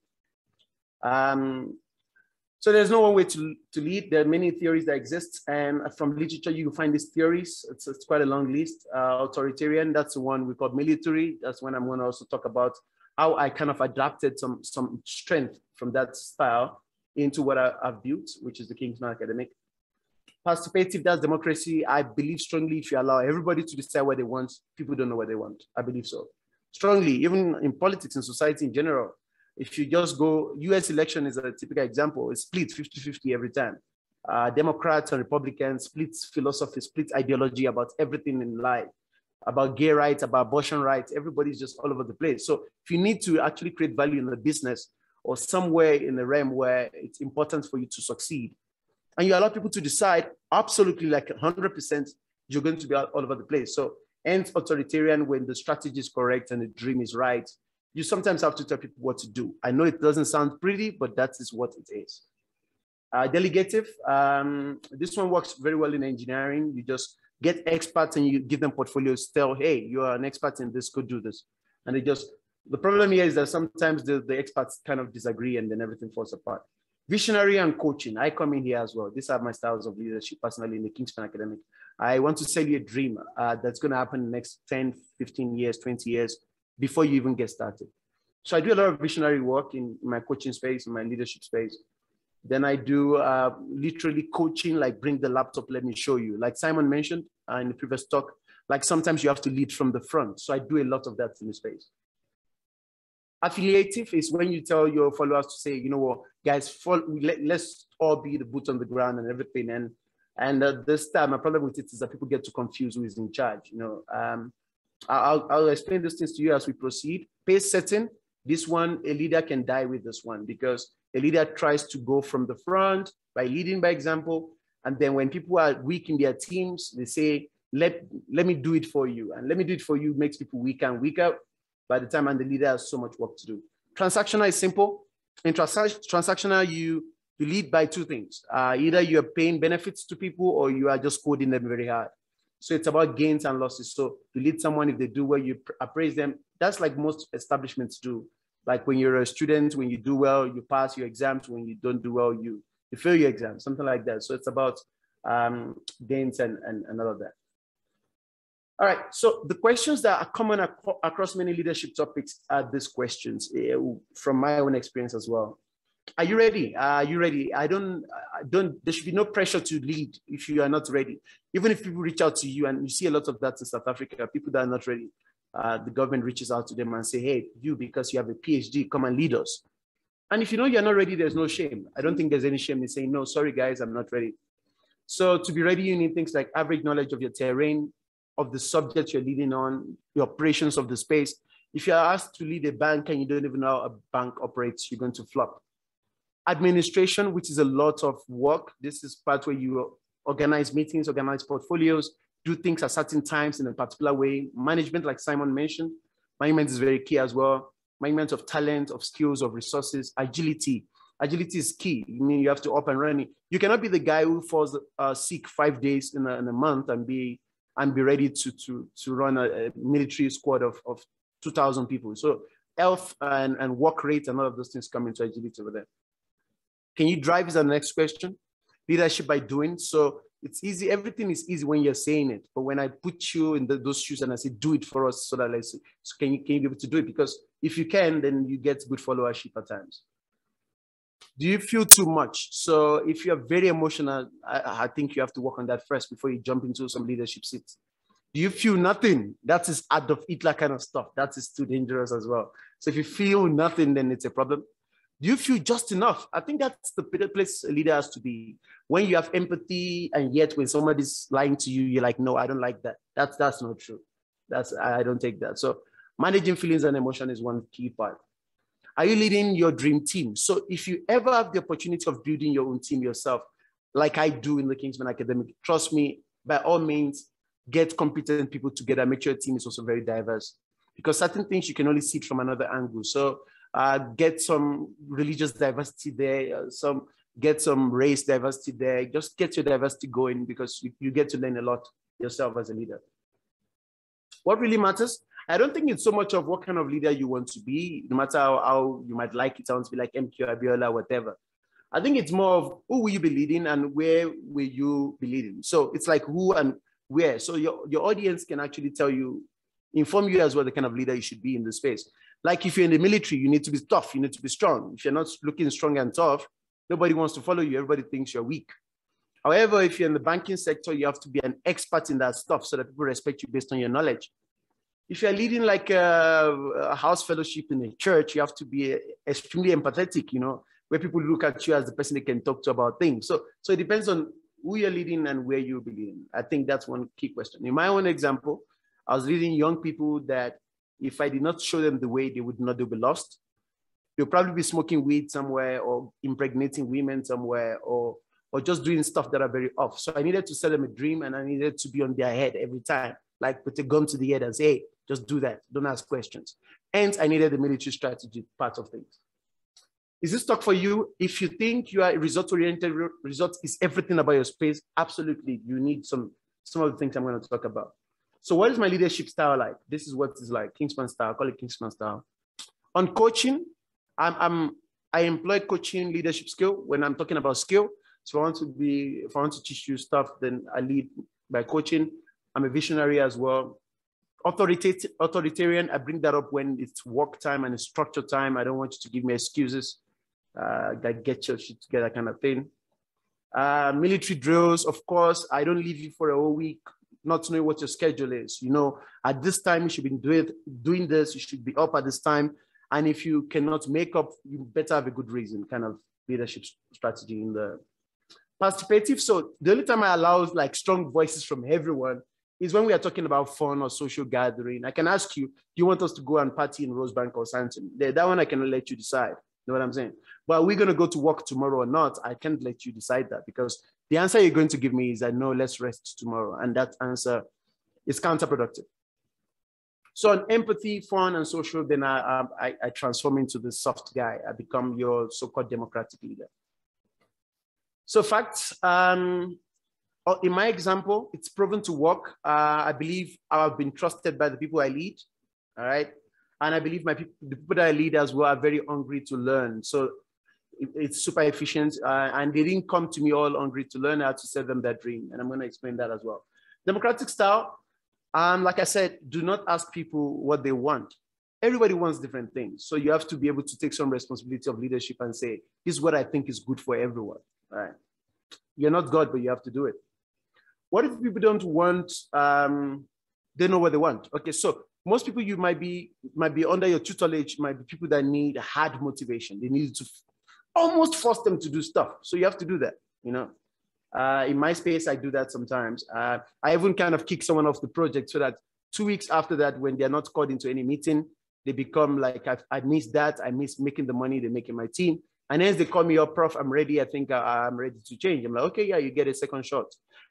So there's no one way to lead. There are many theories that exist, and from literature you can find these theories. It's quite a long list. Authoritarian, that's the one we call military. That's when I'm going to also talk about how I kind of adapted some strength from that style into what I've built, which is the Kingsman Academic. Participative, that's democracy. I believe strongly if you allow everybody to decide what they want, people don't know what they want. I believe so. Strongly, even in politics and society in general. If you just go, US election is a typical example. It's split 50-50 every time. Democrats and Republicans, split philosophy, split ideology about everything in life, about gay rights, about abortion rights. Everybody's just all over the place. So if you need to actually create value in the business or somewhere in the realm where it's important for you to succeed, and you allow people to decide absolutely like 100%, you're going to be all over the place. So, and authoritarian, when the strategy is correct and the dream is right, you sometimes have to tell people what to do. I know it doesn't sound pretty, but that is what it is. Delegative, this one works very well in engineering. You just get experts and you give them portfolios, tell, hey, you are an expert in this, go do this. And the problem here is that sometimes the experts kind of disagree and then everything falls apart. Visionary and coaching, I come in here as well. These are my styles of leadership personally in the Kingsman Academic. I want to sell you a dream that's going to happen in the next 10, 15 years, 20 years before you even get started. So I do a lot of visionary work in my coaching space, in my leadership space. Then I do literally coaching, like bring the laptop, let me show you. Like Simon mentioned in the previous talk, like sometimes you have to lead from the front. So I do a lot of that in the space. Affiliative is when you tell your followers to say, you know what, guys, let's all be the boots on the ground and everything. And this time, my problem with it is that people get too confused who is in charge. You know, I'll explain these things to you as we proceed. Pace setting, this one, a leader can die with this one because a leader tries to go from the front by leading by example. And then when people are weak in their teams, they say, let me do it for you. And let me do it for you makes people weaker and weaker. By the time, and the leader has so much work to do. Transactional is simple. In transactional, you lead by two things. Either you're paying benefits to people or you are just coding them very hard. So it's about gains and losses. So you lead someone, if they do well, you appraise them. That's like most establishments do. Like when you're a student, when you do well, you pass your exams. When you don't do well, you fail your exams, something like that. So it's about gains and all of that. All right, so the questions that are common across many leadership topics are these questions from my own experience as well. Are you ready? Are you ready? There should be no pressure to lead if you are not ready. Even if people reach out to you, and you see a lot of that in South Africa, people that are not ready, the government reaches out to them and say, hey, you, because you have a PhD, come and lead us. And if you know you're not ready, there's no shame. I don't think there's any shame in saying, no, sorry guys, I'm not ready. So to be ready, you need things like average knowledge of your terrain, of the subject you're leading on, the operations of the space. If you're asked to lead a bank and you don't even know how a bank operates, you're going to flop. Administration, which is a lot of work. This is part where you organize meetings, organize portfolios, do things at certain times in a particular way. Management, like Simon mentioned, management is very key as well. Management of talent, of skills, of resources, agility. Agility is key. I mean, you have to up and running. You cannot be the guy who falls sick 5 days in a month and be ready to run a military squad of 2,000 people. So health and work rate and all of those things come into agility over there. Can you drive is the next question. Leadership by doing. So it's easy. Everything is easy when you're saying it. But when I put you in those shoes and I say, do it for us, so that let's see. So can you be able to do it? Because if you can, then you get good followership at times. Do you feel too much? So if you're very emotional, I think you have to work on that first before you jump into some leadership seats. Do you feel nothing? That is Adolf Hitler kind of stuff. That is too dangerous as well. So if you feel nothing, then it's a problem. Do you feel just enough? I think that's the place a leader has to be. When you have empathy, and yet when somebody's lying to you, you're like, no, I don't like that. That's not true. I don't take that. So managing feelings and emotion is one key part. Are you leading your dream team? So if you ever have the opportunity of building your own team yourself, like I do in the Kingsman Academy, trust me, by all means, get competent people together. Make sure your team is also very diverse, because certain things you can only see it from another angle. So get some religious diversity there, get some race diversity there. Just get your diversity going, because you get to learn a lot yourself as a leader. What really matters? I don't think it's so much of what kind of leader you want to be, no matter how you might like it. I want to be like MQ, Abiola, whatever. I think it's more of who will you be leading and where will you be leading. So it's like who and where. So your audience can actually tell you, inform you as well the kind of leader you should be in the space. Like if you're in the military, you need to be tough, you need to be strong. If you're not looking strong and tough, nobody wants to follow you. Everybody thinks you're weak. However, if you're in the banking sector, you have to be an expert in that stuff so that people respect you based on your knowledge. If you're leading like a house fellowship in a church, you have to be extremely empathetic, where people look at you as the person they can talk to about things. So it depends on who you're leading and where you'll be leading. I think that's one key question. In my own example, I was leading young people that if I did not show them the way, they'll be lost. They'll probably be smoking weed somewhere, or impregnating women somewhere, or just doing stuff that are very off. So I needed to sell them a dream, and I needed to be on their head every time, like put a gun to the head and say, hey, just do that. Don't ask questions. And I needed the military strategy part of things. Is this talk for you? If you think you are result-oriented, results is everything about your space, absolutely. You need some of the things I'm going to talk about. So what is my leadership style like? This is what it's like, Kingsman style, I call it Kingsman style. On coaching, I employ coaching leadership skill when I'm talking about skill. So if I want to teach you stuff, then I lead by coaching. I'm a visionary as well. Authoritarian, I bring that up when it's work time and it's structure time. I don't want you to give me excuses, like get your shit together kind of thing. Military drills, of course, I don't leave you for a whole week not knowing what your schedule is. At this time, you should be doing this, you should be up at this time. And if you cannot make up, you better have a good reason, kind of leadership strategy in the participative. So the only time I allow like strong voices from everyone is when we are talking about fun or social gathering. I can ask you, do you want us to go and party in Rosebank or Santon? That one I can let you decide. You know what I'm saying? But are we going to go to work tomorrow or not? I can't let you decide that, because the answer you're going to give me is that no, let's rest tomorrow. And that answer is counterproductive. So on empathy, fun, and social, then I transform into the soft guy. I become your so-called democratic leader. So facts, in my example, it's proven to work. I believe I've been trusted by the people I lead, all right? And I believe the people that I lead as well are very hungry to learn. So it's super efficient. And they didn't come to me all hungry to learn. I had to sell them that dream. And I'm going to explain that as well. Democratic style, like I said, do not ask people what they want. everybody wants different things. So you have to be able to take some responsibility of leadership and say, this is what I think is good for everyone, right? You're not God, but you have to do it. What if people don't want, they know what they want? Okay, so most people you might be under your tutelage, might be people that need hard motivation. They need to almost force them to do stuff. So you have to do that, you know. In my space, I do that sometimes. I even kind of kick someone off the project so that 2 weeks after that, when they're not called into any meeting, they become like, I miss that. I miss making the money they make in my team. And as they call me up, Prof, I'm ready. I think I'm ready to change. I'm like, okay, yeah, you get a second shot.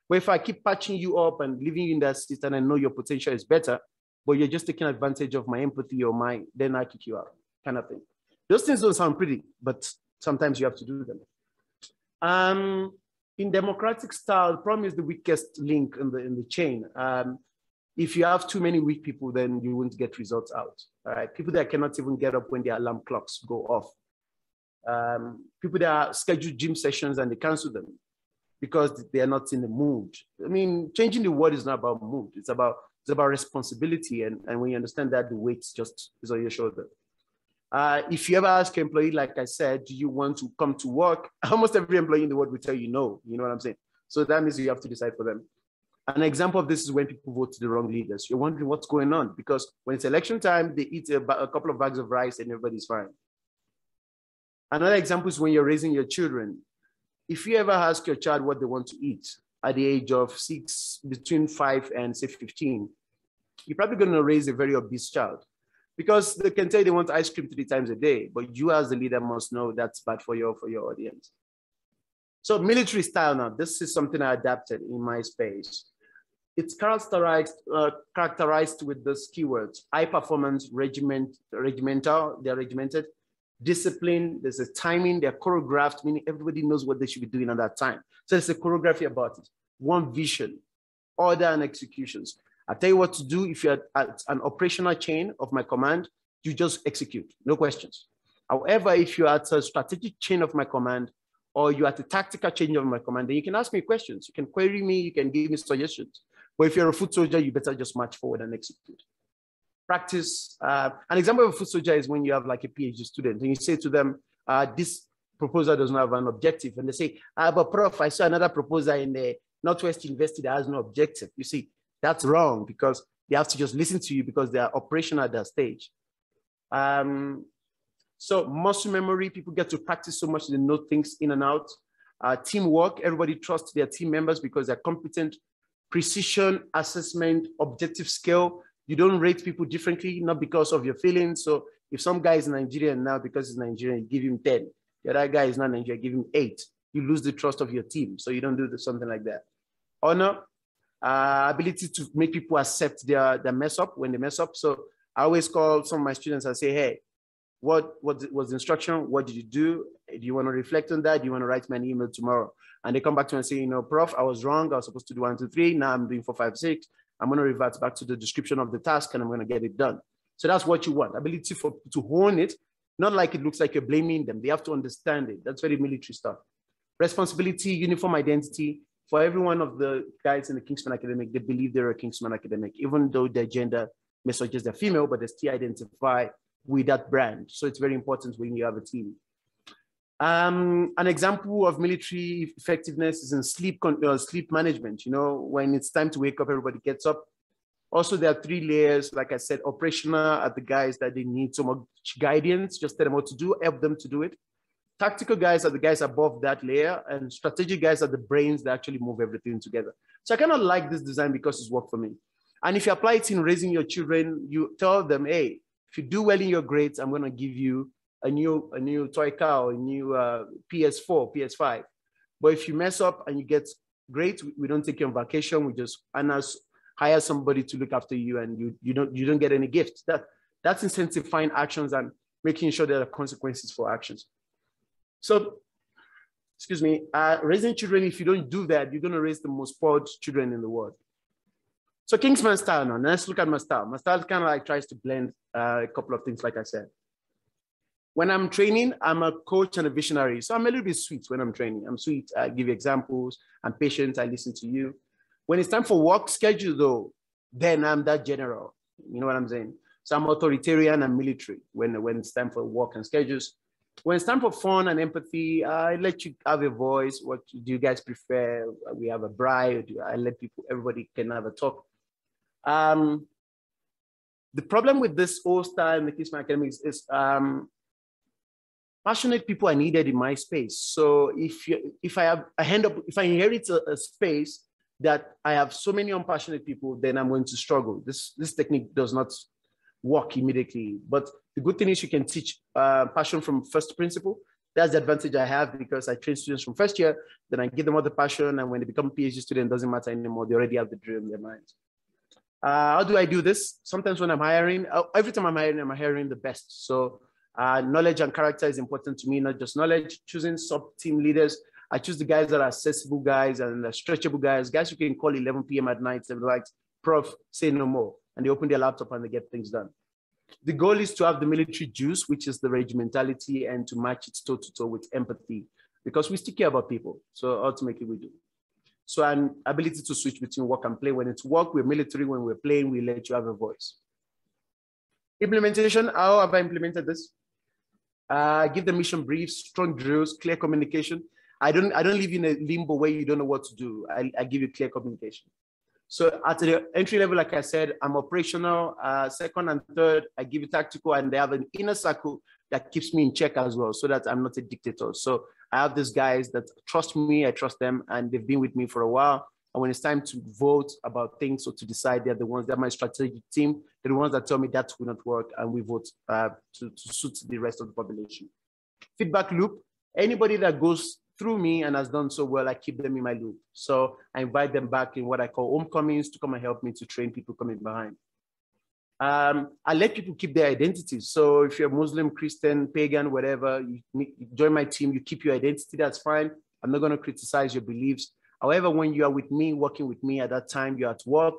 But if I keep patching you up and leaving you in that state and I know your potential is better, but you're just taking advantage of my empathy or then I kick you out, kind of thing. Those things don't sound pretty, but sometimes you have to do them. In democratic style, the problem is the weakest link in the chain. If you have too many weak people, then you won't get results out. All right, people that cannot even get up when their alarm clocks go off. People that schedule gym sessions and they cancel them because they are not in the mood. I mean, changing the world is not about mood. It's about responsibility. And when you understand that, the weight just is on your shoulder. If you ever ask your employee, like I said, do you want to come to work? Almost every employee in the world will tell you no. You know what I'm saying? So that means you have to decide for them. An example of this is when people vote the wrong leaders. You're wondering what's going on because when it's election time, they eat a couple of bags of rice and everybody's fine. Another example is when you're raising your children. If you ever ask your child what they want to eat at the age of 6, between 5 and say 15, you're probably going to raise a very obese child because they can tell you they want ice cream 3 times a day, but you as the leader must know that's bad for your audience. So military style now, this is something I adapted in my space. It's characterized with those keywords: high performance, regimental, they're regimented, discipline, there's a timing, they're choreographed, meaning everybody knows what they should be doing at that time. So there's a choreography about it. One vision, order and executions. I tell you what to do. If you're at an operational chain of my command, you just execute, no questions. However, if you're at a strategic chain of my command, or you're at a tactical chain of my command, then you can ask me questions. You can query me, you can give me suggestions. But if you're a foot soldier, you better just march forward and execute. Practice. An example of a foot soldier is when you have like a PhD student and you say to them, this proposal does not have an objective. And they say, but Prof, I saw another proposal in the Northwest University that has no objective. You see, that's wrong because they have to just listen to you because they are operational at that stage. So muscle memory, people get to practice so much they know things in and out. Teamwork, everybody trusts their team members because they're competent. Precision, assessment, objective skill. You don't rate people differently, not because of your feelings. So if some guy is Nigerian now, because he's Nigerian, you give him 10. The other guy is not Nigerian, give him 8. You lose the trust of your team. So you don't do something like that. Honor, ability to make people accept their mess up when they mess up. So I always call some of my students and say, hey, what was the instruction? What did you do? Do you want to reflect on that? Do you want to write me an email tomorrow? And they come back to me and say, you know, Prof, I was wrong. I was supposed to do 1, 2, 3. Now I'm doing 4, 5, 6. I'm going to revert back to the description of the task and I'm going to get it done. So that's what you want. Ability to hone it, not like it looks like you're blaming them. They have to understand it. That's very military stuff. Responsibility, uniform identity. For every one of the guys in the Kingsman Academic, they believe they're a Kingsman Academic, even though their gender may suggest they're female, but they still identify with that brand. So it's very important when you have a team. An example of military effectiveness is in sleep management. You know, when it's time to wake up, everybody gets up. Also, there are 3 layers. Like I said, operational are the guys that they need some guidance, just tell them what to do, help them to do it. Tactical guys are the guys above that layer, and strategic guys are the brains that actually move everything together. So I kind of like this design because it's worked for me. And if you apply it in raising your children, you tell them, hey, if you do well in your grades, I'm going to give you a new toy car, a new PS4, PS5. But if you mess up and you get great, we don't take you on vacation. We just hire somebody to look after you, and you don't get any gift. That's incentivizing actions and making sure there are consequences for actions. So, excuse me, raising children, if you don't do that, you're going to raise the most spoiled children in the world. So Kingsman style now. Let's look at my style. My style kind of like tries to blend a couple of things, like I said. When I'm training, I'm a coach and a visionary. So I'm a little bit sweet when I'm training. I'm sweet. I give you examples. I'm patient. I listen to you. When it's time for work schedule, though, then I'm that general. You know what I'm saying? So I'm authoritarian and military when it's time for work and schedules. When it's time for fun and empathy, I let you have a voice. What do you guys prefer? We have a bride. I let everybody can have a talk. The problem with this whole style in the Kingsman Academy is passionate people are needed in my space. So if I inherit a space that I have so many unpassionate people, then I'm going to struggle. This technique does not work immediately. But the good thing is you can teach passion from first principle. That's the advantage I have because I train students from first year, then I give them all the passion, and when they become a PhD student, it doesn't matter anymore. They already have the dream in their minds. How do I do this? Sometimes when I'm hiring, every time I'm hiring the best. So knowledge and character is important to me, not just knowledge. Choosing sub-team leaders, I choose the guys that are accessible guys and stretchable guys who can call 11 p.m. at night and be like, prof, say no more. And they open their laptop and they get things done. The goal is to have the military juice, which is the regimentality, and to match it toe-to-toe with empathy, because we still care about people. So ultimately we do. So an ability to switch between work and play. When it's work, we're military. When we're playing, we let you have a voice. Implementation, how have I implemented this? Give them mission briefs, strong drills, clear communication. I don't leave you in a limbo where you don't know what to do. I give you clear communication. So at the entry level, like I said, I'm operational. Second and third, I give you tactical, and they have an inner circle that keeps me in check as well, so that I'm not a dictator. So I have these guys that trust me, I trust them, and they've been with me for a while. And when it's time to vote about things or to decide, they're the ones that my strategic team, they're the ones that tell me that will not work, and we vote to suit the rest of the population. Feedback loop, anybody that goes through me and has done so well, I keep them in my loop. So I invite them back in what I call homecomings to come and help me to train people coming behind. I let people keep their identities. So if you're Muslim, Christian, pagan, whatever, you join my team, you keep your identity, that's fine. I'm not gonna criticize your beliefs. However, when you are with me, working with me at that time, you're at work,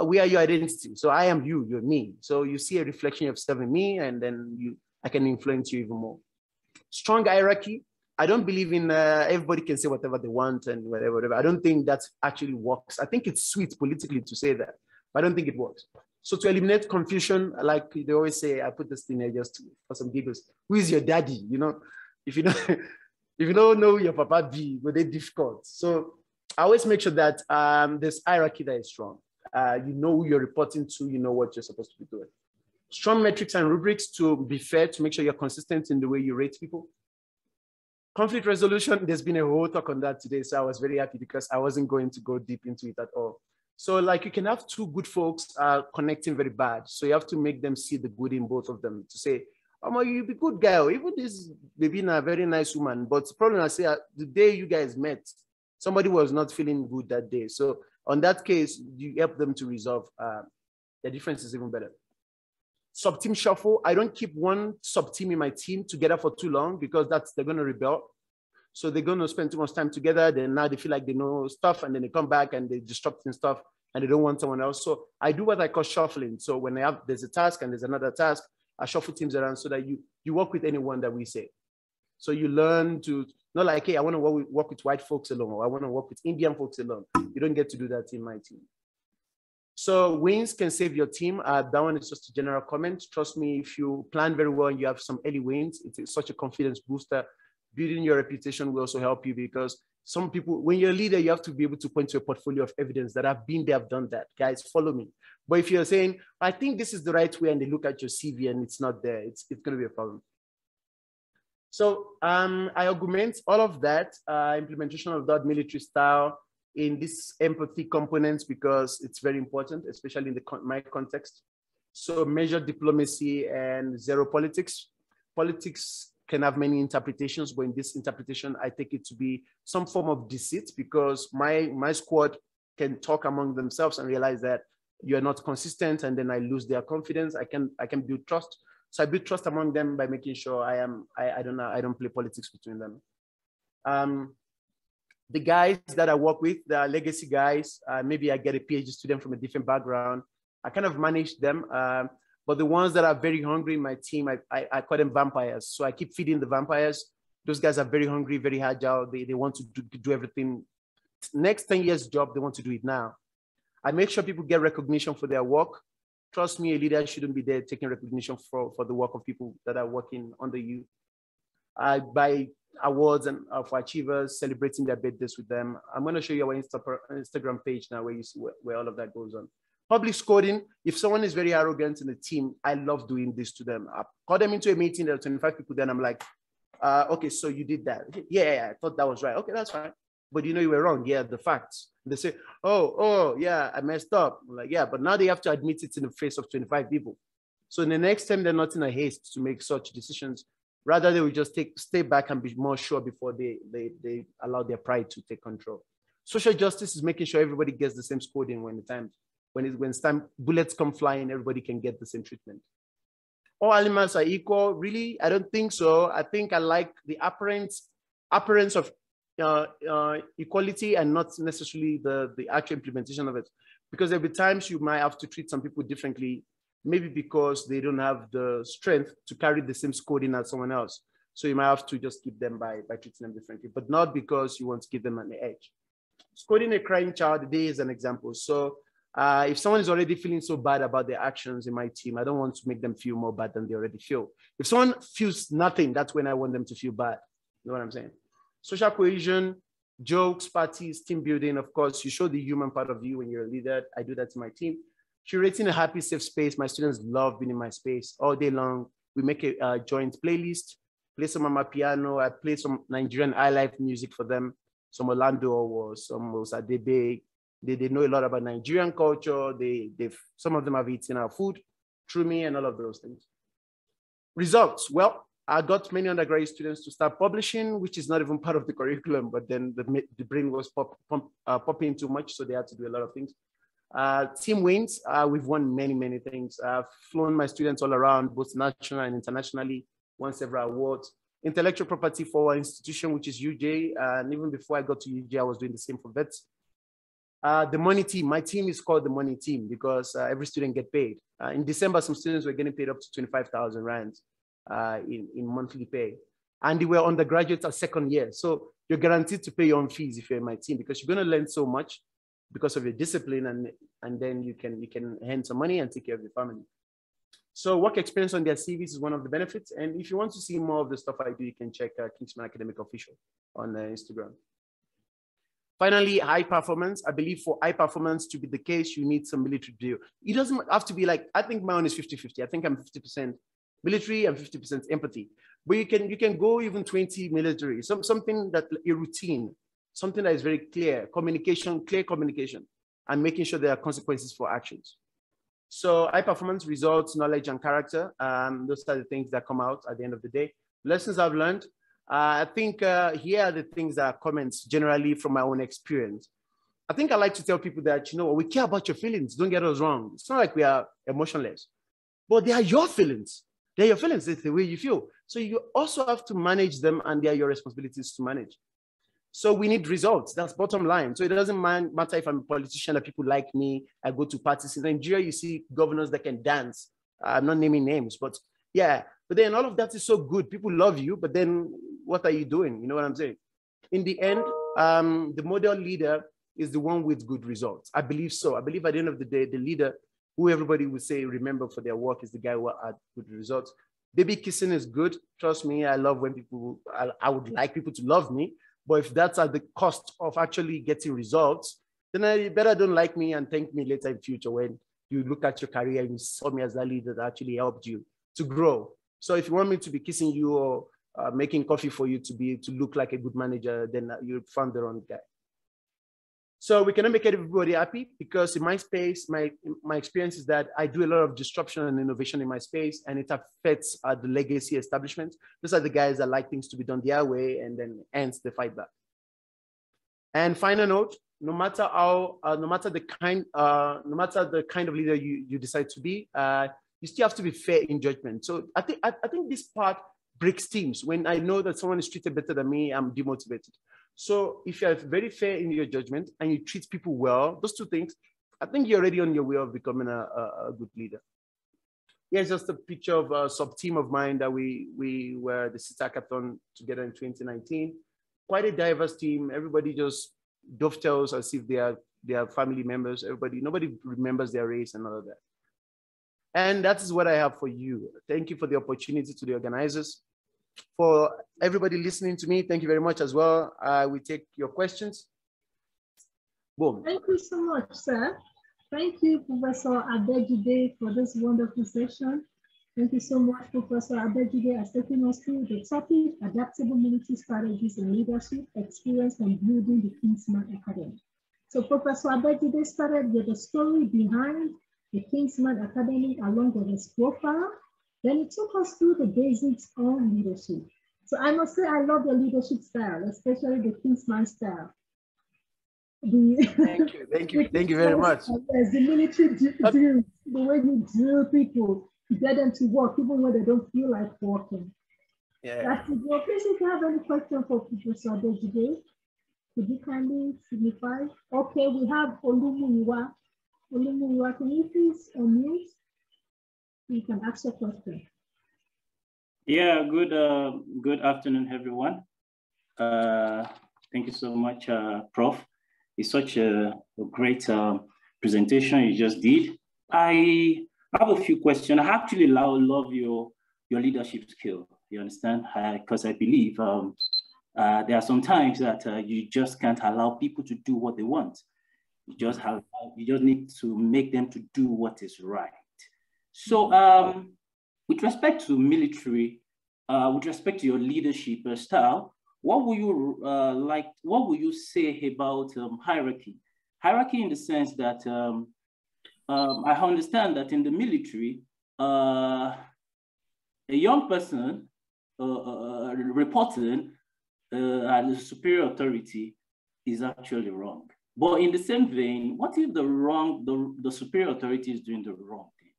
we are your identity. So I am you, you're me. So you see a reflection of yourself in me, and then I can influence you even more. Strong hierarchy. I don't believe in everybody can say whatever they want and whatever. I don't think that actually works. I think it's sweet politically to say that, but I don't think it works. So to eliminate confusion, like they always say, I put this thing there just for some giggles. Who is your daddy? You know, if you don't know your papa be, but they're difficult. So I always make sure that there's hierarchy that is strong. You know who you're reporting to, you know what you're supposed to be doing. Strong metrics and rubrics to be fair, to make sure you're consistent in the way you rate people. Conflict resolution, there's been a whole talk on that today, so I was very happy because I wasn't going to go deep into it at all. So like you can have two good folks connecting very bad. So you have to make them see the good in both of them to say, oh, you be good guy, or even this baby a very nice woman. But the problem I say, the day you guys met, somebody was not feeling good that day. So on that case, you help them to resolve. The difference is even better. Sub-team shuffle. I don't keep one sub-team in my team together for too long because they're going to rebel. So they're going to spend too much time together. Then now they feel like they know stuff, and then they come back and they disrupting stuff and they don't want someone else. So I do what I call shuffling. So when there's a task and there's another task, I shuffle teams around so that you work with anyone that we say. So you learn to, not like, hey, I want to work with white folks alone, or I want to work with Indian folks alone. You don't get to do that in my team. So wins can save your team. That one is just a general comment. Trust me, if you plan very well and you have some early wins, it's such a confidence booster. Building your reputation will also help you because some people, when you're a leader, you have to be able to point to a portfolio of evidence that I've been there, I've done that. Guys, follow me. But if you're saying, I think this is the right way, and they look at your CV and it's not there, it's going to be a problem. So I augment all of that, implementation of that military style in this empathy components because it's very important, especially in my context. So measured diplomacy and zero politics. Politics can have many interpretations, but in this interpretation, I take it to be some form of deceit because my squad can talk among themselves and realize that you're not consistent, and then I lose their confidence. I can build trust. So I build trust among them by making sure I don't play politics between them. The guys that I work with, the legacy guys, maybe I get a PhD student from a different background. I kind of manage them. But the ones that are very hungry in my team, I call them vampires. So I keep feeding the vampires. Those guys are very hungry, very agile. They want to do everything. Next 10 years job, they want to do it now. I make sure people get recognition for their work. Trust me, a leader shouldn't be there taking recognition for the work of people that are working under you. By awards and for achievers, celebrating their birthdays with them. I'm going to show you our Instagram page now where you see where all of that goes on. Public scoring, if someone is very arrogant in the team, I love doing this to them. I call them into a meeting, there are 25 people, then I'm like, okay, so you did that. Yeah, I thought that was right. Okay, that's fine. But you know you were wrong. Yeah, the facts. They say, oh, yeah, I messed up. I'm like, yeah, but now they have to admit it in the face of 25 people. So in the next time, they're not in a haste to make such decisions. Rather, they will just stay back and be more sure before they allow their pride to take control. Social justice is making sure everybody gets the same scoring when it's time bullets come flying, everybody can get the same treatment. All animals are equal. Really, I don't think so. I think I like the appearance of equality and not necessarily the actual implementation of it. Because there'll be times you might have to treat some people differently, maybe because they don't have the strength to carry the same scoring as someone else. So you might have to just keep them by treating them differently, but not because you want to give them an edge. Scoring a crying child today is an example. So if someone is already feeling so bad about their actions in my team, I don't want to make them feel more bad than they already feel. If someone feels nothing, that's when I want them to feel bad. You know what I'm saying? Social cohesion, jokes, parties, team building. Of course, you show the human part of you when you're a leader. I do that to my team. Curating a happy, safe space. My students love being in my space all day long. We make a joint playlist, play some on my piano. I play some Nigerian highlife music for them. Some Orlando or some Osadebe. They know a lot about Nigerian culture. Some of them have eaten our food through me and all of those things. Results. Well, I got many undergraduate students to start publishing, which is not even part of the curriculum, but then the brain was popping too much, so they had to do a lot of things. Team wins, we've won many things. I've flown my students all around, both national and internationally, won several awards. Intellectual property for our institution, which is UJ, and even before I got to UJ, I was doing the same for vets. The money team, my team is called the money team because every student get paid. In December, some students were getting paid up to 25,000 rands in monthly pay. And they were undergraduates at second year. So you're guaranteed to pay your own fees if you're in my team because you're gonna learn so much because of your discipline and then you can earn some money and take care of your family. So work experience on their CVs is one of the benefits. And if you want to see more of the stuff I do, you can check Kingsman Academic Official on Instagram. Finally, high performance. I believe for high performance to be the case, you need some military drill. It doesn't have to be like, I think my own is 50-50. I think I'm 50% military and 50% empathy. But you can go even 20 military, something that a routine, something that is very clear, clear communication, and making sure there are consequences for actions. So high performance, results, knowledge, and character. Those are the things that come out at the end of the day. Lessons I've learned. I think here are the things that are comments generally from my own experience. I think I like to tell people that, you know, we care about your feelings. Don't get us wrong. It's not like we are emotionless, but they are your feelings. They're your feelings. It's the way you feel. So you also have to manage them, and they are your responsibilities to manage. So we need results. That's bottom line. So it doesn't matter if I'm a politician, that people like me, I go to parties. In Nigeria, you see governors that can dance. I'm not naming names, but yeah. But then all of that is so good. People love you, but then what are you doing? You know what I'm saying? In the end, the model leader is the one with good results. I believe so. I believe at the end of the day, the leader who everybody would say remember for their work is the guy who had good results. Baby kissing is good. Trust me, I love when people, I would like people to love me. But if that's at the cost of actually getting results, then you better don't like me and thank me later in future when you look at your career and you saw me as that leader that actually helped you to grow. So if you want me to be kissing you or making coffee for you to look like a good manager, then you found the wrong guy. So we cannot make everybody happy because in my space, my experience is that I do a lot of disruption and innovation in my space, and it affects the legacy establishment. Those are the guys that like things to be done their way, and then hence they fight back. And final note: no matter the kind of leader you decide to be, you still have to be fair in judgment. So I think this part breaks teams. When I know that someone is treated better than me, I'm demotivated. So if you're very fair in your judgment and you treat people well, those two things, I think you're already on your way of becoming a good leader. Here's just a picture of a sub-team of mine that we were the sister hackathon together in 2019. Quite a diverse team. Everybody just dovetails as if they are family members. Nobody remembers their race and all of that. And that is what I have for you. Thank you for the opportunity to the organizers. For everybody listening to me, thank you very much as well. We take your questions. Boom. Thank you so much, sir. Thank you, Professor Abejide, for this wonderful session. Thank you so much, Professor Abejide, as taking us through the topic, adaptable military strategies and leadership, experience and building the Kingsman Academy. So Professor Abejide started with the story behind the Kingsman Academy along with his profile. Then he took us through the basics on leadership. So I must say I love the leadership style, especially the Kingsman style. Thank you very much. Yes, the military drill, the way you drill people to get them to work even when they don't feel like working. Yeah. That's it. Well, please, if you have any question for Professor Abejide, could you kindly signify? Okay, we have Olumuyiwa. Olumuyiwa, can you please unmute? You can ask your question. Yeah, good afternoon, everyone. Thank you so much, Prof. It's such a great presentation you just did. I have a few questions. I actually love your leadership skill. You understand? Because I believe there are some times that you just can't allow people to do what they want. You just need to make them to do what is right. So with respect to military, with respect to your leadership style, what will you what will you say about hierarchy? Hierarchy in the sense that I understand that in the military, a young person reporting at the superior authority is actually wrong. But in the same vein, what if the superior authority is doing the wrong thing?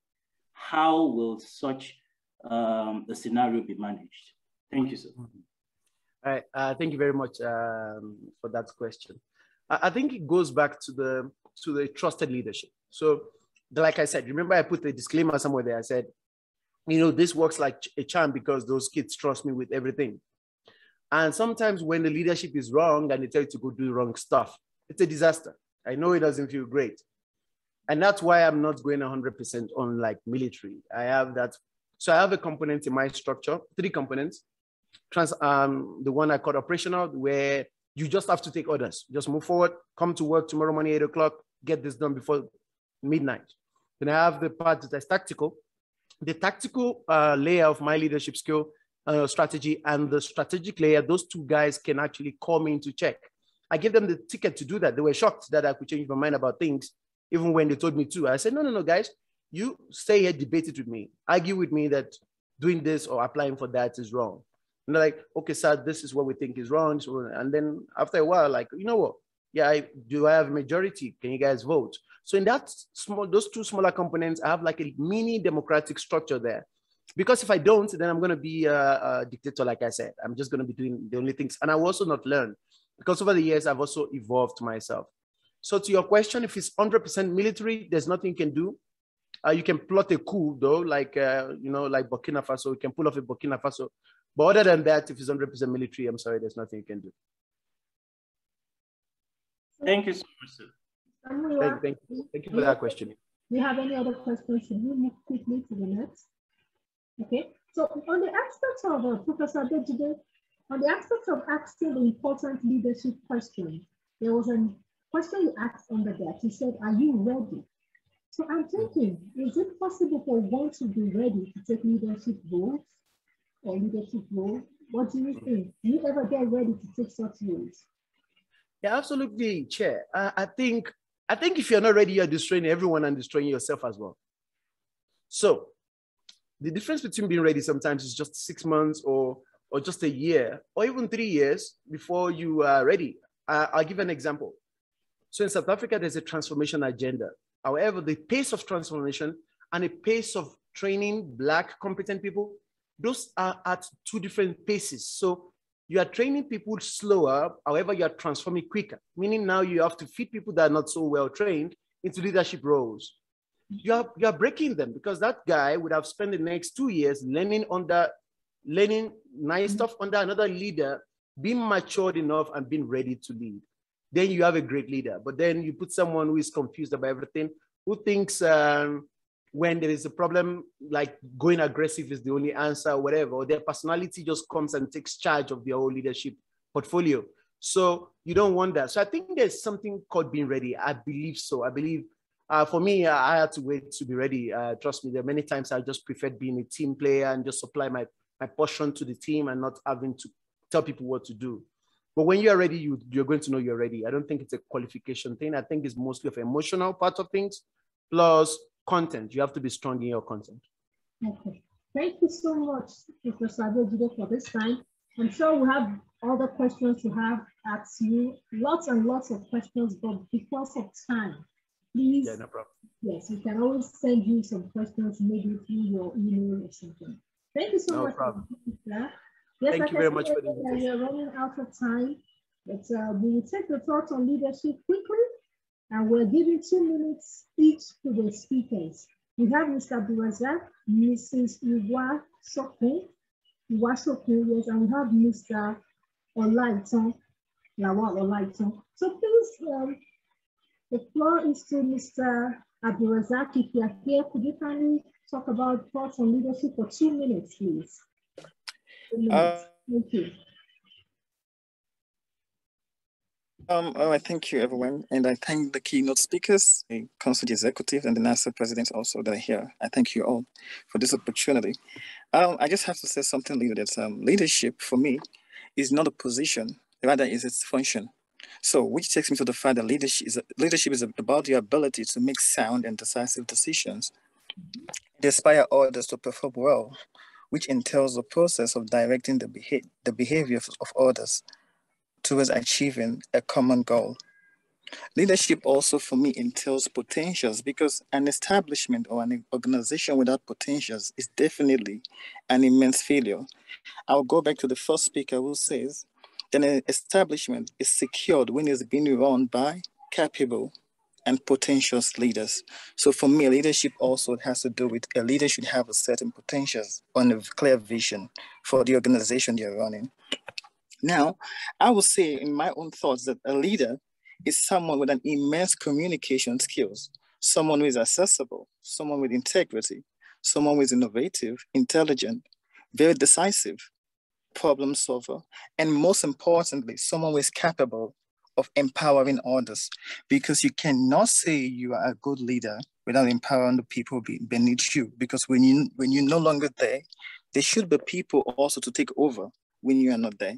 How will such a scenario be managed? Thank you, sir. All right, thank you very much for that question. I think it goes back to the trusted leadership. So, like I said, remember I put a disclaimer somewhere there. I said, you know, this works like a charm because those kids trust me with everything. And sometimes when the leadership is wrong and they tell you to go do wrong stuff, it's a disaster. I know it doesn't feel great. And that's why I'm not going 100% on like military. I have that. So I have a component in my structure, 3 components. The one I call operational, where you just have to take orders. Just move forward, come to work tomorrow morning, 8 o'clock, get this done before midnight. Then I have the part that's tactical. The tactical layer of my leadership skill, strategy, and the strategic layer, those 2 guys can actually call me into check. I gave them the ticket to do that. They were shocked that I could change my mind about things, even when they told me to. I said, no, guys, you stay here, debate it with me, argue with me that doing this or applying for that is wrong. And they're like, okay, sir, this is what we think is wrong. And then after a while, like, you know what? Yeah, do I have a majority? Can you guys vote? So in that those 2 smaller components, I have like a mini democratic structure there. Because if I don't, then I'm going to be a dictator, like I said. I'm just going to be doing the only things. And I will also not learn. Because over the years, I've also evolved myself. So to your question, if it's 100% military, there's nothing you can do. You can plot a coup, though, like, you know, like Burkina Faso. You can pull off a Burkina Faso. But other than that, if it's 100% military, I'm sorry, there's nothing you can do. Thank you so much, sir. Thank you for that question. Do you have any other questions? Should we move quickly to the next? Okay. So on the aspect of Professor Abejide, on the aspect of asking the important leadership question, there was a question you asked under that. You said, "Are you ready?" So I'm thinking, is it possible for one to be ready to take leadership roles or leadership role? What do you think? Do you ever get ready to take such roles? Yeah, absolutely, Chair. I think if you're not ready, you're destroying everyone and destroying yourself as well. So the difference between being ready sometimes is just 6 months or just a year or even 3 years before you are ready. I'll give an example. So in South Africa, there's a transformation agenda. However, the pace of transformation and the pace of training Black competent people, those are at 2 different paces. So you are training people slower, however, you are transforming quicker, meaning now you have to feed people that are not so well trained into leadership roles. You are breaking them because that guy would have spent the next 2 years learning nice stuff under another leader, being matured enough and being ready to lead. Then you have a great leader. But then you put someone who is confused about everything, who thinks when there is a problem, like going aggressive is the only answer or whatever, or their personality just comes and takes charge of their whole leadership portfolio. So you don't want that. So I think there's something called being ready. I believe so. I believe for me, I had to wait to be ready. Trust me, there are many times I just preferred being a team player and just supply my portion to the team and not having to tell people what to do. But when you're ready, you're going to know you're ready. I don't think it's a qualification thing. I think it's mostly of an emotional part of things, plus content. You have to be strong in your content. Okay. Thank you so much, Professor Adejude, for this time. I'm sure we have other questions to have asked you, lots and lots of questions, but because of time, please, yeah, no problem. Yes, we can always send you some questions, maybe through your email or something. Thank you so much problem. for that. Yes, Thank you very much for the invitation. We are running out of time, but we will take the thoughts on leadership quickly, and we're giving 2 minutes each to the speakers. We have Mr. Abdulrazak, Mrs. Iwa Sokun, yes, and we have Mr. Olaiton, Lawal Olaiton. So please, the floor is to Mr. Abdulrazak. If you are here, could you kindly talk about thoughts on leadership for 2 minutes, please? 2 minutes. Thank you. All right, thank you, everyone. And I thank the keynote speakers, the CONSUJ executive, and the national presidents also that are here. I thank you all for this opportunity. I just have to say something later that leadership for me is not a position, rather is its function. So which takes me to the fact that leadership is about the ability to make sound and decisive decisions, inspire others to perform well, which entails the process of directing the behavior of others towards achieving a common goal. Leadership also for me entails potentials, because an establishment or an organization without potentials is definitely an immense failure. I'll go back to the first speaker who says that an establishment is secured when it's being run by capable and potentious leaders. So for me, leadership also has to do with a leader should have a certain potentials and a clear vision for the organization they're running. Now, I would say in my own thoughts that a leader is someone with an immense communication skills, someone who is accessible, someone with integrity, someone who is innovative, intelligent, very decisive, problem solver, and most importantly, someone who is capable of empowering others, because you cannot say you are a good leader without empowering the people beneath you, because when you're no longer there should be people also to take over when you are not there.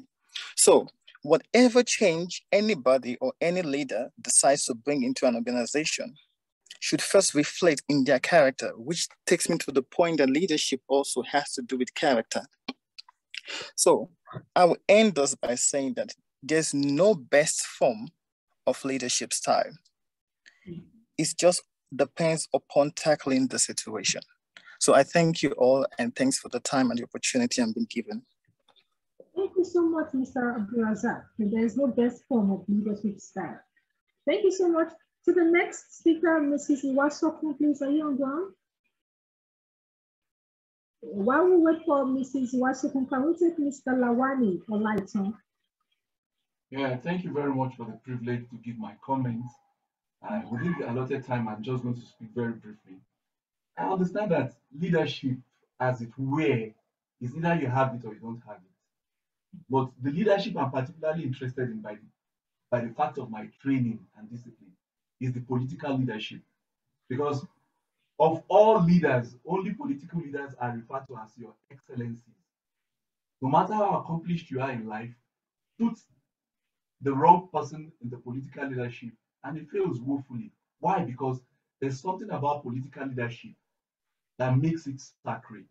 So whatever change anybody or any leader decides to bring into an organization should first reflect in their character, which takes me to the point that leadership also has to do with character. So I will end this by saying that there's no best form of leadership style. It just depends upon tackling the situation. So I thank you all, and thanks for the time and the opportunity I've been given. Thank you so much, Mr. Abdulrazak. There's no best form of leadership style. Thank you so much. To the next speaker, Mrs. Iwasokun, please, are you on ground? While we wait for Mrs. Iwasokun, can we take Mr. Lawani Olaiton? Yeah, thank you very much for the privilege to give my comments. Within the allotted time, I'm just going to speak very briefly. I understand that leadership, as it were, is either you have it or you don't have it. But the leadership I'm particularly interested in by the fact of my training and discipline is the political leadership. Because of all leaders, only political leaders are referred to as your excellencies. No matter how accomplished you are in life, put the wrong person in the political leadership and it fails woefully. Why? Because there's something about political leadership that makes it sacred.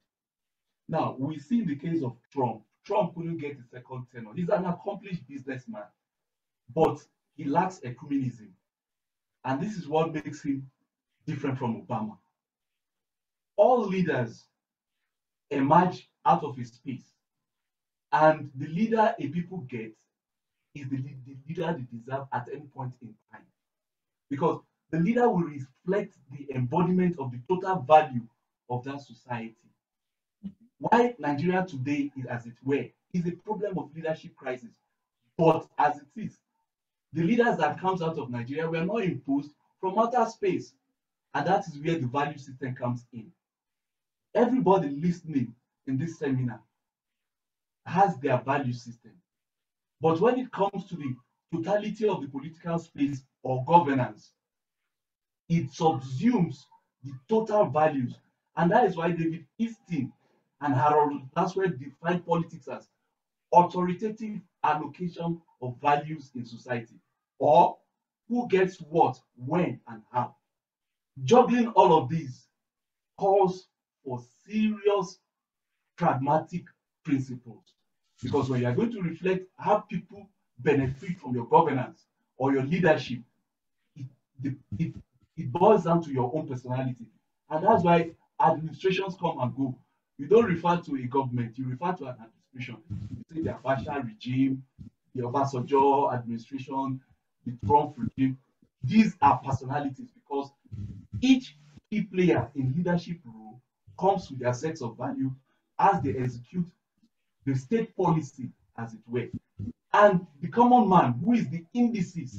Now, we see in the case of Trump. Trump couldn't get a second tenure. He's an accomplished businessman, but he lacks ecumenism. And this is what makes him different from Obama. All leaders emerge out of a space, and the leader a people get is the leader they deserve at any point in time. Because the leader will reflect the embodiment of the total value of that society. Why Nigeria today is as it were is a problem of leadership crisis. But as it is, the leaders that comes out of Nigeria were not imposed from outer space. And that is where the value system comes in. Everybody listening in this seminar has their value system. But when it comes to the totality of the political space or governance, it subsumes the total values. And that is why David Easton and Harold Laswell define politics as authoritative allocation of values in society, or who gets what, when, and how. Juggling all of these calls for serious pragmatic principles, because when you are going to reflect how people benefit from your governance or your leadership, it boils down to your own personality. And that's why administrations come and go. You don't refer to a government, you refer to an administration. You say the Abacha regime, the Obasanjo administration, the Trump regime. These are personalities because each key player in leadership role comes with their sets of value as they execute the state policy, as it were. And the common man, who is the indices,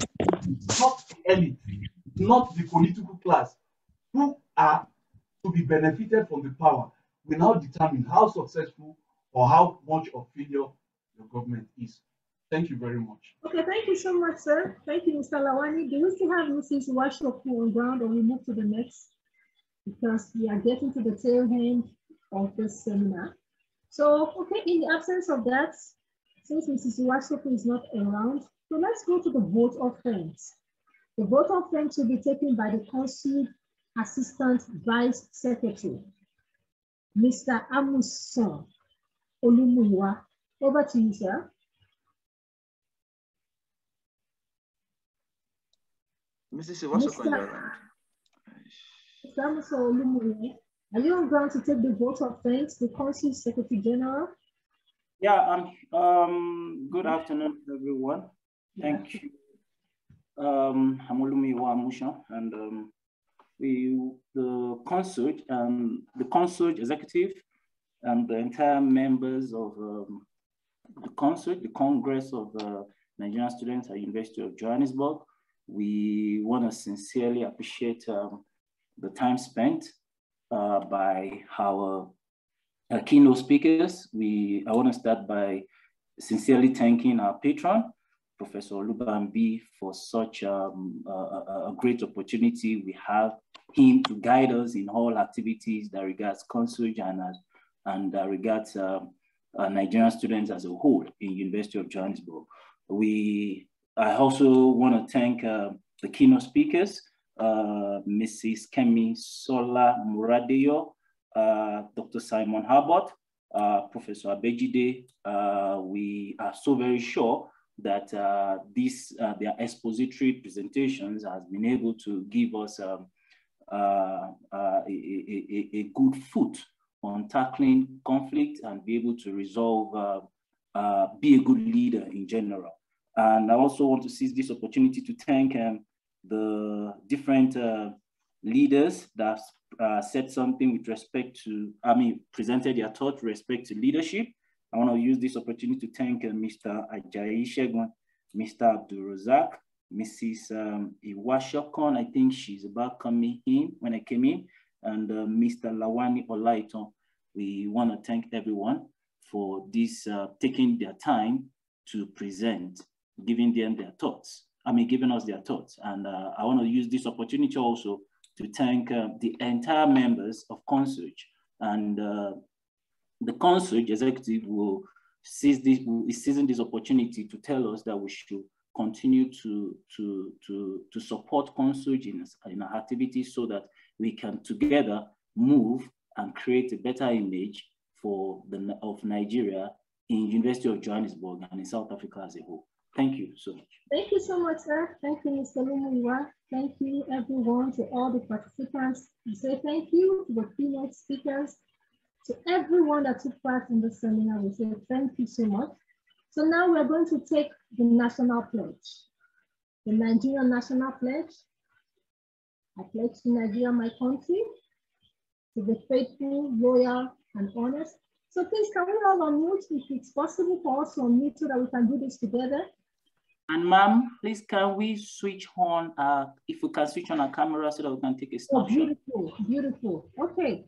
not the elite, not the political class, who are to be benefited from the power, will now determine how successful or how much of failure your government is. Thank you very much. Okay, thank you so much, sir. Thank you, Mr. Lawani. Do we still have Mrs. Washoku on ground, or we move to the next? Because we are getting to the tail end of this seminar. So, okay, in the absence of that, since Mrs. Washoku is not around, so let's go to the vote of thanks. The vote of thanks will be taken by the CONSUJ Assistant Vice Secretary, Mr. Amuson Olumuyiwa. Over to you, sir. Mrs. Iwasoko, Mr. Amuson Olumuyiwa, are you on ground to take the vote of thanks, the CONSUJ Secretary General? Yeah, good afternoon, everyone. Thank you. I'm Olumuyiwa Amuson, and the CONSUJ executive and the entire members of the CONSUJ, the Congress of Nigerian Students at University of Johannesburg, we want to sincerely appreciate the time spent by our keynote speakers. I want to start by sincerely thanking our patron, Professor Olubambi, for such a great opportunity. We have him to guide us in all activities that regards CONSUJ and that regards Nigerian students as a whole in University of Johannesburg. I also want to thank the keynote speakers, Mrs. Kemi Sola Muradeyo, Dr. Simon Harbot, Professor Abejide. We are so very sure that their expository presentations has been able to give us a good foot on tackling conflict and be able to resolve, be a good leader in general. And I also want to seize this opportunity to thank the different leaders that said something with respect to, presented their thought with respect to leadership. I want to use this opportunity to thank Mr. Ajayi Shegun, Mr. Abdulrazak, Mrs. Iwashokon, I think she's about coming in when I came in, and Mr. Lawani Olaiton. We want to thank everyone for this, taking their time to present, giving them their thoughts. Giving us their thoughts. And I want to use this opportunity also to thank the entire members of CONSUJ. And the CONSUJ executive will is seizing this opportunity to tell us that we should continue to support CONSUJ in our activities so that we can together move and create a better image of Nigeria in University of Johannesburg and in South Africa as a whole. Thank you so much. Thank you so much, sir. Thank you, Mr. Olumuyiwa. Thank you, everyone, to all the participants. We say thank you to the keynote speakers, to everyone that took part in the seminar. We say thank you so much. So now we're going to take the national pledge, the Nigerian national pledge. I pledge to Nigeria, my country, to be faithful, loyal, and honest. So please, can we all unmute if it's possible for us to unmute so that we can do this together? And ma'am, please can we switch on, if we can switch on our camera so that we can take a snapshot. Oh, beautiful, beautiful. Okay.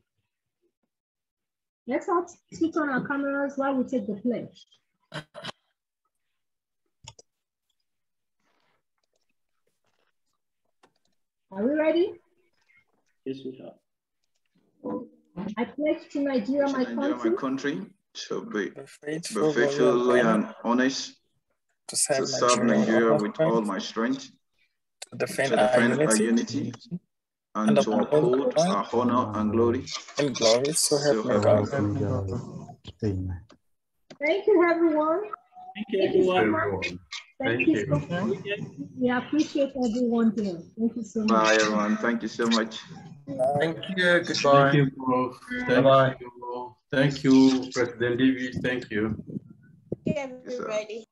Let's all switch on our cameras while we take the pledge. Are we ready? Yes, we are. I pledge to Nigeria, my country, to be faithful, loyal, and honest, to serve Nigeria with all my strength, to defend our unity, and to uphold our honor and glory. And glory, so help me God. Thank you, everyone. Thank you, everyone. Thank you so much. We appreciate everyone here. Thank you so much. Bye, everyone. Thank you so much. Thank you. Goodbye. Thank you, Prof. Thank you. Thank you, President Davis. Thank you. Thank you, everybody.